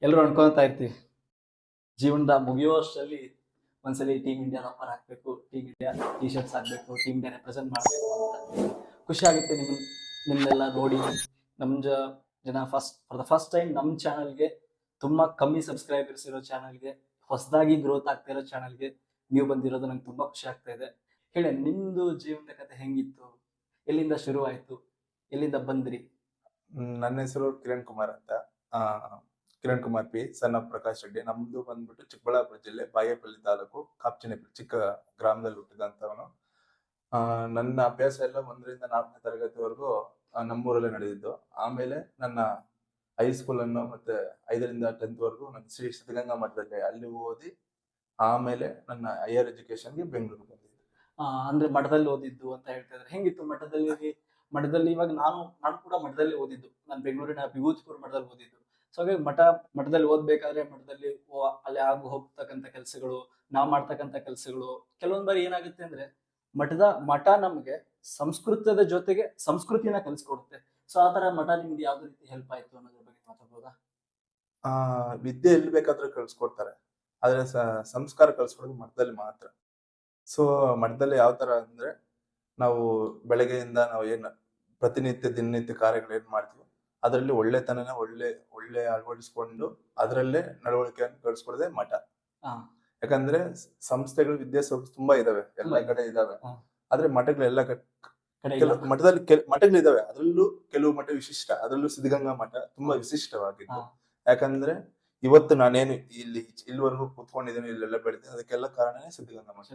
ಎಲ್ಲರೂ ಅನ್ಕೊಂತಾ ಇರ್ತೀವಿ ಜೀವನದ ಮುಗಿಯುವಷ್ಟರಲ್ಲಿ ಒಂದ್ಸಲಿ ಟೀಮ್ ಇಂಡಿಯಾ ರಪ್ಪರ್ ಹಾಕ್ಬೇಕು, ಟೀಮ್ ಇಂಡಿಯಾ ಟಿ ಶರ್ಟ್ಸ್ ಹಾಕ್ಬೇಕು, ಟೀಮ್ ಇಂಡಿಯಾ ರೆಪ್ರೆಸೆಂಟ್ ಮಾಡಬೇಕು ಅಂತ. ಖುಷಿ ಆಗುತ್ತೆ ನಿಮ್ನೆಲ್ಲ ನೋಡಿ. ನಮ್ ಜನ ಫಾರ್ ದ ಫಸ್ಟ್ ಟೈಮ್ ನಮ್ಮ ಚಾನಲ್ಗೆ, ತುಂಬಾ ಕಮ್ಮಿ ಸಬ್ಸ್ಕ್ರೈಬರ್ಸ್ ಇರೋ ಚಾನಲ್ಗೆ, ಹೊಸದಾಗಿ ಗ್ರೋತ್ ಆಗ್ತಾ ಇರೋ ಚಾನಲ್ಗೆ ನೀವು ಬಂದಿರೋದು ನಂಗೆ ತುಂಬಾ ಖುಷಿ ಆಗ್ತಾ ಇದೆ. ಹೇಳಿ, ನಿಮ್ದು ಜೀವನದ ಕತೆ ಹೆಂಗಿತ್ತು? ಎಲ್ಲಿಂದ ಶುರು ಆಯ್ತು? ಎಲ್ಲಿಂದ ಬಂದ್ರಿ? ನನ್ನ ಹೆಸರು ಕಿರಣ್ ಕುಮಾರ್ ಅಂತ. Kiran Kumar P, son of Prakash Reddy. ನಮ್ದು ಬಂದ್ಬಿಟ್ಟು ಚಿಕ್ಕಬಳ್ಳಾಪುರ ಜಿಲ್ಲೆ ಬಾಗೇಪಲ್ಲಿ ತಾಲೂಕು ಕಾಪ್ಚಿನಪಲ್ಲಿ ಚಿಕ್ಕ ಗ್ರಾಮದಲ್ಲಿ ಹುಟ್ಟಿದಂತವನು. ನನ್ನ ಅಭ್ಯಾಸ ಎಲ್ಲ 1ರಿಂದ 4ನೇ ತರಗತಿವರೆಗೂ ನಮ್ಮೂರಲ್ಲೇ ನಡೆದಿದ್ದು. ಆಮೇಲೆ ನನ್ನ ಹೈಸ್ಕೂಲ್ ಅನ್ನು ಮತ್ತೆ 5ರಿಂದ 10th ವರೆಗೂ ನನ್ನ ಶ್ರೀ ಸಿದ್ಧಗಂಗಾ ಮಠದಲ್ಲಿ ಅಲ್ಲಿ ಓದಿ, ಆಮೇಲೆ ನನ್ನ ಹೈಯರ್ ಎಜುಕೇಶನ್ಗೆ ಬೆಂಗಳೂರು ಬಂದಿದ್ದೆ. ಅಂದ್ರೆ ಮಠದಲ್ಲಿ ಓದಿದ್ದು ಅಂತ ಹೇಳ್ತಾ ಇದ್ರೆ ಹೆಂಗಿತ್ತು ಮಠದಲ್ಲಿ? ಇವಾಗ ನಾನು ಕೂಡ ಮಠದಲ್ಲಿ ಓದಿದ್ದು. ನಾನು ಬೆಂಗಳೂರಿನ ವಿಭೂತಿಪುರ ಮಠದಲ್ಲಿ ಓದಿದ್ದು. ಸೊ ಹಾಗಾಗಿ ಮಠದಲ್ಲಿ ಓದ್ಬೇಕಾದ್ರೆ ಮಠದಲ್ಲಿ ಅಲ್ಲಿ ಆಗಿ ಹೋಗ್ತಕ್ಕಂಥ ಕೆಲಸಗಳು, ನಾವ್ ಮಾಡ್ತಕ್ಕಂಥ ಕೆಲಸಗಳು, ಕೆಲವೊಂದ್ ಬಾರಿ ಏನಾಗುತ್ತೆ ಅಂದ್ರೆ ಮಠ ನಮ್ಗೆ ಸಂಸ್ಕೃತದ ಜೊತೆಗೆ ಸಂಸ್ಕೃತಿನ ಕಲಿಸ್ಕೊಡುತ್ತೆ. ಸೊ ಆತರ ಮಠ ನಿಮ್ಗೆ ಯಾವ್ದು ರೀತಿ ಹೆಲ್ಪ್ ಆಯ್ತು ಅನ್ನೋದ್ರ ಬಗ್ಗೆ ಮಾತಾಡ್ಬೋದಾ? ವಿದ್ಯೆ ಎಲ್ಲಿ ಬೇಕಾದ್ರೂ ಕಳ್ಸ್ಕೊಡ್ತಾರೆ, ಆದ್ರೆ ಸಂಸ್ಕಾರ ಕಳ್ಸ್ಕೊಡೋದು ಮಠದಲ್ಲಿ ಮಾತ್ರ. ಸೊ ಮಠದಲ್ಲಿ ಯಾವ ತರ ಅಂದ್ರೆ, ನಾವು ಬೆಳಗ್ಗೆಯಿಂದ ನಾವು ಏನ್ ಪ್ರತಿನಿತ್ಯ ದಿನನಿತ್ಯ ಕಾರ್ಯಗಳು ಏನ್ ಮಾಡ್ತೀವಿ ಅದರಲ್ಲಿ ಒಳ್ಳೆತನನ ಒಳ್ಳೆ ಅಳವಡಿಸ್ಕೊಂಡು ಅದರಲ್ಲೇ ನಡವಳಿಕೆಯನ್ನು ಕಳ್ಸ್ಕೊಡೋದೇ ಮಠ. ಯಾಕಂದ್ರೆ ಸಂಸ್ಥೆಗಳು ವಿದ್ಯಾಸಂಸ್ಥೆ ತುಂಬಾ ಇದಾವೆ, ಎಲ್ಲ ಕಡೆ ಇದಾವೆ. ಆದ್ರೆ ಮಠಗಳೆಲ್ಲ ಮಠಗಳು ಇದಾವೆ. ಅದ್ರಲ್ಲೂ ಕೆಲವು ಮಠ ವಿಶಿಷ್ಟ, ಅದ್ರಲ್ಲೂ ಸಿದ್ಧಗಂಗಾ ಮಠ ತುಂಬಾ ವಿಶಿಷ್ಟವಾಗಿತ್ತು. ಯಾಕಂದ್ರೆ ಇವತ್ತು ನಾನೇನು ಇಲ್ಲಿವರೆಗೂ ಕೂತ್ಕೊಂಡಿದ್ದೀನಿ, ಇಲ್ಲೆಲ್ಲ ಬೆಳಿತೀನಿ, ಅದಕ್ಕೆಲ್ಲ ಕಾರಣನೇ ಸಿದ್ಧಗಂಗಾ ಮಠ.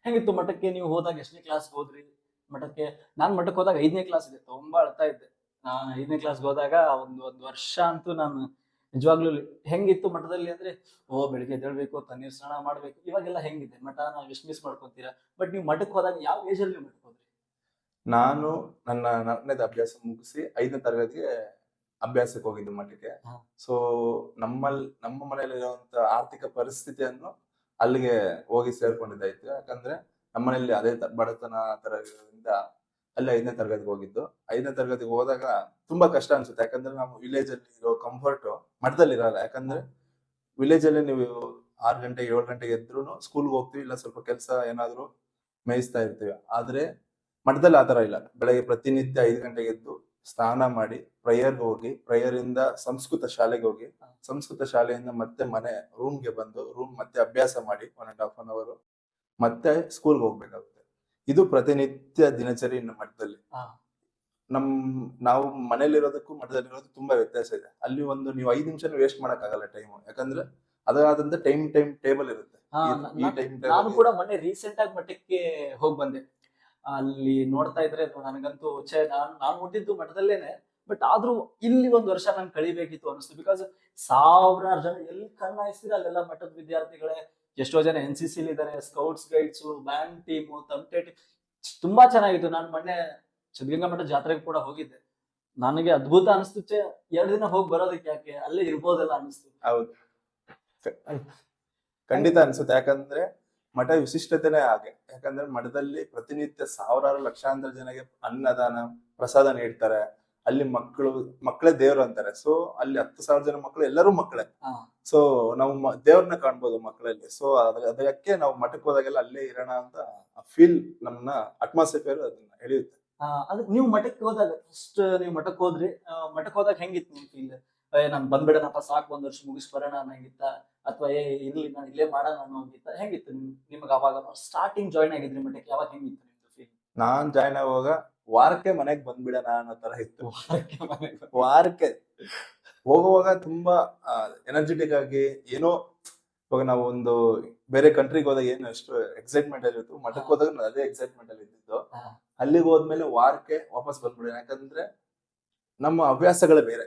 ಹೆಂಗಿತ್ತು ಮಠಕ್ಕೆ ನೀವು ಹೋದಾಗ? ಎಷ್ಟನೇ ಕ್ಲಾಸ್ ಹೋದ್ರಿ ಮಠಕ್ಕೆ? ನಾನ್ ಮಠಕ್ಕೆ ಹೋದಾಗ 5ನೇ ಕ್ಲಾಸ್ ಇದೆ, ತುಂಬಾ ಅಳ್ತಾ ಇದ್ದೆ. ನಾನು 5ನೇ ಕ್ಲಾಸ್ಗೆ ಹೋದಾಗ ಒಂದು ವರ್ಷ ಅಂತೂ ನಾನು ನಿಜವಾಗ್ಲೂ ಹೆಂಗಿತ್ತು ಮಠದಲ್ಲಿ ಅಂದ್ರೆ, ಬೆಳಿಗ್ಗೆ ಎದ್ದೇಳ್ಬೇಕು, ತಣ್ಣೀರ್ ಸ್ನಾನ ಮಾಡ್ಬೇಕು. ಇವಾಗೆಲ್ಲ ಹೆಂಗಿದೆ ಮಠ? ನಾವು ಎಷ್ಟು ಮಿಸ್ ಮಾಡ್ಕೊಂತೀರಾ? ಬಟ್ ನೀವು ಮಠಕ್ಕೆ ಹೋದಾಗ ಯಾವ ಏಜ್ ಅಲ್ಲಿ ಮಠಕ್ಕೆ ಹೋದ್ರಿ? ನಾನು ನನ್ನ 4ನೇದು ಅಭ್ಯಾಸ ಮುಗಿಸಿ 5ನೇ ತರಗತಿಗೆ ಅಭ್ಯಾಸಕ್ಕೆ ಹೋಗಿದ್ದು ಮಠಕ್ಕೆ. ಸೊ ನಮ್ಮ ಮನೆಯಲ್ಲಿರುವಂತ ಆರ್ಥಿಕ ಪರಿಸ್ಥಿತಿಯನ್ನು ಅಲ್ಲಿಗೆ ಹೋಗಿ ಸೇರ್ಕೊಂಡಿದ್ದಾಯ್ತು. ಯಾಕಂದ್ರೆ ನಮ್ಮನೇಲಿ ಅದೇ ಬಡತನ ತರ ಇರೋದ್ರಿಂದ ಅಲ್ಲಿ 5ನೇ ತರಗತಿಗೆ ಹೋಗಿದ್ದು. 5ನೇ ತರಗತಿಗೆ ಹೋದಾಗ ತುಂಬಾ ಕಷ್ಟ ಅನ್ಸುತ್ತೆ. ಯಾಕಂದ್ರೆ ನಾವು ವಿಲೇಜ್ ಅಲ್ಲಿ ಇರೋ ಕಂಫರ್ಟ್ ಮಠದಲ್ಲಿ ಇರಲ್ಲ. ಯಾಕಂದ್ರೆ ವಿಲೇಜ್ ಅಲ್ಲಿ ನೀವು 6 ಗಂಟೆ 7 ಗಂಟೆಗೆ ಎದ್ರು ಸ್ಕೂಲ್ಗೆ ಹೋಗ್ತೀವಿ, ಇಲ್ಲ ಸ್ವಲ್ಪ ಕೆಲಸ ಏನಾದ್ರು ಮೇಯಿಸ್ತಾ ಇರ್ತೀವಿ. ಆದ್ರೆ ಮಠದಲ್ಲಿ ಆತರ ಇಲ್ಲ. ಬೆಳಗ್ಗೆ ಪ್ರತಿನಿತ್ಯ 5 ಗಂಟೆಗೆ ಎದ್ದು ಸ್ನಾನ ಮಾಡಿ ಪ್ರೇಯರ್ಗೆ ಹೋಗಿ, ಪ್ರೇಯರ್ ಇಂದ ಸಂಸ್ಕೃತ ಶಾಲೆಗೆ ಹೋಗಿ, ಸಂಸ್ಕೃತ ಶಾಲೆಯಿಂದ ಮತ್ತೆ ರೂಮ್ಗೆ ಬಂದು ಮತ್ತೆ ಅಭ್ಯಾಸ ಮಾಡಿ 1.5 hour ಮತ್ತೆ ಸ್ಕೂಲ್ಗೆ ಹೋಗ್ಬೇಕಾಗುತ್ತೆ. ಇದು ಪ್ರತಿನಿತ್ಯ ದಿನಚರಿ ಮಠದಲ್ಲಿ. ನಾವು ಮನೇಲಿರೋದಕ್ಕೂ ಮಠದಲ್ಲಿರೋದು ತುಂಬಾ ವ್ಯತ್ಯಾಸ ಇದೆ. ಅಲ್ಲಿ ನೀವು 5 ನಿಮಿಷ ವೇಸ್ಟ್ ಮಾಡಕ್ ಆಗಲ್ಲ ಟೈಮ್. ಯಾಕಂದ್ರೆ ಅದಾದಂತ ಟೈಮ್ ಟೇಬಲ್ ಇರುತ್ತೆ. ನಾನು ಕೂಡ ಮೊನ್ನೆ ರೀಸೆಂಟ್ ಆಗಿ ಮಠಕ್ಕೆ ಹೋಗಿ ಬಂದೆ. ಅಲ್ಲಿ ನೋಡ್ತಾ ಇದ್ರೆ ನನಗಂತೂ ನಾನು ಹುಟ್ಟಿದ್ದು ಮಠದಲ್ಲೇನೆ. ಬಟ್ ಆದ್ರೂ ಇಲ್ಲಿ 1 ವರ್ಷ ನಾನು ಕಳಿಬೇಕಿತ್ತು ಅನಿಸ್ತು. ಬಿಕಾಸ್ ಸಾವಿರಾರು ಜನ ಎಲ್ಲಿ ಕಣ್ಣಾಯಿಸ್ತೀರ ಅಲ್ಲೆಲ್ಲ ಮಠದ ವಿದ್ಯಾರ್ಥಿಗಳೇ. ಎಷ್ಟೋ ಜನ NCC ಇದ್ದಾರೆ, ಸ್ಕೌಟ್ಸ್ ಗೈಡ್ಸ್, ಬ್ಯಾಂಡ್ ಟೀಮು, ತಮಟೆ ಟೀಮ್. ತುಂಬಾ ಚೆನ್ನಾಗಿತ್ತು. ನಾನು ಮೊನ್ನೆ ಸಿದ್ಧಗಂಗಾ ಮಠದ ಜಾತ್ರೆಗೆ ಕೂಡ ಹೋಗಿದ್ದೆ. ನನಗೆ ಅದ್ಭುತ ಅನಿಸ್ತು. 2 ದಿನ ಹೋಗಿ ಬರೋದಕ್ಕೆ ಯಾಕೆ, ಅಲ್ಲೇ ಇರ್ಬೋದಲ್ಲ ಅನಿಸ್ತು. ಹೌದು, ಖಂಡಿತ ಅನ್ಸುತ್ತೆ. ಯಾಕಂದ್ರೆ ಮಠ ವಿಶಿಷ್ಟತೆನೇ ಹಾಗೆ. ಯಾಕಂದ್ರೆ ಮಠದಲ್ಲಿ ಪ್ರತಿನಿತ್ಯ ಸಾವಿರಾರು ಲಕ್ಷಾಂತರ ಜನಗೆ ಅನ್ನದಾನ ಪ್ರಸಾದ ನೀಡ್ತಾರೆ. ಅಲ್ಲಿ ಮಕ್ಕಳೇ ದೇವ್ರು ಅಂತಾರೆ. ಸೊ ಅಲ್ಲಿ 10,000 ಜನ ಮಕ್ಕಳು ಎಲ್ಲರೂ ಮಕ್ಕಳೇ. ಸೊ ನಾವು ದೇವ್ರನ್ನ ಕಾಣ್ಬೋದು ಮಕ್ಕಳಲ್ಲಿ. ಸೊ ಅದಕ್ಕೆ ನಾವು ಮಠಕ್ಕೆ ಹೋದಾಗೆಲ್ಲ ಅಲ್ಲೇ ಇರೋಣ ಅಂತ ಫೀಲ್, ನಮ್ಮನ್ನ ಅಟ್ಮಾಸ್ಫಿಯರ್ ಅದನ್ನ ಎಳೆಯುತ್ತೆ. ಅದಕ್ಕೆ ನೀವು ಮಠಕ್ಕೆ ಹೋದಾಗ, ಫಸ್ಟ್ ನೀವು ಮಠಕ್ಕೆ ಹೋದ್ರಿ, ಮಠಕ್ಕೆ ಹೋದಾಗ ಹೆಂಗಿತ್ತು ನಿಮ್ ಫೀಲ್? ನಾನ್ ಬಂದ್ಬಿಡನಪ್ಪ, ಸಾಕು 1 ವರ್ಷ ಮುಗಿಸ್ ಬರೋಣ ಅನ್ನಂಗಿತ್ತ? ಅಥವಾ ಇರ್ಲಿ ನಾನು ಇಲ್ಲೇ ಮಾಡೋಣ ಅನ್ನೋಂಗಿತ್ತ? ಹೆಂಗಿತ್ತು ನಿಮ್ಗೆ ಅವಾಗ ಸ್ಟಾರ್ಟಿಂಗ್ ಜಾಯ್ನ್ ಆಗಿದ್ರಿ ಮಠಕ್ಕೆ? ಯಾವಾಗ ಹೆಂಗಿತ್ತು ನಿಮ್ದು ಫೀಲ್? ನಾನ್ ಜಾಯ್ನ್ ಆಗುವಾಗ ವಾರಕ್ಕೆ ಮನೆಗ್ ಬಂದ್ಬಿಡೋಣ ಅನ್ನೋ ತರ ಇತ್ತು. ವಾರಕ್ಕೆ ಹೋಗುವಾಗ ತುಂಬಾ ಎನರ್ಜೆಟಿಕ್ ಆಗಿ, ಏನೋ ಇವಾಗ ನಾವು ಒಂದು ಬೇರೆ ಕಂಟ್ರಿಗೆ ಹೋದಾಗ ಏನು ಎಷ್ಟು ಎಕ್ಸೈಟ್ಮೆಂಟ್ ಅಲ್ಲಿ ಇತ್ತು, ಮಠಕ್ಕೆ ಹೋದಾಗ ಅದೇ ಎಕ್ಸೈಟ್ಮೆಂಟ್ ಅಲ್ಲಿ ಇದ್ದಿದ್ದು. ಅಲ್ಲಿಗೆ ಹೋದ್ಮೇಲೆ ವಾರಕ್ಕೆ ವಾಪಸ್ ಬಂದ್ಬಿಡೋಣ. ಯಾಕಂದ್ರೆ ನಮ್ಮ ಹವ್ಯಾಸಗಳೇ ಬೇರೆ.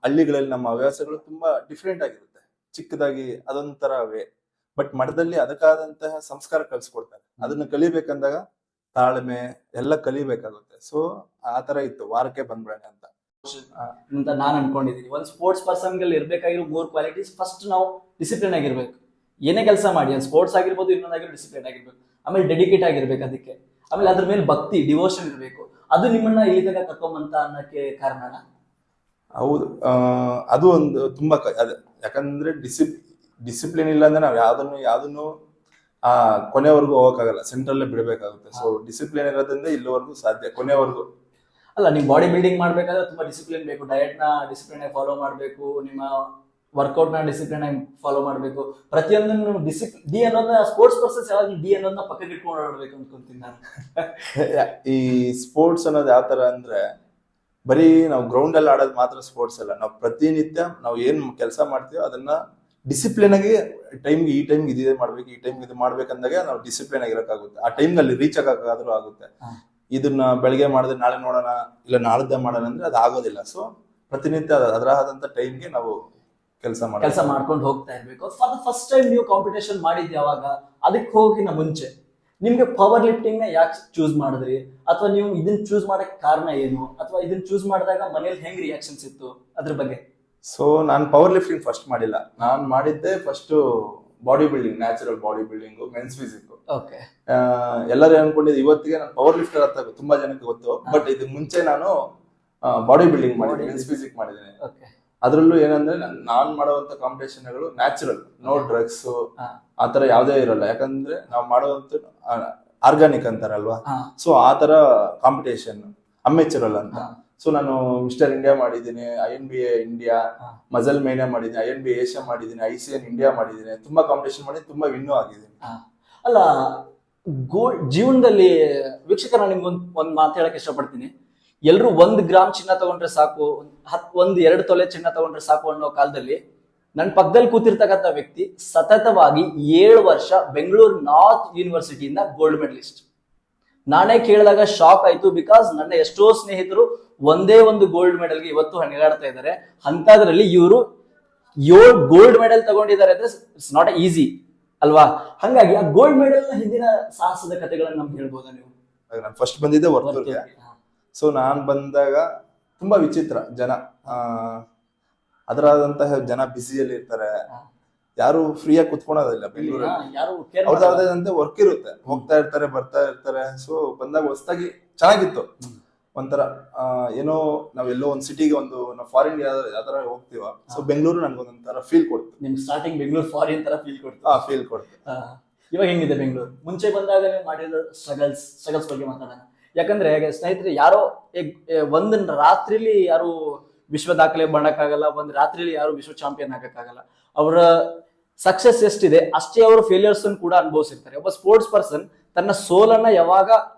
ಹಳ್ಳಿಗಳಲ್ಲಿ ನಮ್ಮ ಹವ್ಯಾಸಗಳು ತುಂಬಾ ಡಿಫ್ರೆಂಟ್ ಆಗಿರುತ್ತೆ, ಚಿಕ್ಕದಾಗಿ ಅದೊಂಥರ ವೇ. ಬಟ್ ಮಠದಲ್ಲಿ ಅದಕ್ಕಾದಂತಹ ಸಂಸ್ಕಾರ ಕಲ್ಸ್ಕೊಡ್ತಾರೆ. ಅದನ್ನ ಕಲಿಬೇಕಂದಾಗ ತಾಳ್ಮೆ ಎಲ್ಲ ಕಲಿಬೇಕಾಗುತ್ತೆ. ಸೊ ಆತರ ಇತ್ತು, ವಾರಕ್ಕೆ ಬಂದ್ಬಿಡೋಣ ಅಂತ ನಾನು ಅನ್ಕೊಂಡಿದ್ದೀನಿ. ಒಂದು ಸ್ಪೋರ್ಟ್ಸ್ ಪರ್ಸನ್ ಗಳಲ್ಲಿ ಇರ್ಬೇಕಾಗಿರೋ 3 ಕ್ವಾಲಿಟೀಸ್. ಫಸ್ಟ್ ನಾವು ಡಿಸಿಪ್ಲಿನ್ ಆಗಿರ್ಬೇಕು. ಏನೇ ಕೆಲಸ ಮಾಡಿ, ಅದು ಸ್ಪೋರ್ಟ್ಸ್ ಆಗಿರ್ಬೋದು, ಇನ್ನೊಂದಾಗಿರೋ ಡಿಸಿಪ್ಲಿನ್ ಆಗಿರ್ಬೇಕು. ಆಮೇಲೆ ಡೆಡಿಕೇಟ್ ಆಗಿರ್ಬೇಕು ಅದಕ್ಕೆ. ಆಮೇಲೆ ಅದ್ರ ಮೇಲೆ ಭಕ್ತಿ, ಡಿವೋಷನ್ ಇರಬೇಕು. ಅದು ನಿಮ್ಮನ್ನ ಇಲ್ಲಿ ತನಕ ಕರ್ಕೊಂಬಂತ ಅನ್ನಕ್ಕೆ ಕಾರಣ. ಹೌದು. ಅದು ಒಂದು ತುಂಬಾ ಯಾಕಂದ್ರೆ ಡಿಸಿಪ್ಲಿನ್ ಇಲ್ಲ ಅಂದ್ರೆ ನಾವು ಯಾವ್ದನ್ನು ಕೊನೆವರೆಗೂ ಹೋಗಕ್ಕಾಗಲ್ಲ, ಸೆಂಟ್ರಲ್ಲೇ ಬಿಡಬೇಕಾಗುತ್ತೆ. ಸೊ ಡಿಸಿಪ್ಲಿನ್ ಇರೋದ್ರಿಂದ ಇಲ್ಲಿವರೆಗೂ ಸಾಧ್ಯ, ಕೊನೆವರೆಗೂ. ಅಲ್ಲ, ನೀವು ಬಾಡಿ ಬಿಲ್ಡಿಂಗ್ ಮಾಡ್ಬೇಕಾದ್ರೆ ತುಂಬಾ ಡಿಸಿಪ್ಲಿನ್ ಬೇಕು. ಡಯಟ್ ನ ಡಿಸಿಪ್ಲಿನ್ ಆಗಿ ಫಾಲೋ ಮಾಡಬೇಕು, ನಿಮ್ಮ ವರ್ಕೌಟ್ ನ ಡಿಸಿಪ್ಲಿನ್ ಆಗಿ ಫಾಲೋ ಮಾಡಬೇಕು. ಪ್ರತಿಯೊಂದನ್ನು ಡಿ ಅನ್ನೋದನ್ನ ಸ್ಪೋರ್ಟ್ಸ್ ಪರ್ಸನ್ಸ್ ಯಾವಾಗ ಡಿ ಅನ್ನೋದನ್ನ ಪಕ್ಕಕ್ಕೆ ಇಟ್ಕೊಂಡು ಆಡ್ಬೇಕು ಅನ್ಕೊಂತೀನಿ ನಾನು. ಈ ಸ್ಪೋರ್ಟ್ಸ್ ಅನ್ನೋದು ಯಾವ ತರ ಅಂದ್ರೆ ಬರೀ ನಾವು ಗ್ರೌಂಡ್ ಅಲ್ಲಿ ಆಡೋದು ಮಾತ್ರ ಸ್ಪೋರ್ಟ್ಸ್ ಅಲ್ಲ. ನಾವು ಪ್ರತಿನಿತ್ಯ ನಾವು ಏನ್ ಕೆಲಸ ಮಾಡ್ತೀವೋ ಅದನ್ನ ಡಿಸಿಪ್ಲಿನ್ ಆಗಿ ಟೈಮ್ಗೆ ಈ ಟೈಮ್ಗೆ ಇದೇ ಮಾಡ್ಬೇಕು, ಈ ಟೈಮ್ಗೆ ಇದು ಮಾಡ್ಬೇಕಂದಾಗ ನಾವು ಡಿಸಿಪ್ಲಿನ್ ಆಗಿರೋಕ್ಕಾಗುತ್ತೆ. ಆ ಟೈಮ್ ಅಲ್ಲಿ ರೀಚ್ ಆಗೋಕ್ಕಾದ್ರೂ ಆಗುತ್ತೆ. ಇದನ್ನ ಬೆಳಿಗ್ಗೆ ಮಾಡಿದ್ರೆ ನಾಳೆ ನೋಡೋಣ, ಇಲ್ಲ ನಾಳ್ದೆ ಮಾಡೋಣ ಅಂದ್ರೆ ಅದು ಆಗೋದಿಲ್ಲ. ಸೊ ಪ್ರತಿನಿತ್ಯ ಅದರ ಆದಂತ ಟೈಮ್ಗೆ ನಾವು ಕೆಲಸ ಮಾಡ್ಕೊಂಡು ಹೋಗ್ತಾ ಇರ್ಬೇಕು. ಫಾರ್ ದ ಫಸ್ಟ್ ಟೈಮ್ ನೀವು ಕಾಂಪಿಟೇಷನ್ ಮಾಡಿದ್ ಯಾವಾಗ? ಅದಕ್ಕೆ ಹೋಗಿನ ಮುಂಚೆ ನಿಮ್ಗೆ ಪವರ್ ಲಿಫ್ಟಿಂಗ್ ನ ಯಾಕೆ ಚೂಸ್ ಮಾಡಿದ್ರಿ? ಅಥವಾ ನೀವು ಇದನ್ನ ಚೂಸ್ ಮಾಡಕ್ ಕಾರಣ ಏನು? ಅಥವಾ ಇದನ್ನ ಚೂಸ್ ಮಾಡಿದಾಗ ಮನೇಲಿ ಹೆಂಗ್ ರಿಯಾಕ್ಷನ್ಸ್ ಇತ್ತು ಅದ್ರ ಬಗ್ಗೆ? ಸೊ ನಾನು ಪವರ್ ಲಿಫ್ಟಿಂಗ್ ಫಸ್ಟ್ ಮಾಡಿಲ್ಲ. ನಾನು ಮಾಡಿದ್ದೆ first body building, natural body building, men's physique. ಎಲ್ಲರೂ ಅನ್ಕೊಂಡಿದ್ದು ಇವತ್ತಿಗೆ ನಾನು ಪವರ್ ಲಿಫ್ಟರ್ ಅಂತ ತುಂಬಾ ಜನಕ್ಕೆ ಗೊತ್ತು. ಬಟ್ ಇದಕ್ಕೆ ಮುಂಚೆ ನಾನು ಬಾಡಿ ಬಿಲ್ಡಿಂಗ್ ಮಾಡಿದ್ದೀನಿ, ಮೆನ್ಸ್ ಫಿಸಿಕ್ ಮಾಡಿದ್ದೀನಿ. ಅದ್ರಲ್ಲೂ ಏನಂದ್ರೆ ನಾನ್ ಮಾಡುವಂತ ಕಾಂಪಿಟೇಷನ್ಗಳು ನ್ಯಾಚುರಲ್, ನೋ ಡ್ರಗ್ಸ್ ಆತರ ಯಾವ್ದೇ ಇರಲ್ಲ. ಯಾಕಂದ್ರೆ ನಾವು ಮಾಡುವಂತ ಆರ್ಗಾನಿಕ್ ಅಂತಾರಲ್ವಾ, ಸೊ ಆತರ ಕಾಂಪಿಟೇಷನ್ ಅಮ್ಮೆಚುರಲ್ ಅಂತ. ಸೊ ನಾನು ಮಿಸ್ಟರ್ ಇಂಡಿಯಾ ಮಾಡಿದ್ದೀನಿ, INBA ಇಂಡಿಯಾ, ಮಜಲ್ ಮೇನಿಯಾ ಮಾಡಿದ್ದೀನಿ, INBA ಏಷ್ಯಾ ಮಾಡಿದ್ದೀನಿ, ICN ಇಂಡಿಯಾ ಮಾಡಿದ್ದೀನಿ. ತುಂಬಾ ಕಾಂಪಿಟೇಷನ್ ಮಾಡಿ ತುಂಬಾ ವಿನ್ನೂ ಆಗಿದ್ದೀನಿ. ಅಲ್ಲ, ಜೀವನದಲ್ಲಿ ವೀಕ್ಷಕರ ನಿಮ್ಗೊಂದ್ ಮಾತು ಹೇಳಕ್ ಇಷ್ಟಪಡ್ತೀನಿ. ಎಲ್ರು 1 ಗ್ರಾಮ್ ಚಿನ್ನ ತಗೊಂಡ್ರೆ ಸಾಕು, 1-2 ತೊಲೆ ಚಿನ್ನ ತಗೊಂಡ್ರೆ ಸಾಕು ಅನ್ನೋ ಕಾಲದಲ್ಲಿ ನನ್ನ ಪಕ್ಕದಲ್ಲಿ ಕೂತಿರ್ತಕ್ಕಂಥ ವ್ಯಕ್ತಿ ಸತತವಾಗಿ 7 ವರ್ಷ ಬೆಂಗಳೂರು ನಾರ್ತ್ ಯೂನಿವರ್ಸಿಟಿಯಿಂದ ಗೋಲ್ಡ್ ಮೆಡಲಿಸ್ಟ್. ನಾನೇ ಕೇಳಿದಾಗ ಶಾಕ್ ಆಯ್ತು. ಬಿಕಾಸ್ ನನ್ನ ಎಷ್ಟೋ ಸ್ನೇಹಿತರು ಒಂದೇ ಒಂದು ಗೋಲ್ಡ್ ಮೆಡಲ್ಗೆ ಇವತ್ತು ಹಣಿಗಾಡ್ತಾ ಇದ್ದಾರೆ. ಅಂತದ್ರಲ್ಲಿ ಇವರು 7 ಗೋಲ್ಡ್ ಮೆಡಲ್ ತಗೊಂಡಿದ್ದಾರೆ ಅಂದ್ರೆ ಇಟ್ಸ್ ನಾಟ್ ಈಸಿ ಅಲ್ವಾ? ಹಾಗಾಗಿ ಆ ಗೋಲ್ಡ್ ಮೆಡಲ್ ನ ಹಿಂದಿನ ಸಾಹಸದ ಕಥೆಗಳನ್ನ ನಮ್ಗೆ ಹೇಳ್ಬೋದಾ ನೀವು? ನಾನು ಫಸ್ಟ್ ಬಂದಿದ್ದೆ ವರ್ತೂರ್ಗೆ. ಸೊ ನಾನ್ ಬಂದಾಗ ತುಂಬಾ ವಿಚಿತ್ರ ಜನ, ಅದರಾದಂತಹ ಜನ ಬಿಸಿಯಲ್ಲಿ ಇರ್ತಾರೆ, ಯಾರು ಫ್ರೀಯಾಗಿ ಕುತ್ಕೊಳೋದಿಲ್ಲ ಬೆಂಗಳೂರಲ್ಲಿ. ಅವ್ರದ್ದಾದಂತೆ ವರ್ಕ್ ಇರುತ್ತೆ, ಹೋಗ್ತಾ ಇರ್ತಾರೆ, ಬರ್ತಾ ಇರ್ತಾರೆ. ಸೊ ಬಂದಾಗ ಹೊಸದಾಗಿ ಚೆನ್ನಾಗಿತ್ತು. ಒಂಥರ ಏನೋ ನಾವೆಲ್ಲೋ ಒಂದ್ ಸಿಟಿಗೆ ನಾವು ಫಾರಿನ್ ಯಾವ್ದಾರ ಹೋಗ್ತೀವ. ಸೊ ಬೆಂಗಳೂರು ನನ್ಗೊಂದೊಂಥರ ಫೀಲ್ ಕೊಡ್ತು. ನಿಮ್ ಸ್ಟಾರ್ಟಿಂಗ್ ಬೆಂಗಳೂರು ಫಾರಿನ್ ತರ ಫೀಲ್ ಕೊಡ್ತು? ಫೀಲ್ ಕೊಡ್ತು. ಇವಾಗ ಹೆಂಗಿದೆ ಬೆಂಗಳೂರು? ಮುಂಚೆ ಬಂದಾಗ ನೀವು ಮಾಡಿದ ಸ್ಟ್ರಗಲ್ಸ್ ಬಗ್ಗೆ ಮಾತಾಡೋಣ. ಯಾಕಂದ್ರೆ ಸ್ನೇಹಿತರೆ, ಯಾರೋ ಒಂದ್ ರಾತ್ರಿಲಿ ಯಾರು ವಿಶ್ವ ದಾಖಲೆ ಮಾಡಕ್ಕಾಗಲ್ಲ, ಒಂದ್ ರಾತ್ರಿಲಿ ಯಾರು ವಿಶ್ವ ಚಾಂಪಿಯನ್ ಆಗಕ್ಕಾಗಲ್ಲ. ಅವರ ಸಕ್ಸಸ್ ಎಷ್ಟಿದೆ ಅಷ್ಟೇ ಅವರು ಫೇಲಿಯರ್ಸ್ ಕೂಡ ಅನುಭವಿಸಿರ್ತಾರೆ. ಒಬ್ಬ ಸ್ಪೋರ್ಟ್ಸ್ ಪರ್ಸನ್ ತನ್ನ ಸೋಲನ್ನ ಯಾವಾಗ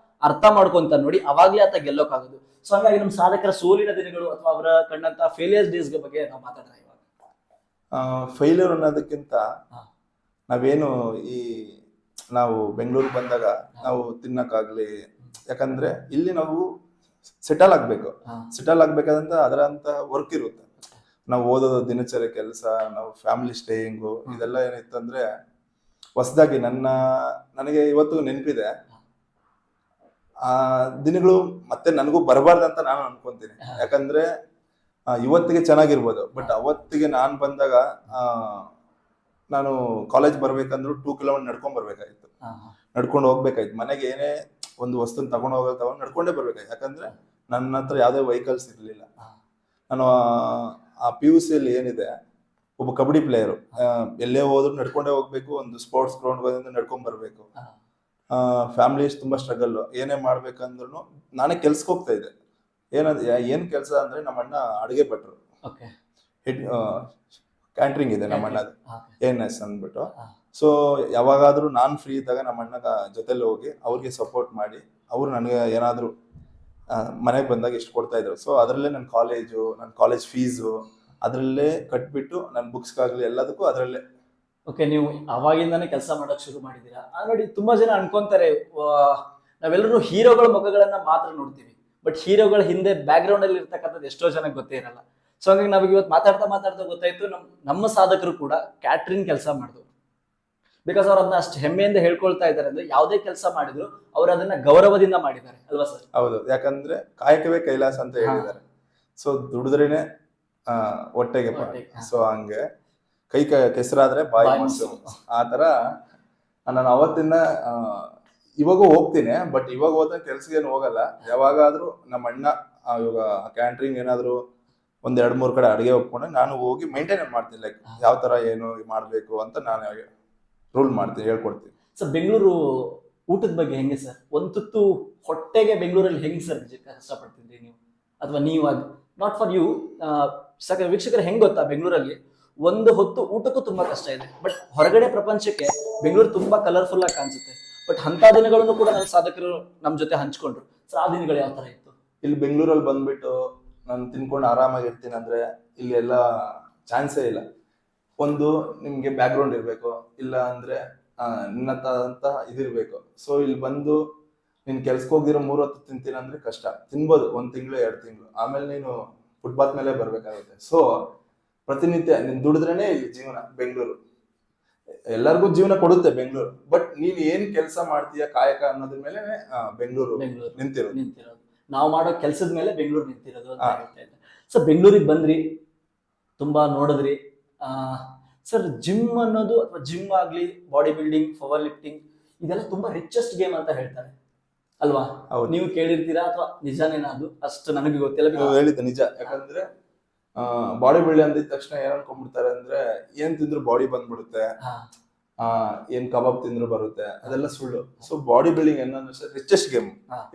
ಅರ್ಥ ಮಾಡ್ಕೊಂತ ನೋಡಿ ಅವಾಗ್ಲೇ ಆತ ಗೆಲ್ಲೋಕ್ಕಾಗೋದು. ಸೊ ಹಾಗಾಗಿ ನಮ್ಮ ಸಾಧಕರ ಸೋಲಿನ ದಿನಗಳು ಅಥವಾ ಅವರ ಕಂಡಂತ ಫೇಲಿಯರ್ಸ್ ಡೇಸ್ ಬಗ್ಗೆ ನಾವು ಮಾತಾಡೋಣ ಇವಾಗ. ಫೇಲ್ಯೂರ್ ಅನ್ನೋದಕ್ಕಿಂತ ನಾವೇನು ನಾವು ಬೆಂಗಳೂರು ಬಂದಾಗ ನಾವು ತಿನ್ನಕ್ಕಾಗ್ಲಿ, ಯಾಕಂದ್ರೆ ಇಲ್ಲಿ ನಾವು ಸೆಟಲ್ ಆಗ್ಬೇಕಾದಂತ ಅದರಂತ ವರ್ಕ್ ಇರುತ್ತೆ. ನಾವು ಓದೋದು, ದಿನಚರಿ ಕೆಲಸ, ನಾವು ಫ್ಯಾಮಿಲಿ ಸ್ಟೇಯಿಂಗು, ಇದೆಲ್ಲ ಏನಿತ್ತಂದ್ರೆ ಹೊಸದಾಗಿ ನನಗೆ ಇವತ್ತು ನೆನಪಿದೆ. ಆ ದಿನಗಳು ಮತ್ತೆ ನನಗೂ ಬರಬಾರ್ದಂತ ನಾನು ಅನ್ಕೊಂತೀನಿ. ಯಾಕಂದ್ರೆ ಇವತ್ತಿಗೆ ಚೆನ್ನಾಗಿರ್ಬೋದು, ಬಟ್ ಅವತ್ತಿಗೆ ನಾನ್ ಬಂದಾಗ ನಾನು ಕಾಲೇಜ್ ಬರ್ಬೇಕಂದ್ರು 2 ಕಿಲೋಮೀಟರ್ ನಡ್ಕೊಂಡು ಹೋಗ್ಬೇಕಾಯ್ತು. ಮನೆಗೆ ಏನೇ ಒಂದು ವಸ್ತು ತಗೊಂಡು ನಡ್ಕೊಂಡೇ ಬರ್ಬೇಕಾಯ್ತು. ಯಾಕಂದ್ರೆ ನನ್ನ ಹತ್ರ ಯಾವ್ದೇ ವೆಹಿಕಲ್ಸ್ ಇರ್ಲಿಲ್ಲ. ನಾನು ಆ PUC ಅಲ್ಲಿ ಏನಿದೆ, ಒಬ್ಬ ಕಬಡ್ಡಿ ಪ್ಲೇಯರು, ಎಲ್ಲೇ ಹೋದ್ರು ನಡ್ಕೊಂಡೇ ಹೋಗ್ಬೇಕು. ಒಂದು ಸ್ಪೋರ್ಟ್ಸ್ ಗ್ರೌಂಡ್ ಬಂದ್ರೆ ನಡ್ಕೊಂಡ್ ಬರ್ಬೇಕು. ಫ್ಯಾಮಿಲಿ ತುಂಬಾ ಸ್ಟ್ರಗಲ್. ಏನೇ ಮಾಡ್ಬೇಕಂದ್ರು ನಾನೇ ಕೆಲ್ಸಕ್ಕೆ ಹೋಗ್ತಾ ಇದ್ದೆ. ಏನ್ ಕೆಲಸ ಅಂದ್ರೆ ನಮ್ಮ ಅಣ್ಣ ಅಡುಗೆ ಭಟ್ರು, ಕ್ಯಾಂಟ್ರಿಂಗ್ ಇದೆ ನಮ್ಮ ಅಣ್ಣದು, ANS ಅಂದ್ಬಿಟ್ಟು. ಸೊ ಯಾವಾಗಾದ್ರೂ ನಾನ್ ಫ್ರೀ ಇದ್ದಾಗ ನಮ್ಮ ಅಣ್ಣಗ ಜೊತೆಲಿ ಹೋಗಿ ಅವ್ರಿಗೆ ಸಪೋರ್ಟ್ ಮಾಡಿ, ಅವ್ರು ನನಗೆ ಏನಾದ್ರು ಮನೆಗೆ ಬಂದಾಗ ಎಷ್ಟು ಕೊಡ್ತಾ ಇದ್ರು. ಸೊ ಅದರಲ್ಲೇ ನನ್ನ ಕಾಲೇಜ್ ಫೀಸು ಅದರಲ್ಲೇ ಕಟ್ಬಿಟ್ಟು ನನ್ನ ಬುಕ್ಸ್ಗಾಗ್ಲಿ ಎಲ್ಲದಕ್ಕೂ ಅದರಲ್ಲೇ. ಓಕೆ, ನೀವು ಅವಾಗಿಂದಾನೇ ಕೆಲಸ ಮಾಡಕ್ ಶುರು ಮಾಡಿದೀರಾ. ನೋಡಿ, ತುಂಬಾ ಜನ ಅನ್ಕೊಂತಾರೆ ನಾವೆಲ್ಲರೂ ಹೀರೋಗಳ ಮುಖಗಳನ್ನ ಮಾತ್ರ ನೋಡ್ತೀವಿ, ಬಟ್ ಹೀರೋಗಳ ಹಿಂದೆ ಬ್ಯಾಕ್ ಗ್ರೌಂಡ್ ಅಲ್ಲಿ ಇರ್ತಕ್ಕಂಥದ್ದು ಎಷ್ಟೋ ಜನಕ್ಕೆ ಗೊತ್ತೇ ಇರಲ್ಲ. ಸೊ ಹಾಗಾಗಿ ನಾವ್ ಇವತ್ತು ಮಾತಾಡ್ತಾ ಗೊತ್ತಾಯ್ತು ನಮ್ಮ ಸಾಧಕರು ಕೂಡ ಕ್ಯಾಟ್ರಿಂಗ್ ಕೆಲಸ ಮಾಡಿದ್ರು. ಬಿಕಾಸ್ ಅವ್ರು ಅದನ್ನ ಅಷ್ಟು ಹೆಮ್ಮೆಯಿಂದ ಹೇಳ್ಕೊಳ್ತಾ ಇದ್ದಾರೆ ಅಂದ್ರೆ ಯಾವುದೇ ಕೆಲಸ ಮಾಡಿದ್ರು ಅವ್ರು ಅದನ್ನ ಗೌರವದಿಂದ ಮಾಡಿದ್ದಾರೆ ಅಲ್ವಾ ಸರ್? ಹೌದು, ಯಾಕಂದ್ರೆ ಕಾಯಕವೇ ಕೈಲಾಸ ಅಂತ ಹೇಳಿದ್ದಾರೆ. ಸೊ ದುಡಿದ್ರೇನೆ ಹೊಟ್ಟೆಗೆ. ಸೊ ಹಂಗೆ ಕೈ ಕೆಸರಾದ್ರೆ ಬಾಯಿ ಮೊಸರು, ಆ ತರ ನಾನು ಅವತ್ತಿಂದ ಇವಾಗೂ ಹೋಗ್ತೀನಿ. ಬಟ್ ಇವಾಗ ಹೋದ ಕೆಲ್ಸಗೇನು ಹೋಗಲ್ಲ. ಯಾವಾಗಾದ್ರೂ ನಮ್ಮ ಅಣ್ಣ ಇವಾಗ ಕ್ಯಾಂಟ್ರಿಂಗ್ ಏನಾದ್ರು ಒಂದ್ 2-3 ಕಡೆ ಅಡಿಗೆ ಒಪ್ಕೊಂಡು ನಾನು ಹೋಗಿ ಮೇಂಟೈನ್ ಮಾಡ್ತೀನಿ, ಲೈಕ್ ಯಾವ ತರ ಏನು ಮಾಡ್ಬೇಕು ಅಂತ ನಾನು ರೂಲ್ ಮಾಡ್ತೀನಿ, ಹೇಳ್ಕೊಡ್ತೀನಿ. ಸರ್ ಬೆಂಗಳೂರು ಊಟದ ಬಗ್ಗೆ ಹೆಂಗೆ ಸರ್? ಒಂದು ತುತ್ತು ಹೊಟ್ಟೆಗೆ ಬೆಂಗಳೂರಲ್ಲಿ ಹೆಂಗೆ ಸರ್ ಕಷ್ಟಪಡ್ತಿದ್ರಿ ನೀವು, ಅಥವಾ ನೀವಾಗ ನಾಟ್ ಫಾರ್ ಯು, ವೀಕ್ಷಕರು ಹೆಂಗ್ ಗೊತ್ತಾ, ಬೆಂಗಳೂರಲ್ಲಿ ಒಂದು ಹೊತ್ತು ಊಟಕ್ಕೂ ತುಂಬಾ ಕಷ್ಟ ಇದೆ. ಬಟ್ ಹೊರಗಡೆ ಪ್ರಪಂಚಕ್ಕೆ ಬೆಂಗಳೂರು ತುಂಬಾ ಕಲರ್ಫುಲ್ ಆಗಿ ಕಾಣಿಸುತ್ತೆ. ಬಟ್ ಅಂತ ದಿನಗಳನ್ನು ಕೂಡ ನಮ್ಮ ಸಾಧಕರು ನಮ್ಮ ಜೊತೆ ಹಂಚ್ಕೊಂಡ್ರು. ಸರ್ ಆ ದಿನಗಳು ಯಾವ ತರ ಇತ್ತು? ಇಲ್ಲಿ ಬೆಂಗಳೂರಲ್ಲಿ ಬಂದ್ಬಿಟ್ಟು ನಾನು ತಿನ್ಕೊಂಡು ಆರಾಮಾಗಿರ್ತೀನಿ ಅಂದ್ರೆ ಇಲ್ಲಿ ಎಲ್ಲ ಚಾನ್ಸೇ ಇಲ್ಲ. ಒಂದು ನಿಮ್ಗೆ ಬ್ಯಾಕ್ ಗ್ರೌಂಡ್ ಇರ್ಬೇಕು, ಇಲ್ಲ ಅಂದ್ರೆ ನಿನ್ನಂತ ಇದಿರ್ಬೇಕು. ಸೊ ಇಲ್ಲಿ ಬಂದು ನೀನ್ ಕೆಲ್ಸಕ್ಕೆ ಹೋಗಿರೋ 3 ಹೊತ್ತು ತಿಂತೀನಿ ಅಂದ್ರೆ ಕಷ್ಟ. ತಿನ್ಬೋದು 1 ತಿಂಗಳು 2 ತಿಂಗಳು, ಆಮೇಲೆ ನೀನು ಫುಟ್ಪಾತ್ ಮೇಲೆ ಬರ್ಬೇಕಾಗುತ್ತೆ. ಸೊ ಪ್ರತಿನಿತ್ಯ ನೀನ್ ದುಡಿದ್ರೇನೆ ಇಲ್ಲಿ ಜೀವನ. ಬೆಂಗಳೂರು ಎಲ್ಲರಿಗೂ ಜೀವನ ಕೊಡುತ್ತೆ ಬೆಂಗಳೂರು, ಬಟ್ ನೀನ್ ಏನ್ ಕೆಲಸ ಮಾಡ್ತೀಯ ಕಾಯಕ ಅನ್ನೋದ್ರ ಮೇಲೆ ಬೆಂಗಳೂರು ನಿಂತಿರೋದು. ನಾವು ಮಾಡೋ ಕೆಲಸದ ಮೇಲೆ ಬೆಂಗಳೂರು ನಿಂತಿರೋದು ಅಂತ ಹೇಳ್ತಾ ಇದ್ದೆ. ಸರ್ ಬೆಂಗಳೂರಿಗೆ ಬಂದ್ರಿ, ತುಂಬಾ ನೋಡಿದ್ರಿ. ಸರ್ ಜಿಮ್ ಅನ್ನೋದು, ಅಥವಾ ಜಿಮ್ ಆಗ್ಲಿ, ಬಾಡಿ ಬಿಲ್ಡಿಂಗ್, ಪವರ್ ಲಿಫ್ಟಿಂಗ್, ಇದೆಲ್ಲ ತುಂಬಾ ರಿಚೆಸ್ಟ್ ಗೇಮ್ ಅಂತ ಹೇಳ್ತಾರೆ ಅಲ್ವಾ? ನೀವು ಕೇಳಿರ್ತೀರಾ ಅಥವಾ ನಿಜಾನೇನಾ? ಅದು ಅಷ್ಟು ನನಗೆ ಗೊತ್ತಿಲ್ಲ. ಹೇಳಿದ್ದೆ ನಿಜ. ಯಾಕಂದ್ರೆ ಬಾಡಿ ಬಿಲ್ಡಿಂಗ್ ಅಂದಿದ ತಕ್ಷಣ ಏನ್ ಅನ್ಕೊಂಡ್ಬಿಡ್ತಾರೆ ಅಂದ್ರೆ ಏನ್ ತಿಂದ್ರು ಬಾಡಿ ಬಂದ್ಬಿಡುತ್ತೆ, ಏನ್ ಕಬಾಬ್ ತಿಂದ್ರು ಬರುತ್ತೆ, ಅದೆಲ್ಲ ಸುಳ್ಳು. ಸೊ ಬಾಡಿ ಬಿಲ್ಡಿಂಗ್ ಏನಂದ್ರೆ ರಿಚೆಸ್ಟ್ ಗೇಮ್.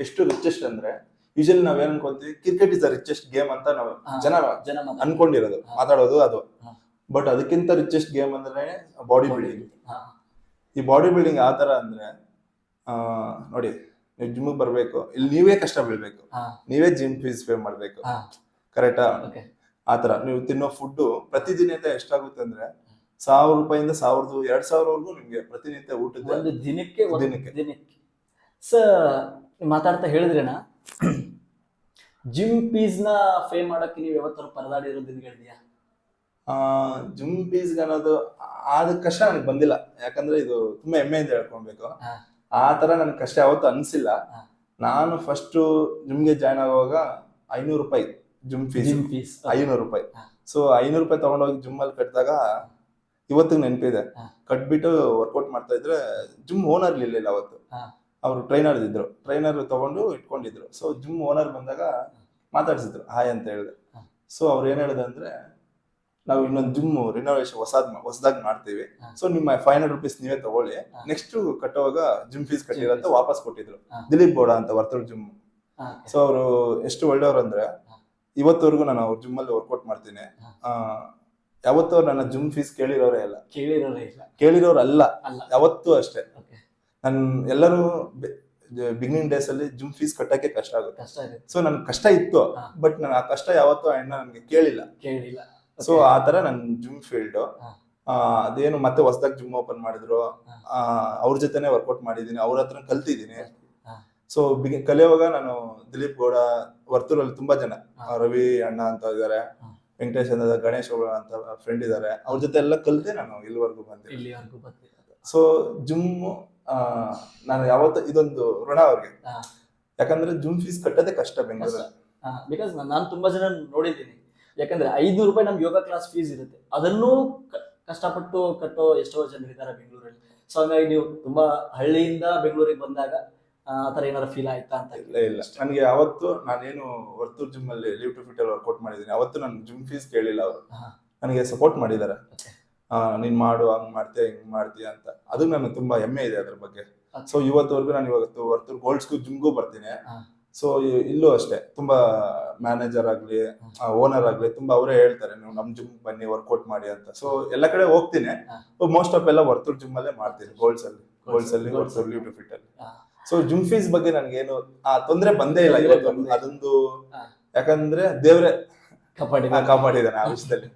ಎಷ್ಟು ರಿಚೆಸ್ಟ್ ಅಂದ್ರೆ ಯೂಶಲಿ ನಾವ್ ಏನ್ ಅನ್ಕೊಂತೀವಿ, cricket is the richest game ಅಂತ ನಾವು ಜನ ಅನ್ಕೊಂಡಿರೋದು, ಮಾತಾಡೋದು ಅದು. ಬಟ್ ಅದಕ್ಕಿಂತ ರಿಚೆಸ್ಟ್ ಗೇಮ್ ಅಂದ್ರೆ ಬಾಡಿ ಬಿಲ್ಡಿಂಗ್. ಈ ಬಾಡಿ ಬಿಲ್ಡಿಂಗ್ ಯಾವ ತರ ಅಂದ್ರೆ ನೋಡಿ, ನೀವು ಜಿಮ್ ಬರ್ಬೇಕು, ಇಲ್ಲಿ ನೀವೇ ಕಷ್ಟ ಬೀಳ್ಬೇಕು, ನೀವೇ ಜಿಮ್ ಫೀಸ್ ಪೇ ಮಾಡ್ಬೇಕು, ಕರೆಕ್ಟಾ? ಆತರ ನೀವು ತಿನ್ನೋ ಫುಡ್ ಪ್ರತಿದಿನ ಎಷ್ಟಾಗುತ್ತೆ ಅಂದ್ರೆ 1000 ರೂಪಾಯಿಂದ 1000-2000 ನಿಮ್ಗೆ ಪ್ರತಿನಿತ್ಯ ಊಟದ ದಿನಕ್ಕೆ. ಸರ್ ಮಾತಾಡ್ತಾ ಹೇಳಿದ್ರೇನಾ, ಜಿಮ್ ಫೀಸ್ ನ ಪೇ ಮಾಡಕ್ಕೆ ನೀವು ಯಾವತ್ತಾರು ಪರದಾಡಿರೋ ದಿನಗಳಿದೆಯಾ? ಜಿಮ್ ಫೀಸ್ ಅನ್ನೋದು ಆದ ಕಷ್ಟ ನನಗೆ ಬಂದಿಲ್ಲ. ಯಾಕಂದ್ರೆ ಇದು ತುಂಬಾ ಹೆಮ್ಮೆಯಿಂದ ಹೇಳ್ಕೊಳ್ಬೇಕು. ಆ ತರ ನನ್ಗೆ ಕಷ್ಟ ಯಾವತ್ತೂ ಅನ್ಸಿಲ್ಲ. ನಾನು ಫಸ್ಟ್ ಜಿಮ್ಗೆ ಜಾಯ್ನ್ ಆಗುವಾಗ 500 ರೂಪಾಯಿ ಜಿಮ್ ಫೀಸ್. 500 ರೂಪಾಯಿ. ಸೊ 500 ರೂಪಾಯಿ ತಗೊಂಡೋಗಿ ಜಿಮ್ ಅಲ್ಲಿ ಕಟ್ಟಿದಾಗ ಇವತ್ತಿಗೆ ನೆನಪಿದೆ. ಕಟ್ಬಿಟ್ಟು ವರ್ಕೌಟ್ ಮಾಡ್ತಾ ಇದ್ರೆ ಜಿಮ್ ಓನರ್ ಇರ್ಲಿಲ್ಲ ಅವತ್ತು, ಅವರು ಟ್ರೈನರ್ ಇದ್ರು. ಟ್ರೈನರ್ ತಗೊಂಡು ಇಟ್ಕೊಂಡಿದ್ರು. ಸೊ ಜಿಮ್ ಓನರ್ ಬಂದಾಗ ಮಾತಾಡ್ಸಿದ್ರು, ಹಾಯ್ ಅಂತ ಹೇಳಿದೆ. ಸೊ ಅವ್ರು ಏನ್ ಹೇಳಿದೆ ಅಂದ್ರೆ, ನಾವು ಇನ್ನೊಂದು ಜಿಮ್ ರಿನೋವೇಷನ್ ಹೊಸದಾಗಿ ಮಾಡ್ತೀವಿ, ಸೊ ನಿಮ್ಮ 500 ರೂಪೀಸ್ ನೀವೇ ತಗೊಳ್ಳಿ, ನೆಕ್ಸ್ಟ್ ಕಟ್ಟುವಾಗ ಜಿಮ್ ಫೀಸ್ ಕಟ್ಟಿರೋ ಅಂತ ವಾಪಸ್ ಕೊಟ್ಟಿದ್ರು. ದಿಲೀಪ್ ಬೋಡ ಅಂತ ವರ್ತೂರ್ ಜಿಮ್. ಸೊ ಅವರು ಎಷ್ಟು ಒಳ್ಳೆಯವ್ರು ಅಂದ್ರೆ, ಇವತ್ತವರೆಗೂ ನಾನು ಅವ್ರ ಜಿಮ್ ಅಲ್ಲಿ ವರ್ಕೌಟ್ ಮಾಡ್ತೀನಿ. ಯಾವತ್ತೂ ನನ್ನ ಜಿಮ್ ಫೀಸ್ ಕೇಳಿರೋರೇ ಇಲ್ಲ, ಕೇಳಿರೋರಲ್ಲ ಯಾವತ್ತೂ ಅಷ್ಟೇ. ನನ್ ಎಲ್ಲರೂ ಬಿಗಿನಿಂಗ್ ಡೇಸ್ ಅಲ್ಲಿ ಜಿಮ್ ಫೀಸ್ ಕಟ್ಟಕ್ಕೆ ಕಷ್ಟ ಆಗುತ್ತೆ. ಸೊ ನನ್ ಕಷ್ಟ ಇತ್ತು, ಬಟ್ ನಾನು ಆ ಕಷ್ಟ ಯಾವತ್ತೂ ಅಣ್ಣ ನನ್ಗೆ ಕೇಳಿಲ್ಲ. ಸೊ ಆತರ ನನ್ ಜಿಮ್ ಫೀಲ್ಡ್ ಅದೇನು ಮತ್ತೆ ಹೊಸದಾಗಿ ಜಿಮ್ ಓಪನ್ ಮಾಡಿದ್ರು, ಅವ್ರ ಜೊತೆನೆ ವರ್ಕೌಟ್ ಮಾಡಿದೀನಿ, ಅವ್ರ ಹತ್ರ ಕಲ್ತಿದ್ದೀನಿ. ಸೊ ಕಲಿಯುವಾಗ ನಾನು ದಿಲೀಪ್ ಗೌಡ, ವರ್ತೂರಲ್ಲಿ ತುಂಬಾ ಜನ, ರವಿ ಅಣ್ಣ ಅಂತ ಇದಾರೆ, ವೆಂಕಟೇಶ್ ಅಂತ, ಗಣೇಶ್ ಅಂತ ಫ್ರೆಂಡ್ ಇದಾರೆ, ಅವ್ರ ಜೊತೆ ಎಲ್ಲ ಕಲ್ತೆ ನಾನು ಇಲ್ಲಿವರೆಗೂ ಬಂದೆ. ಸೊ ಜಿಮ್ ನಾನು ಯಾವತ್ತೂ ಇದೊಂದು ಋಣ ಅವ್ರಿಗೆ. ಯಾಕಂದ್ರೆ ಜಿಮ್ ಫೀಸ್ ಕಟ್ಟೋದೇ ಕಷ್ಟ ಬೆಂಗಳೂರಲ್ಲಿ. ಬಿಕಾಸ್ ನಾನು ತುಂಬಾ ಜನ ನೋಡಿದ್ದೀನಿ. ಯಾಕಂದ್ರೆ 500 ರೂಪಾಯಿ ನಮ್ಗೆ ಯೋಗ ಕ್ಲಾಸ್ ಫೀಸ್ ಇರುತ್ತೆ, ಅದನ್ನೂ ಕಷ್ಟಪಟ್ಟು ಕಟ್ಟೋ ಎಷ್ಟೋ ಜನರು ಇದ್ದಾರೆ ಬೆಂಗಳೂರಲ್ಲಿ. ಸೊ ಹಂಗಾಗಿ ನೀವು ತುಂಬಾ ಹಳ್ಳಿಯಿಂದ ಬೆಂಗಳೂರಿಗೆ ಬಂದಾಗ ಆತರ ಏನಾದ್ರು ಫೀಲ್ ಆಯ್ತಾ ಅಂತ? ಇಲ್ಲ, ನನಗೆ ಯಾವತ್ತು ನಾನೇನು ವರ್ತೂರ್ ಜಿಮ್ ಅಲ್ಲಿ ಲೀವ್ ಟು ಫಿಟ್ ಅಲ್ಲಿ ವರ್ಕೌಟ್ ಮಾಡಿದೀನಿ, ಅವತ್ತು ನಾನು ಜಿಮ್ ಫೀಸ್ ಕೇಳಿಲ್ಲ. ಅವರು ನನಗೆ ಸಪೋರ್ಟ್ ಮಾಡಿದ್ದಾರೆ. ನೀನ್ ಮಾಡು, ಹಂಗ್ ಮಾಡ್ತೀಯ, ಹಿಂಗ್ ಮಾಡ್ತೀಯ ಅಂತ. ಅದು ನನಗೆ ತುಂಬಾ ಹೆಮ್ಮೆ ಇದೆ ಅದ್ರ ಬಗ್ಗೆ. ಸೊ ಇವತ್ತವರೆಗೂ ನಾನು ಇವತ್ತು ವರ್ತೂರ್ ಗೋಲ್ಡ್ ಜಿಮ್ಗೂ ಬರ್ತೀನಿ. ಸೊ ಇಲ್ಲೂ ಅಷ್ಟೇ, ತುಂಬಾ ಮ್ಯಾನೇಜರ್ ಆಗ್ಲಿ, ಓನರ್ ಆಗ್ಲಿ, ತುಂಬಾ ಅವರೇ ಹೇಳ್ತಾರೆ, ನೀವು ನಮ್ ಜಿಮ್ ಬನ್ನಿ ವರ್ಕೌಟ್ ಮಾಡಿ ಅಂತ. ಸೊ ಎಲ್ಲ ಕಡೆ ಹೋಗ್ತೀನಿ, ಮೋಸ್ಟ್ ಆಫ್ ಎಲ್ಲ ವರ್ತೂರ್ ಜಿಮ್ ಅಲ್ಲೇ ಮಾಡ್ತೀನಿ, ಗೋಲ್ಡ್ಸ್ ಅಲ್ಲಿ ವರ್ತೂರ್ ಲೀವ್ ಟು ಫಿಟ್ ಅಲ್ಲಿ. ಸೊ ಜಿಮ್ ಫೀಸ್ ಬಗ್ಗೆ ನನ್ಗೇನು ತೊಂದ್ರೆ ಬಂದೇ ಇಲ್ಲ ಇವತ್ತು. ಅದೊಂದು ಯಾಕಂದ್ರೆ ದೇವ್ರೆ ಕಾಪಾಡಿದಾನೆ ಆ ವಿಷಯದಲ್ಲಿ.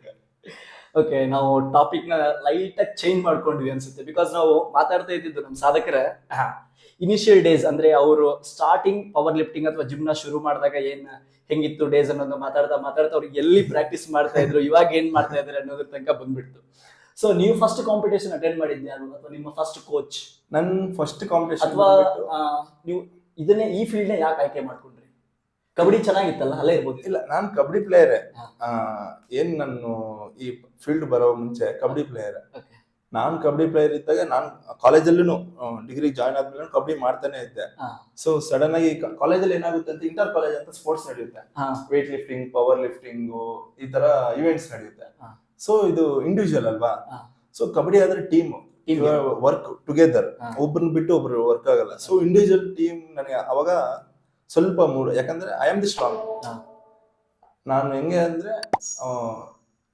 ಓಕೆ, ನಾವು ಟಾಪಿಕ್ ನ ಲೈಟ್ ಆಗಿ ಚೇಂಜ್ ಮಾಡ್ಕೊಂಡ್ವಿ ಅನ್ಸುತ್ತೆ. ಬಿಕಾಸ್ ನಾವು ಮಾತಾಡ್ತಾ ಇದ್ದಿದ್ದು ನಮ್ಮ ಸಾಧಕರ ಇನಿಷಿಯಲ್ ಡೇಸ್, ಅಂದ್ರೆ ಅವರು ಸ್ಟಾರ್ಟಿಂಗ್ ಪವರ್ ಲಿಫ್ಟಿಂಗ್ ಅಥವಾ ಜಿಮ್ ನ ಶುರು ಮಾಡಿದಾಗ ಹೆಂಗಿತ್ತು ಡೇಸ್ ಅನ್ನೋದು ಮಾತಾಡ್ತಾ ಅವ್ರಿಗೆ ಎಲ್ಲಿ ಪ್ರಾಕ್ಟೀಸ್ ಮಾಡ್ತಾ ಇದ್ರು, ಇವಾಗ ಏನ್ ಮಾಡ್ತಾ ಇದಾರೆ ಅನ್ನೋದ್ರ ತನಕ ಬಂದ್ಬಿಡ್ತು. ಸೊ ನೀವು ಫಸ್ಟ್ ಕಾಂಪಿಟೇಷನ್ ಅಟೆಂಡ್ ಮಾಡಿದ್ದೆ ಅಥವಾ ನಿಮ್ಮ ಫಸ್ಟ್ ಕೋಚ್? ನನ್ ಫಸ್ಟ್ ಕಾಂಪಿಟೇಷನ್ ಅಥವಾ ನೀವು ಇದನ್ನೇ ಈ ಫೀಲ್ಡ್ ನ ಯಾಕೆ ಆಯ್ಕೆ ಮಾಡ್ಕೊಂಡ್ರಿ? ಕಬಡ್ಡಿ ಚೆನ್ನಾಗಿತ್ತಲ್ಲ, ಅಲ್ಲೇ ಇರ್ಬೋದು. ಇಲ್ಲ, ನಾನ್ ಕಬಡ್ಡಿ ಪ್ಲೇಯರೇ. ಏನ್ ನಾನು ಈ ಫೀಲ್ಡ್ ಬರೋ ಮುಂಚೆ ಕಬಡ್ಡಿ ಪ್ಲೇಯರ್. ನಾನ್ ಕಬಡ್ಡಿ ಪ್ಲೇಯರ್ ಇದ್ದಾಗ ನಾನು ಕಾಲೇಜಲ್ಲೂ ಡಿಗ್ರಿ ಜಾಯ್ನ್ ಆದ್ಮೇಲೆ ಕಬಡ್ಡಿ ಮಾಡ್ತಾನೆ ಇದ್ದೆ. ಹಾ. ಸೊ ಸಡನ್ ಆಗಿ ಕಾಲೇಜಲ್ಲಿ ಏನಾಗುತ್ತೆ ಅಂತ ಇಂಟರ್ ಕಾಲೇಜ್ ಅಂತ ಸ್ಪೋರ್ಟ್ಸ್ ನಡೆಯುತ್ತೆ, ಹಾ. ವೇಟ್ ಲಿಫ್ಟಿಂಗ್, ಪವರ್ ಲಿಫ್ಟಿಂಗ್, ಈ ತರ ಇವೆಂಟ್ಸ್ ನಡೆಯುತ್ತೆ. ಹಾ. ಸೊ ಇದು ಇಂಡಿವಿಜುವಲ್ ಅಲ್ವಾ. ಹಾ. ಸೊ ಕಬಡ್ಡಿ ಆದ್ರೆ ಟೀಮ್ ವರ್ಕ್ ಟುಗೆದರ್, ಹಾ. ಒಬ್ಬರನ್ನ ಬಿಟ್ಟು ಒಬ್ರು ವರ್ಕ್ ಆಗಲ್ಲ. ಸೊ ಇಂಡಿವಿಜುವಲ್ ಟೀಮ್ ನನಗೆ ಅವಾಗ ಸ್ವಲ್ಪ ಮೂಡ್, ಯಾಕಂದ್ರೆ ಐ ಆಮ್ ದಿ ಸ್ಟ್ರಾಂಗ್. ಹಾ. ನಾನು ಹೆಂಗೆ ಅಂದ್ರೆ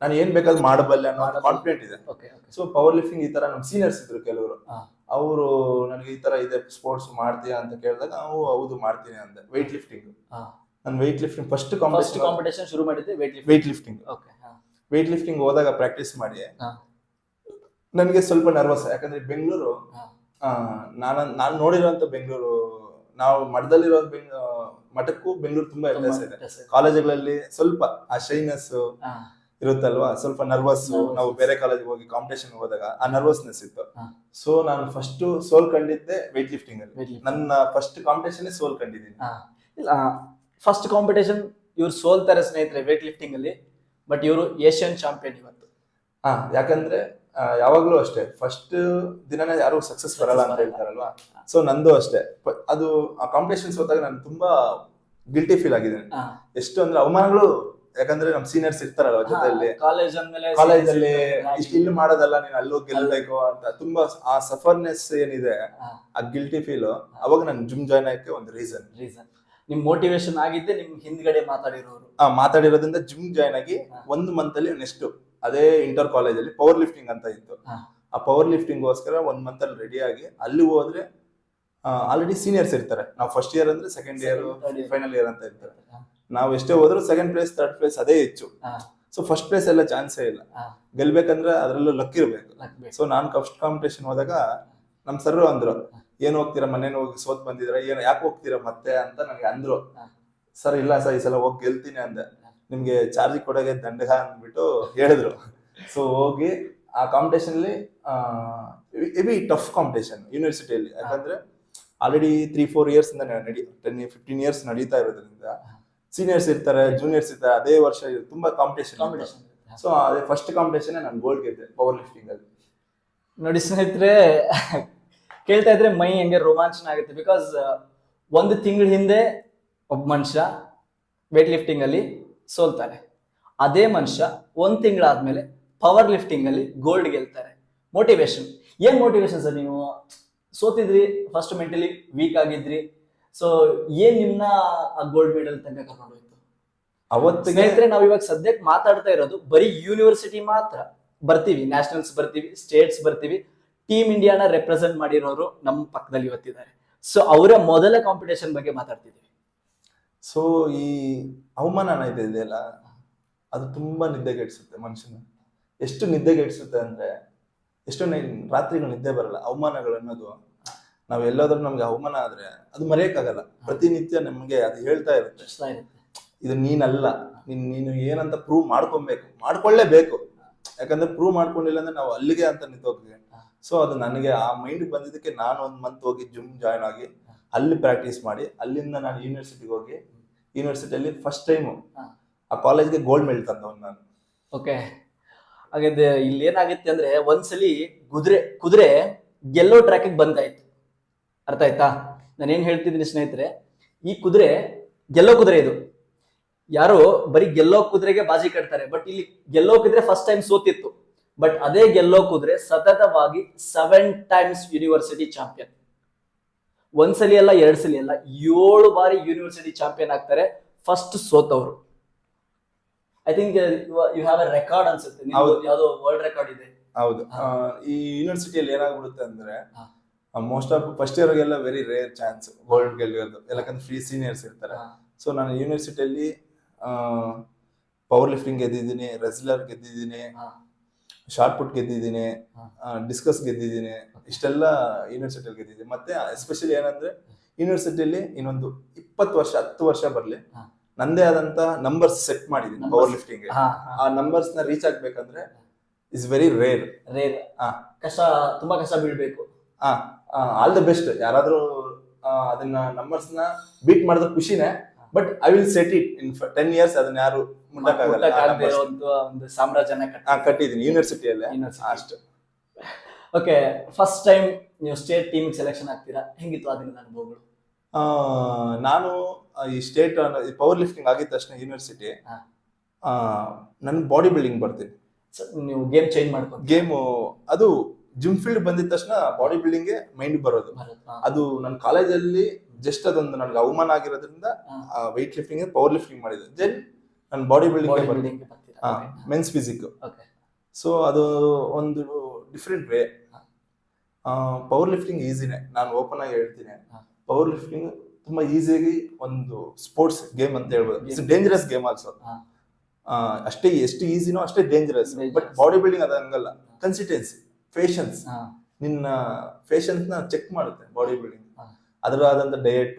ನಾನು ಏನ್ ಬೇಕಾದ್ರೂ ಮಾಡಬಲ್ಲೆ ಅನ್ನೋ ಕಾನ್ಫಿಡೆಂಟ್ ಇದೆ. ಓಕೆ. ಸೊ ಪವರ್ ಲಿಫ್ಟಿಂಗ್ ಈ ತರ ನಮ್ ಸೀನಿಯರ್ಸ್ ಇದ್ರು ಕೆಲವರು, ಹಾ. ಅವರು ನನಗೆ ಈ ತರ ಇದೆ ಸ್ಪೋರ್ಟ್ಸ್ ಮಾಡ್ತೀಯಾ ಅಂತ ಕೇಳಿದಾಗ ನಾವು ಹೌದು ಮಾಡ್ತೀನಿ ಅಂದೆ. weight lifting, ನಾನು weight lifting ಫಸ್ಟ್ ಕಾಂಪಿಟೇಷನ್ ಶುರು ಮಾಡಿದ್ದೆ weight lifting. Okay. weight lifting ಹೋದಾಗ ಪ್ರಾಕ್ಟೀಸ್ ಮಾಡಿ ಹಾ. ನನಗೆ ಸ್ವಲ್ಪ ನರ್ವಸ್, ಯಾಕಂದ್ರೆ ಬೆಂಗಳೂರು, ನಾನು ನೋಡಿರೋಂಥ ಬೆಂಗಳೂರು, ನಾವು ಮಠದಲ್ಲಿರೋ ಮಠಕ್ಕೂ ಬೆಂಗಳೂರು ತುಂಬಾ ವ್ಯತ್ಯಾಸ ಇದೆ. ಕಾಲೇಜುಗಳಲ್ಲಿ ಸ್ವಲ್ಪ ಆ ಶೈನೆಸ್ ಇರುತ್ತಲ್ವಾ, ಸ್ವಲ್ಪ ನರ್ವಸ್. ನಾವು ಬೇರೆ ಕಾಲೇಜಿಗೆ ಹೋಗಿ ಕಾಂಪಿಟೇಷನ್ ಹೋದಾಗ ಆ ನರ್ವಸ್ನೆಸ್ ಇತ್ತು. ಸೊ ನಾನು ಫಸ್ಟ್ ಸೋಲ್ ಕಂಡಿದ್ದೆ weight lifting ಅಲ್ಲಿ. ನನ್ನ ಫಸ್ಟ್ ಕಾಂಪಿಟೇಷನ್ ಸೋಲ್ ಕಂಡಿದ್ದೀನಿ. ಇಲ್ಲ, ಫಸ್ಟ್ ಕಾಂಪಿಟೇಷನ್ ಇವ್ರು ಸೋಲ್ತಾರೆ ಸ್ನೇಹಿತರೆ weight lifting ಅಲ್ಲಿ, ಬಟ್ ಇವರು ಏಷ್ಯನ್ ಚಾಂಪಿಯನ್ ಇವತ್ತು. ಯಾಕಂದ್ರೆ ಯಾವಾಗ್ಲೂ ಅಷ್ಟೇ ಫಸ್ಟ್ ದಿನನೇ ಯಾರು ಸಕ್ಸಸ್ ಬರಲ್ಲ ಅಂತ ಹೇಳ್ತಾರಲ್ವಾ. ಸೊ ನಂದು ಅಷ್ಟೇ, ಅದು ಆ ಕಾಂಪಿಟೇಷನ್ಸ್ ಹೋದಾಗ ನಾನು ತುಂಬಾ ಗಿಲ್ಟಿ ಫೀಲ್ ಆಗಿದ್ದೇನೆ. ಎಷ್ಟು ಅಂದ್ರೆ ಅವಮಾನಗಳು, ಯಾಕಂದ್ರೆ ನಮ್ ಸೀನಿಯರ್ಸ್ ಇರ್ತಾರಲ್ವ ಜೊತೆಯಲ್ಲಿ, ಕಾಲೇಜಲ್ಲಿ ಇಷ್ಟು ಇಲ್ಲಿ ಮಾಡೋದಲ್ಲ, ನೀನ್ ಅಲ್ಲೋಗಿ ಗೆಲ್ಬೇಕು ಅಂತ ತುಂಬಾ ಆ ಸಫರ್ನೆಸ್ ಏನಿದೆ, ಆ ಗಿಲ್ಟಿ ಫೀಲ್. ಅವಾಗ ನಾನು ಜಿಮ್ ಜಾಯ್ನ್ ಆಗಕ್ಕೆ ಒಂದು ರೀಸನ್ ನಿಮ್ ಮೋಟಿವೇಶನ್ ಆಗಿದ್ದೆ ನಿಮ್ ಹಿಂದ್ಗಡೆ ಮಾತಾಡಿರೋದ್ರಿಂದ ಜಿಮ್ ಜಾಯ್ನ್ ಆಗಿ 1 ಮಂತ್ ಅಲ್ಲಿ ನೆಕ್ಸ್ಟ್ ಅದೇ ಇಂಟರ್ ಕಾಲೇಜ್ ಅಲ್ಲಿ ಪವರ್ ಲಿಫ್ಟಿಂಗ್ ಅಂತ ಇತ್ತು. ಆ ಪವರ್ ಲಿಫ್ಟಿಂಗ್ ಗೋಸ್ಕರ 1 ಮಂತ್ ಅಲ್ಲಿ ರೆಡಿ ಆಗಿ ಅಲ್ಲಿ ಹೋದ್ರೆ ಆಲ್ರೆಡಿ ಸೀನಿಯರ್ಸ್ ಇರ್ತಾರೆ. ನಾವು ಫಸ್ಟ್ ಇಯರ್ ಅಂದ್ರೆ ಸೆಕೆಂಡ್ ಇಯರ್, ಫೈನಲ್ ಇಯರ್ ಅಂತ ಇರ್ತಾರೆ. ನಾವು ಎಷ್ಟೇ ಹೋದ್ರು ಸೆಕೆಂಡ್ ಪ್ಲೇಸ್, ಥರ್ಡ್ ಪ್ಲೇಸ್ ಅದೇ ಹೆಚ್ಚು. ಸೊ ಫಸ್ಟ್ ಪ್ಲೇಸ್ ಎಲ್ಲ ಚಾನ್ಸೇ ಇಲ್ಲ. ಗೆಲ್ಬೇಕಂದ್ರೆ ಅದ್ರಲ್ಲೂ ಲಕ್ ಇರ್ಬೇಕು. ಸೊ ನಾನು ಫಸ್ಟ್ ಕಾಂಪಿಟೇಷನ್ ಹೋದಾಗ ನಮ್ ಸರ್ ಅಂದ್ರು, ಏನ್ ಹೋಗ್ತೀರಾ, ಮನೇನ ಹೋಗಿ ಸೋತ್ ಬಂದಿದ್ರ, ಏನ್ ಯಾಕೆ ಹೋಗ್ತೀರಾ ಮತ್ತೆ ಅಂತ ನನಗೆ ಅಂದ್ರು. ಸರ್ ಇಲ್ಲ ಸರ್, ಈ ಸಲ ಹೋಗಿ ಗೆಲ್ತೀನಿ ಅಂದೆ. ನಿಮ್ಗೆ ಚಾರ್ಜ್ ಕೊಡೋಕೆ ದಂಡಗ ಅಂದ್ಬಿಟ್ಟು ಹೇಳಿದ್ರು. ಸೊ ಹೋಗಿ ಆ ಕಾಂಪಿಟೇಷನ್ ಅಲ್ಲಿ ಹೆವಿ ಟಫ್ ಕಾಂಪಿಟೇಷನ್ ಯೂನಿವರ್ಸಿಟಿಯಲ್ಲಿ, ಯಾಕಂದ್ರೆ ಆಲ್ರೆಡಿ 3-4 ಇಯರ್ಸ್ ಇಂದ 10-15 ಇಯರ್ಸ್ ನಡೀತಾ ಇರೋದ್ರಿಂದ ಸೀನಿಯರ್ಸ್ ಇರ್ತಾರೆ, ಜೂನಿಯರ್ಸ್ ಇರ್ತಾರೆ, ಅದೇ ವರ್ಷ ತುಂಬಾ ಕಾಂಪಿಟೇಷನ್. ಸೊ ಅದೇ ಫಸ್ಟ್ ಕಾಂಪಿಟೇಷನ್ ನಾನು ಗೋಲ್ಡ್ ಗೆದ್ದೆ ಪವರ್ ಲಿಫ್ಟಿಂಗ್ ಅಲ್ಲಿ. ನೋಡಿ ಸ್ನೇಹಿತರೆ, ಕೇಳ್ತಾ ಇದ್ರೆ ಮೈ ಹೆಂಗೆ ರೋಮಾಂಚನ ಆಗುತ್ತೆ. ಬಿಕಾಸ್ 1 ತಿಂಗಳ ಹಿಂದೆ ಒಬ್ಬ ಮನುಷ್ಯ ವೇಟ್ ಲಿಫ್ಟಿಂಗ್ ಅಲ್ಲಿ ಸೋಲ್ತಾರೆ, ಅದೇ ಮನುಷ್ಯ 1 ತಿಂಗಳಾದ್ಮೇಲೆ ಪವರ್ ಲಿಫ್ಟಿಂಗ್ ಅಲ್ಲಿ ಗೋಲ್ಡ್ ಗೆಲ್ತಾರೆ. ಮೋಟಿವೇಶನ್, ಏನ್ ಮೋಟಿವೇಶನ್ ಸರ್? ನೀವು ಸೋತಿದ್ರಿ, ಫಸ್ಟ್ ಮೆಂಟಲಿ ವೀಕ್ ಆಗಿದ್ರಿ, ಸೊ ಏನ್ ನಿಮ್ನ ಆ ಗೋಲ್ಡ್ ಮೆಡಲ್ ತನಕ ಕರ್ಕೊಂಡು ಹೋಯ್ತು? ಅವತ್ತು ಸ್ನೇಹಿತರೆ, ನಾವ್ ಇವಾಗ ಸದ್ಯಕ್ಕೆ ಮಾತಾಡ್ತಾ ಇರೋದು ಬರೀ ಯೂನಿವರ್ಸಿಟಿ ಮಾತ್ರ. ಬರ್ತೀವಿ, ನ್ಯಾಷನಲ್ಸ್ ಬರ್ತೀವಿ, ಸ್ಟೇಟ್ಸ್ ಬರ್ತೀವಿ, ಟೀಮ್ ಇಂಡಿಯಾನ ರೆಪ್ರೆಸೆಂಟ್ ಮಾಡಿರೋರು ನಮ್ಮ ಪಕ್ಕದಲ್ಲಿ ಇವತ್ತಿದ್ದಾರೆ. ಸೊ ಅವರ ಮೊದಲ ಕಾಂಪಿಟೇಷನ್ ಬಗ್ಗೆ ಮಾತಾಡ್ತಿದ್ದೀವಿ. ಸೊ ಈ ಅವಮಾನ ಇದೆಯಲ್ಲ, ಅದು ತುಂಬಾ ನಿದ್ದೆಗೆಡಿಸುತ್ತೆ ಮನುಷ್ಯನ. ಎಷ್ಟು ನಿದ್ದೆಗೆಡಿಸುತ್ತೆ ಅಂದ್ರೆ, ಎಷ್ಟೋ ರಾತ್ರಿಗಳು ನಿದ್ದೆ ಬರಲ್ಲ. ಅವಮಾನಗಳು ಅನ್ನೋದು, ನಾವ್ ಎಲ್ಲಾದ್ರೂ ನಮ್ಗೆ ಅವಮಾನ ಆದ್ರೆ ಅದು ಮರೆಯಕ್ಕಾಗಲ್ಲ. ಪ್ರತಿನಿತ್ಯ ನಮ್ಗೆ ಅದು ಹೇಳ್ತಾ ಇರುತ್ತೆ, ಇದು ನೀನಲ್ಲ, ನೀನು ಏನಂತ ಪ್ರೂವ್ ಮಾಡ್ಕೊಳ್ಳೇಬೇಕು. ಯಾಕಂದ್ರೆ ಪ್ರೂವ್ ಮಾಡ್ಕೊಂಡಿಲ್ಲ ಅಂದ್ರೆ ನಾವು ಅಲ್ಲಿಗೆ ಅಂತ ನಿಂತೋಗ್ತೀವಿ. ಸೊ ಅದು ನನಗೆ ಆ ಮೈಂಡ್ ಬಂದಿದ್ದಕ್ಕೆ ನಾನು 1 ಮಂತ್ ಹೋಗಿ ಜಿಮ್ ಜಾಯ್ನ್ ಆಗಿ ಅಲ್ಲಿ ಪ್ರಾಕ್ಟೀಸ್ ಮಾಡಿ, ಅಲ್ಲಿಂದ ನಾನು ಯೂನಿವರ್ಸಿಟಿಗೆ ಹೋಗಿ ಯೂನಿವರ್ಸಿಟಿಯಲ್ಲಿ ಫಸ್ಟ್ ಟೈಮ್ ಆ ಕಾಲೇಜ್ಗೆ ಗೋಲ್ಡ್ ಮೆಡಲ್ ತಂದವನು ನಾನು. ಓಕೆ. ಹಾಗಾದ್ರೆ ಇಲ್ಲಿ ಏನಾಗುತ್ತೆ ಅಂದ್ರೆ, ಒಂದ್ಸಲಿ ಕುದುರೆ ಗೆಲ್ಲೋ ಟ್ರ್ಯಾಕ್ ಬಂದಾಯ್ತು. ಅರ್ಥ ಆಯ್ತಾ ನಾನು ಏನ್ ಹೇಳ್ತಿದ್ದೀನಿ ಸ್ನೇಹಿತರೆ? ಈ ಕುದುರೆ ಗೆಲ್ಲೋ ಕುದುರೆ, ಇದು ಯಾರೋ ಬರೀ ಗೆಲ್ಲೋ ಕುದುರೆಗೆ ಬಾಜಿ ಕಟ್ತಾರೆ. ಬಟ್ ಇಲ್ಲಿ ಗೆಲ್ಲೋ ಕುದುರೆ ಫಸ್ಟ್ ಟೈಮ್ ಸೋತಿತ್ತು, ಬಟ್ ಅದೇ ಗೆಲ್ಲೋ ಕುದುರೆ ಸತತವಾಗಿ 7 ಟೈಮ್ಸ್ ಯೂನಿವರ್ಸಿಟಿ ಚಾಂಪಿಯನ್. ಒಂದ್ಸಲಿ ಅಲ್ಲ, 2 ಸಲ ಅಲ್ಲ, 7 ಬಾರಿ ಯೂನಿವರ್ಸಿಟಿ ಚಾಂಪಿಯನ್ ಆಗ್ತಾರೆ ಫಸ್ಟ್ ಸೋತವ್ರು. I think you have a record ಅನ್ಸುತ್ತೆ, ಯಾವ್ದೋ ವರ್ಲ್ಡ್ ರೆಕಾರ್ಡ್ ಇದೆ. ಹೌದು. ಈ ಯೂನಿವರ್ಸಿಟಿಯಲ್ಲಿ ಏನಾಗ್ಬಿಡುತ್ತೆ ಅಂದ್ರೆ, ಮೋಸ್ಟ್ ಆಫ್ ಫಸ್ಟ್ ಇಯರ್ಗೆಲ್ಲ ವೆರಿ ರೇರ್ ಚಾನ್ಸ್ ಗೋಲ್ಡ್ ಗೆಲ್ಲೋದು, ಯಾಕಂದ್ರೆ ಫ್ರೀ ಸೀನಿಯರ್ಸ್ ಇರ್ತಾರೆ. ಸೊ ನಾನು ಯೂನಿವರ್ಸಿಟಿಯಲ್ಲಿ ಪವರ್ ಲಿಫ್ಟಿಂಗ್ ಗೆದ್ದಿದ್ದೀನಿ, ರೆಸ್ಲರ್ ಗೆದ್ದಿದ್ದೀನಿ, ಶಾರ್ಟ್ ಪುಟ್ ಗೆದ್ದಿದ್ದೀನಿ, ಡಿಸ್ಕಸ್ ಗೆದ್ದಿದ್ದೀನಿ. ಇಷ್ಟೆಲ್ಲ ಯೂನಿವರ್ಸಿಟಿಯಲ್ಲಿ ಗೆದ್ದಿದ್ದೀನಿ. ಮತ್ತೆ ಎಸ್ಪೆಷಲಿ ಏನಂದ್ರೆ, ಯೂನಿವರ್ಸಿಟಿಯಲ್ಲಿ ಇನ್ನೊಂದು 20 ವರ್ಷ 10 ವರ್ಷ ಬರ್ಲಿ, ನಂದೇ ಆದಂತ ನಂಬರ್ಸ್ ಸೆಟ್ ಮಾಡಿದೀನಿ ಪವರ್ ಲಿಫ್ಟಿಂಗ್. ಆ ನಂಬರ್ಸ್ ನ ರೀಚ್ ಆಗ್ಬೇಕಂದ್ರೆ ಇಸ್ ವೆರಿ ರೇರ್. ಕಷ್ಟ, ತುಂಬಾ ಕಷ್ಟ ಬೀಳ್ಬೇಕು. All the best. ಯಾರಾದ್ರೂ ಅದನ್ನ ನಂಬರ್ಸ್ ನ ಬೀಟ್ ಮಾಡಿದ್ರೆ ಖುಷಿನೇ, but I will set it in 10 years. ಅದನ್ನ ಯಾರು ಮುಟ್ಟಕ್ಕಾಗಲ್ಲ. ಒಂದು ಸಾಮ್ರಾಜ್ಯನ ಕಟ್ಟಿದೀನಿ ಯೂನಿವರ್ಸಿಟಿಯಲ್ಲೇ ಅಷ್ಟು. ಓಕೆ, ಫಸ್ಟ್ ಟೈಮ್ ನೀವು ಸ್ಟೇಟ್ ಟೀಮ್ ಸೆಲೆಕ್ಷನ್ ಆಗ್ತೀರಾ, ಹೆಂಗಿತ್ತು ಆ ದಿನದ ಅನುಭವಗಳು? ನಾನು ಈ ಸ್ಟೇಟ್ ಪವರ್ ಲಿಫ್ಟಿಂಗ್ ಆಗಿದ ತಕ್ಷಣ ಯೂನಿವರ್ಸಿಟಿ ಹಾ. ನನ್ ಬಾಡಿ ಬಿಲ್ಡಿಂಗ್ ಬರ್ತೀನಿ. ನೀವು ಗೇಮ್ ಚೇಂಜ್ ಮಾಡ್ಕೊಂಡು ಗೇಮು ಅದು ಜಿಮ್ ಫೀಲ್ಡ್ ಬಂದಿದ ತಕ್ಷಣ ಬಾಡಿ ಬಿಲ್ಡಿಂಗ್ ಮೈಂಡ್ ಬರೋದು. ಅದು ನನ್ನ ಕಾಲೇಜಲ್ಲಿ ಜಸ್ಟ್ ಅದೊಂದು ನನಗೆ ಅವಮಾನ ಆಗಿರೋದ್ರಿಂದ ವೆಯ್ಟ್ ಲಿಫ್ಟಿಂಗ್ ಪವರ್ ಲಿಫ್ಟಿಂಗ್ ಮಾಡಿದೆ. ದೆನ್ ನನ್ನ body building men's physique. So ಅದು ಒಂದು ಡಿಫ್ರೆಂಟ್ ವೇ. ಪವರ್ ಲಿಫ್ಟಿಂಗ್ ಈಸಿನೇ, ನಾನು ಓಪನ್ ಆಗಿ ಹೇಳ್ತೀನಿ. ಪವರ್ ಲಿಫ್ಟಿಂಗ್ ತುಂಬಾ ಈಸಿಯಾಗಿ ಒಂದು ಸ್ಪೋರ್ಟ್ಸ್ ಗೇಮ್ ಅಂತ ಹೇಳ್ಬೋದು. It's dangerous game also. ಅಷ್ಟೇ ಎಷ್ಟು ಈಸಿನೋ ಅಷ್ಟೇ ಡೇಂಜರಸ್. ಬಟ್ ಬಾಡಿ ಬಿಲ್ಡಿಂಗ್ ಅದ ಹಂಗಲ್ಲ. ಕನ್ಸಿಸ್ಟೆನ್ಸಿ, ಪೇಷನ್ಸ್, ನಿನ್ನ ಪೇಷನ್ಸ್ ನ ಚೆಕ್ ಮಾಡುತ್ತೆ ಬಾಡಿ ಬಿಲ್ಡಿಂಗ್. ಅದರಾದಂತ ಡಯಟ್